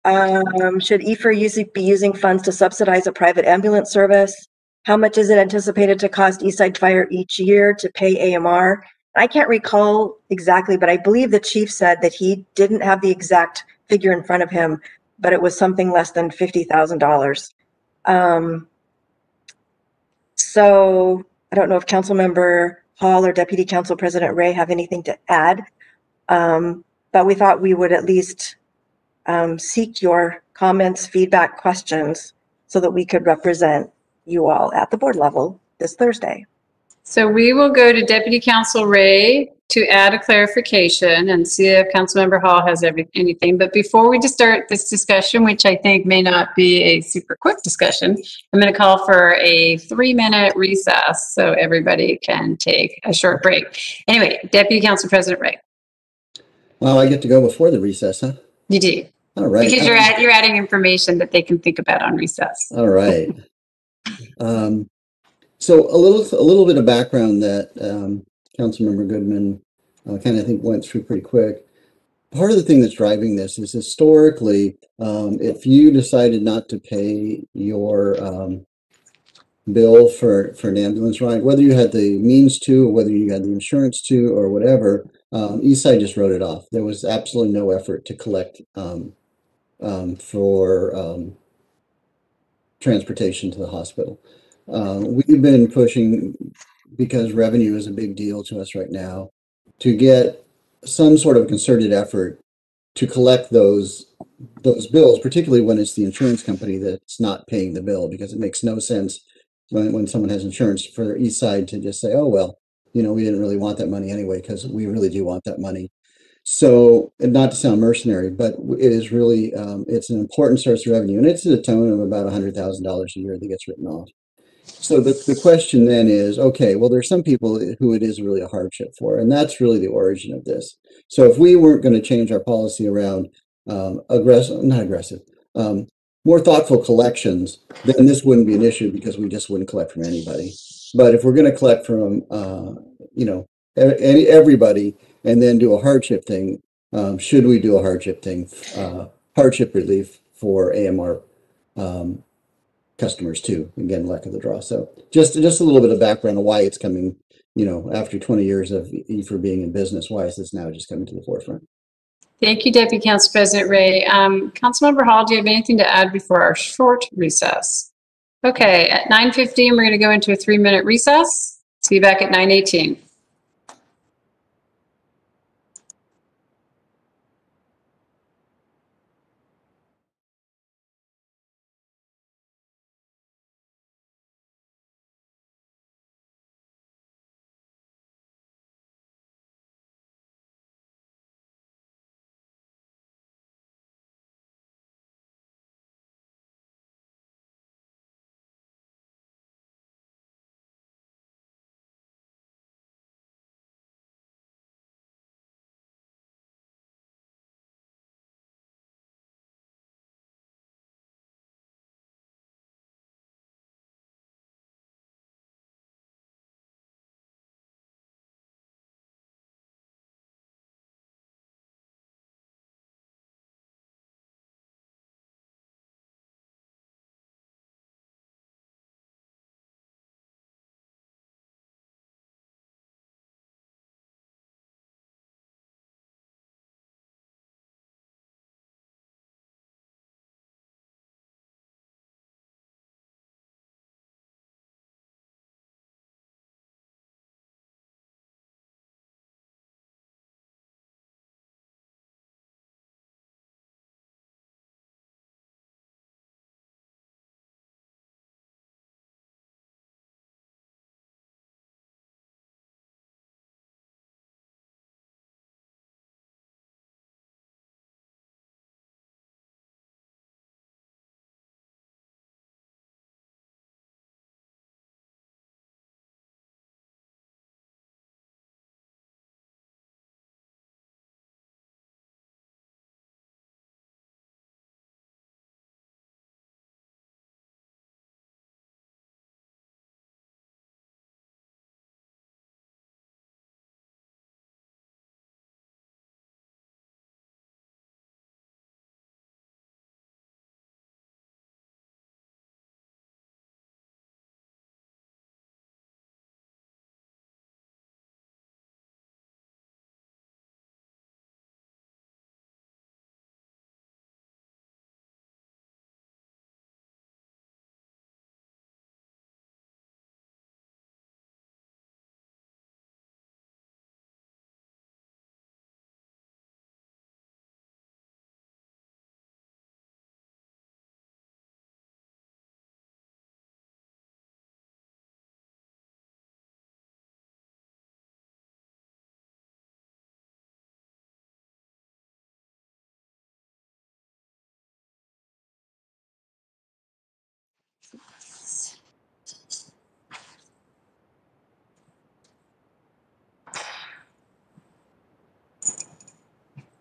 H: Should EFR be using funds to subsidize a private ambulance service? How much is it anticipated to cost Eastside Fire each year to pay AMR? I can't recall exactly, but I believe the chief said that he didn't have the exact figure in front of him, but it was something less than $50,000. So I don't know if Councilmember Hall or Deputy Council President Ray have anything to add, but we thought we would at least seek your comments, feedback, questions, so that we could represent you all at the board level this Thursday.
A: So we will go to Deputy Council Ray to add a clarification and see if Councilmember Hall has anything. But before we just start this discussion, which I think may not be a super quick discussion, I'm going to call for a 3-minute recess so everybody can take a short break. Anyway, Deputy Council President Ray.
J: Well, I get to go before the recess, huh?
A: You do.
J: All right.
A: Because you're adding information that they can think about on recess.
J: All right. So a little bit of background that Councilmember Goodman kind of think went through pretty quick. Part of the thing that's driving this is historically, if you decided not to pay your bill for an ambulance ride, whether you had the means to, or whether you had the insurance to, or whatever, Eastside just wrote it off. There was absolutely no effort to collect for transportation to the hospital. We've been pushing, because revenue is a big deal to us right now, to get some sort of concerted effort to collect those bills, particularly when it's the insurance company that's not paying the bill, because it makes no sense when someone has insurance for Eastside to just say, oh, well, we didn't really want that money anyway, because we really do want that money. So, and not to sound mercenary, but it is really, it's an important source of revenue, and it's to the tune of about $100,000 a year that gets written off. So the question then is, okay, well, there's some people who it is really a hardship for, and that's really the origin of this. So if we weren't going to change our policy around not aggressive, more thoughtful collections, then this wouldn't be an issue because we just wouldn't collect from anybody. But if we're going to collect from, everybody and then do a hardship thing, should we do a hardship thing, hardship relief for AMR customers too? Again, luck of the draw. So just a little bit of background of why it's coming, after 20 years of for being in business, why is this now just coming to the forefront?
A: Thank you, Deputy Council President Ray. Councilmember Hall, do you have anything to add before our short recess? Okay, at 9:15, we're going to go into a 3-minute recess. See you back at 9:18.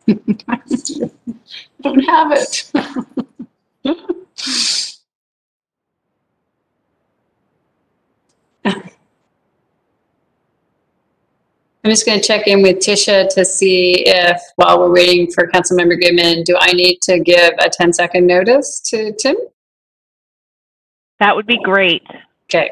A: I don't have it. I'm just going to check in with Tisha to see if, while we're waiting for Councilmember Goodman, do I need to give a 10-second notice to Tim?
C: That would be great.
A: Okay.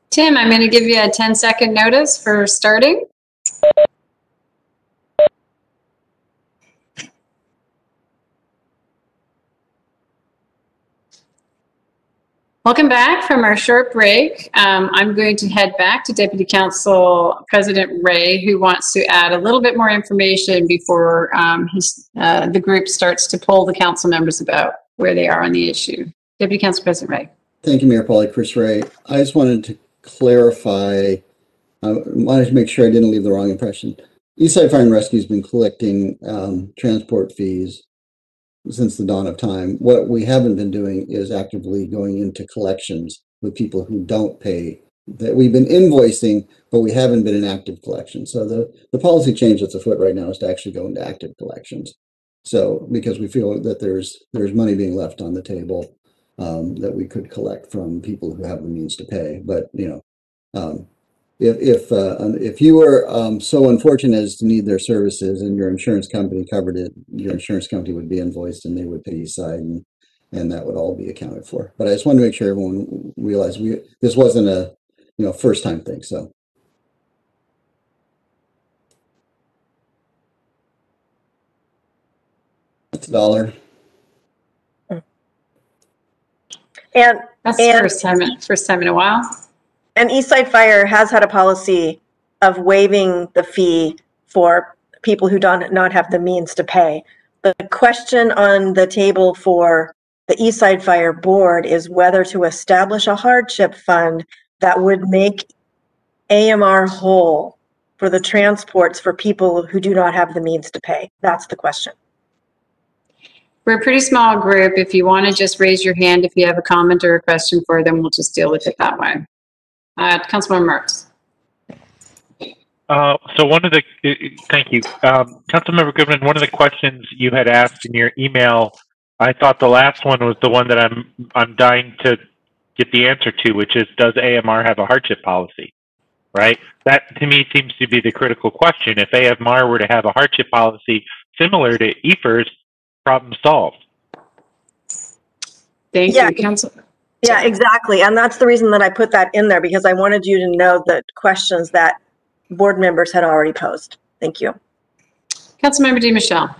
A: Tim, I'm going to give you a 10-second notice for starting. Welcome back from our short break. I'm going to head back to Deputy Council President Ray, who wants to add a little bit more information before the group starts to poll the council members about where they are on the issue. Deputy Council President Ray.
J: Thank you, Mayor Polly. Chris Ray. I just wanted to clarify, I wanted to make sure I didn't leave the wrong impression. Eastside Fire and Rescue has been collecting transport fees since the dawn of time. What we haven't been doing is actively going into collections with people who don't pay. That we've been invoicing, but we haven't been in active collection. So the policy change that's afoot right now is to actually go into active collections. So because we feel that there's money being left on the table that we could collect from people who have the means to pay. But if you were so unfortunate as to need their services and your insurance company covered it, your insurance company would be invoiced and they would pay Eastside, and that would all be accounted for. But I just wanted to make sure everyone realized this wasn't a first time thing. So that's $1.
H: And
A: that's the first time in a while.
H: And Eastside Fire has had a policy of waiving the fee for people who do not have the means to pay. The question on the table for the Eastside Fire Board is whether to establish a hardship fund that would make AMR whole for the transports for people who do not have the means to pay. That's the question.
A: We're a pretty small group. If you want to just raise your hand if you have a comment or a question for them, we'll just deal with it that way. Councilmember Marks.
I: Thank you. Councilmember Goodman, one of the questions you had asked in your email, I thought the last one was the one that I'm dying to get the answer to, which is, does AMR have a hardship policy? Right? That to me seems to be the critical question. If AMR were to have a hardship policy similar to EFER's, problem solved.
A: Thank you, Council.
H: Yeah, exactly. And that's the reason that I put that in there, because I wanted you to know the questions that board members had already posed. Thank you.
A: Councilmember DiMichele.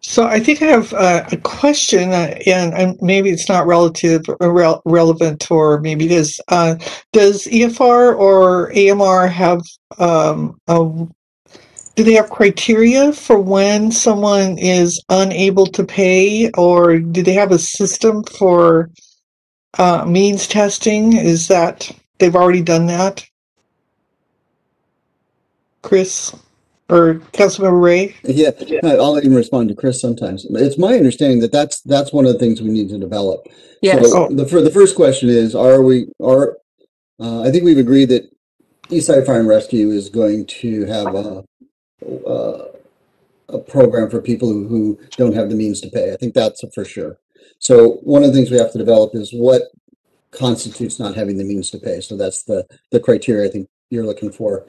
F: So I think I have a question, and maybe it's not relevant, or maybe it is. Does EFR or AMR have do they have criteria for when someone is unable to pay, or do they have a system for means testing? Is that they've already done that? Chris or Councilmember Ray?
J: Yeah, I'll even respond to Chris sometimes. It's my understanding that that's one of the things we need to develop.
A: Yes.
J: So the first question is, I think we've agreed that Eastside Fire and Rescue is going to have a program for people who don't have the means to pay. I think that's for sure. So one of the things we have to develop is what constitutes not having the means to pay. So that's the criteria I think you're looking for,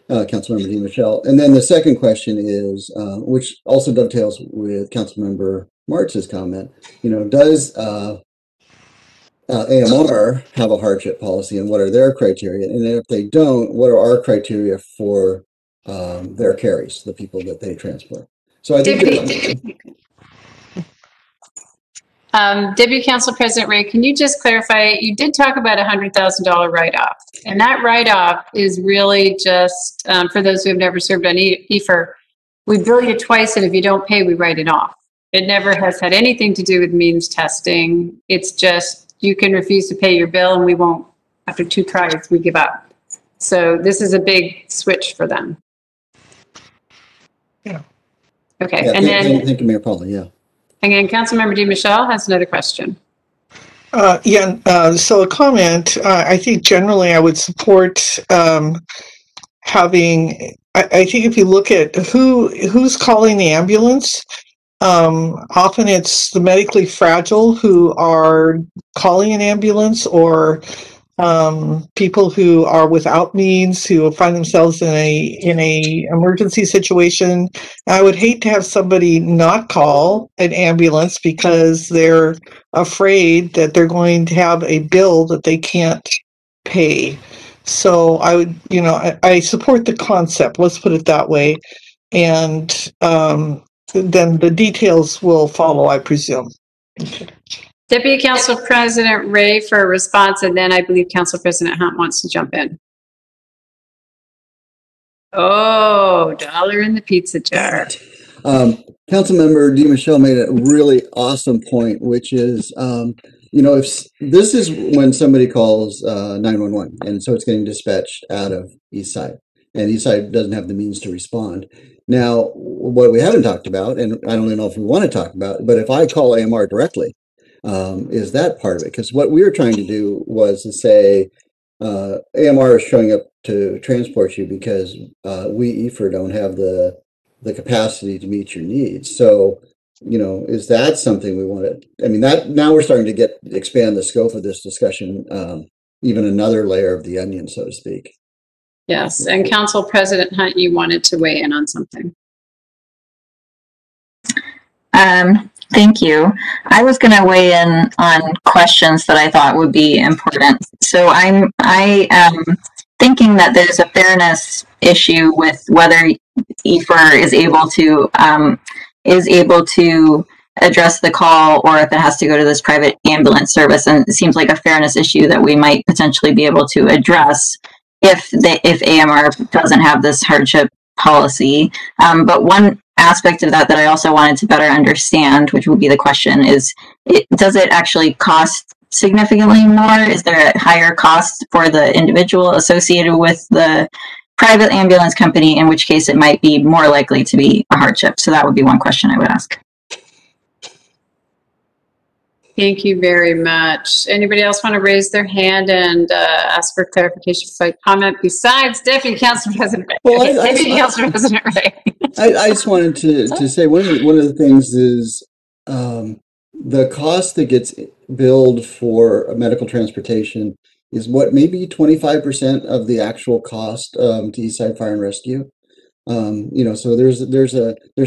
J: Councilmember DiMichele. And then the second question is, which also dovetails with Councilmember Martz's comment, does AMR have a hardship policy, and what are their criteria? And if they don't, what are our criteria for their carries, the people that they transport? So I think
A: Deputy Council President Ray, can you just clarify, you did talk about $100,000 write-off, and that write-off is really just, for those who have never served on EFER, we bill you twice, and if you don't pay, we write it off. It never has had anything to do with means testing. It's just, you can refuse to pay your bill, and we won't, after 2 tries, we give up. So this is a big switch for them.
F: Yeah.
A: Okay,
J: yeah,
A: and then
J: thank you, Mayor Polly. Yeah.
A: Again, Councilmember DiMichele has another question.
F: So a comment. I think generally I would support having. I think if you look at who's calling the ambulance, often it's the medically fragile who are calling an ambulance, or people who are without means, who find themselves in a emergency situation. I would hate to have somebody not call an ambulance because they're afraid that they're going to have a bill that they can't pay. So I would, I support the concept, let's put it that way. And then the details will follow, I presume.
A: Deputy Council President Ray for a response, and then I believe Council President Hunt wants to jump in. Oh, $1 in the pizza jar.
J: Councilmember DiMichele made a really awesome point, which is, you know, if this is when somebody calls 911, and so it's getting dispatched out of Eastside, and Eastside doesn't have the means to respond. Now, what we haven't talked about, and I don't even know if we want to talk about, but if I call AMR directly, is that part of it? Because what we were trying to do was to say, AMR is showing up to transport you because we EFR don't have the capacity to meet your needs. So, you know, is that something we want to? I mean, that now we're starting to expand the scope of this discussion, even another layer of the onion, so to speak.
A: Yes, and Council President Hunt, you wanted to weigh in on something.
D: Thank you. I was going to weigh in on questions that I thought would be important. So I am thinking that there's a fairness issue with whether EFR is able to address the call, or if it has to go to this private ambulance service. And it seems like a fairness issue that we might potentially be able to address if AMR doesn't have this hardship policy. But one aspect of that I also wanted to better understand, which would be the question, is does it actually cost significantly more? Is there a higher cost for the individual associated with the private ambulance company, in which case it might be more likely to be a hardship? So that would be one question I would ask.
A: Thank you very much. Anybody else want to raise their hand and ask for clarification for comment besides Deputy Council President Ray?
J: Well,
A: Deputy Council President Ray.
J: I just wanted to say one of the things is the cost that gets billed for medical transportation is what, maybe 25% of the actual cost to Eastside Fire and Rescue. You know, so there's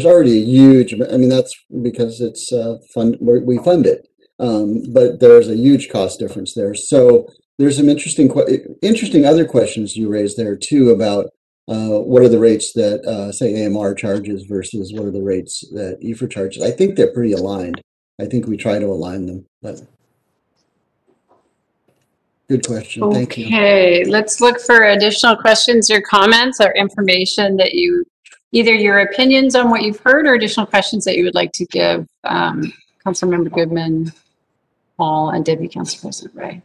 J: already a huge. I mean, that's because it's we fund it. But there's a huge cost difference there. So there's some interesting other questions you raised there too about what are the rates that say AMR charges versus what are the rates that EFR charges. I think they're pretty aligned. I think we try to align them. But good question. Thank you.
A: Okay, let's look for additional questions or comments or information that you, either your opinions on what you've heard or additional questions that you would like to give Councilmember Goodman, Paul, and Deputy Council President Ray.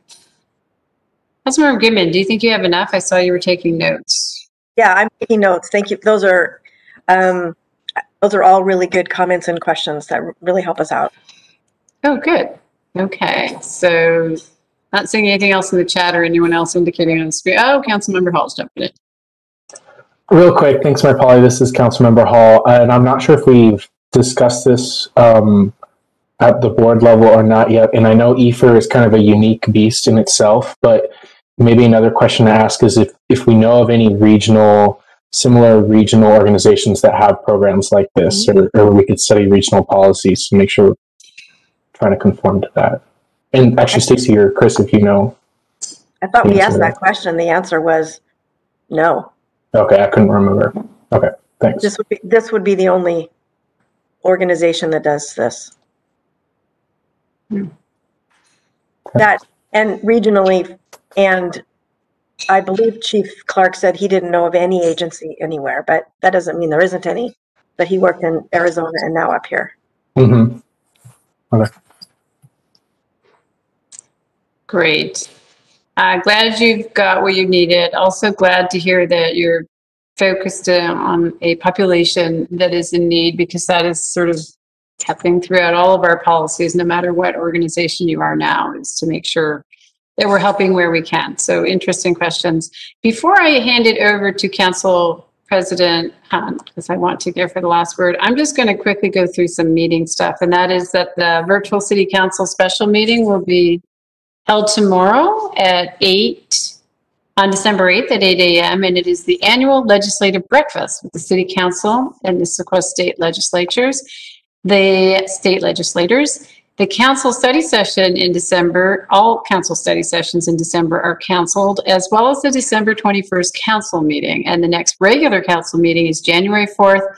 A: Councilmember Goodman, do you think you have enough? I saw you were taking notes.
H: Yeah, I'm taking notes. Thank you. Those are all really good comments and questions that really help us out.
A: Oh, good. Okay, so not seeing anything else in the chat or anyone else indicating on the screen. Oh, Councilmember Hall's jumping in.
E: Real quick, thanks, Mayor Polly. This is Councilmember Hall, and I'm not sure if we've discussed this at the board level or not yet. And I know EFR is kind of a unique beast in itself, but maybe another question to ask is if we know of any similar regional organizations that have programs like this, or we could study regional policies to make sure we're trying to conform to that. And actually, Stacey or Chris, if you know.
H: I thought we asked that question. The answer was no.
E: Okay, I couldn't remember. Okay, thanks.
H: This would be the only organization that does this. That, and regionally, and I believe Chief Clark said he didn't know of any agency anywhere, but that doesn't mean there isn't any. But he worked in Arizona and now up here.
E: Mm-hmm. Okay.
A: Great. Glad you've got what you needed. Also glad to hear that you're focused on a population that is in need, because that is sort of happening throughout all of our policies, no matter what organization you are now, is to make sure that we're helping where we can. So interesting questions. Before I hand it over to Council President Hunt, because I want to give her the last word, I'm just going to quickly go through some meeting stuff. And that is that the virtual City Council special meeting will be held tomorrow at 8 on December 8th at 8 a.m. And it is the annual legislative breakfast with the City Council and the Issaquah state legislatures. The state legislators, the council study session in December, all council study sessions in December are canceled, as well as the December 21st council meeting. And the next regular council meeting is January 4th.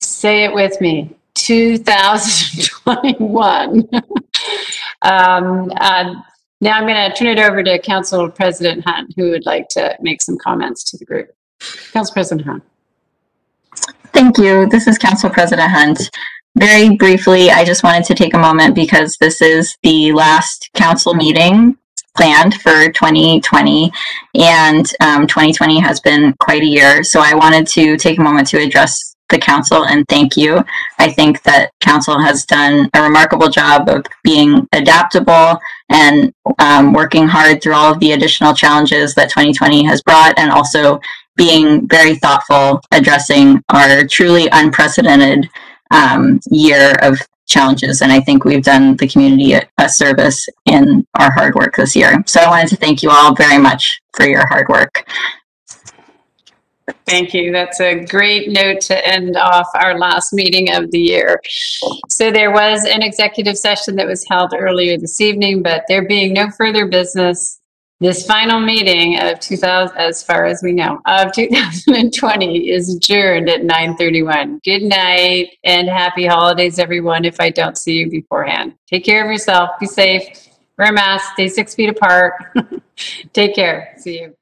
A: Say it with me, 2021. Now I'm going to turn it over to Council President Hunt, who would like to make some comments to the group. Council President Hunt.
D: Thank you. This is Council President Hunt. Very briefly, I just wanted to take a moment because this is the last council meeting planned for 2020, and 2020 has been quite a year. So I wanted to take a moment to address the council and thank you. I think that council has done a remarkable job of being adaptable and working hard through all of the additional challenges that 2020 has brought, and also being very thoughtful, addressing our truly unprecedented year of challenges. And I think we've done the community a service in our hard work this year. So I wanted to thank you all very much for your hard work.
A: Thank you. That's a great note to end off our last meeting of the year. So there was an executive session that was held earlier this evening, but there being no further business, this final meeting of 2000, as far as we know, of 2020 is adjourned at 9:31. Good night and happy holidays, everyone, if I don't see you beforehand. Take care of yourself. Be safe. Wear a mask. Stay 6 feet apart. Take care. See you.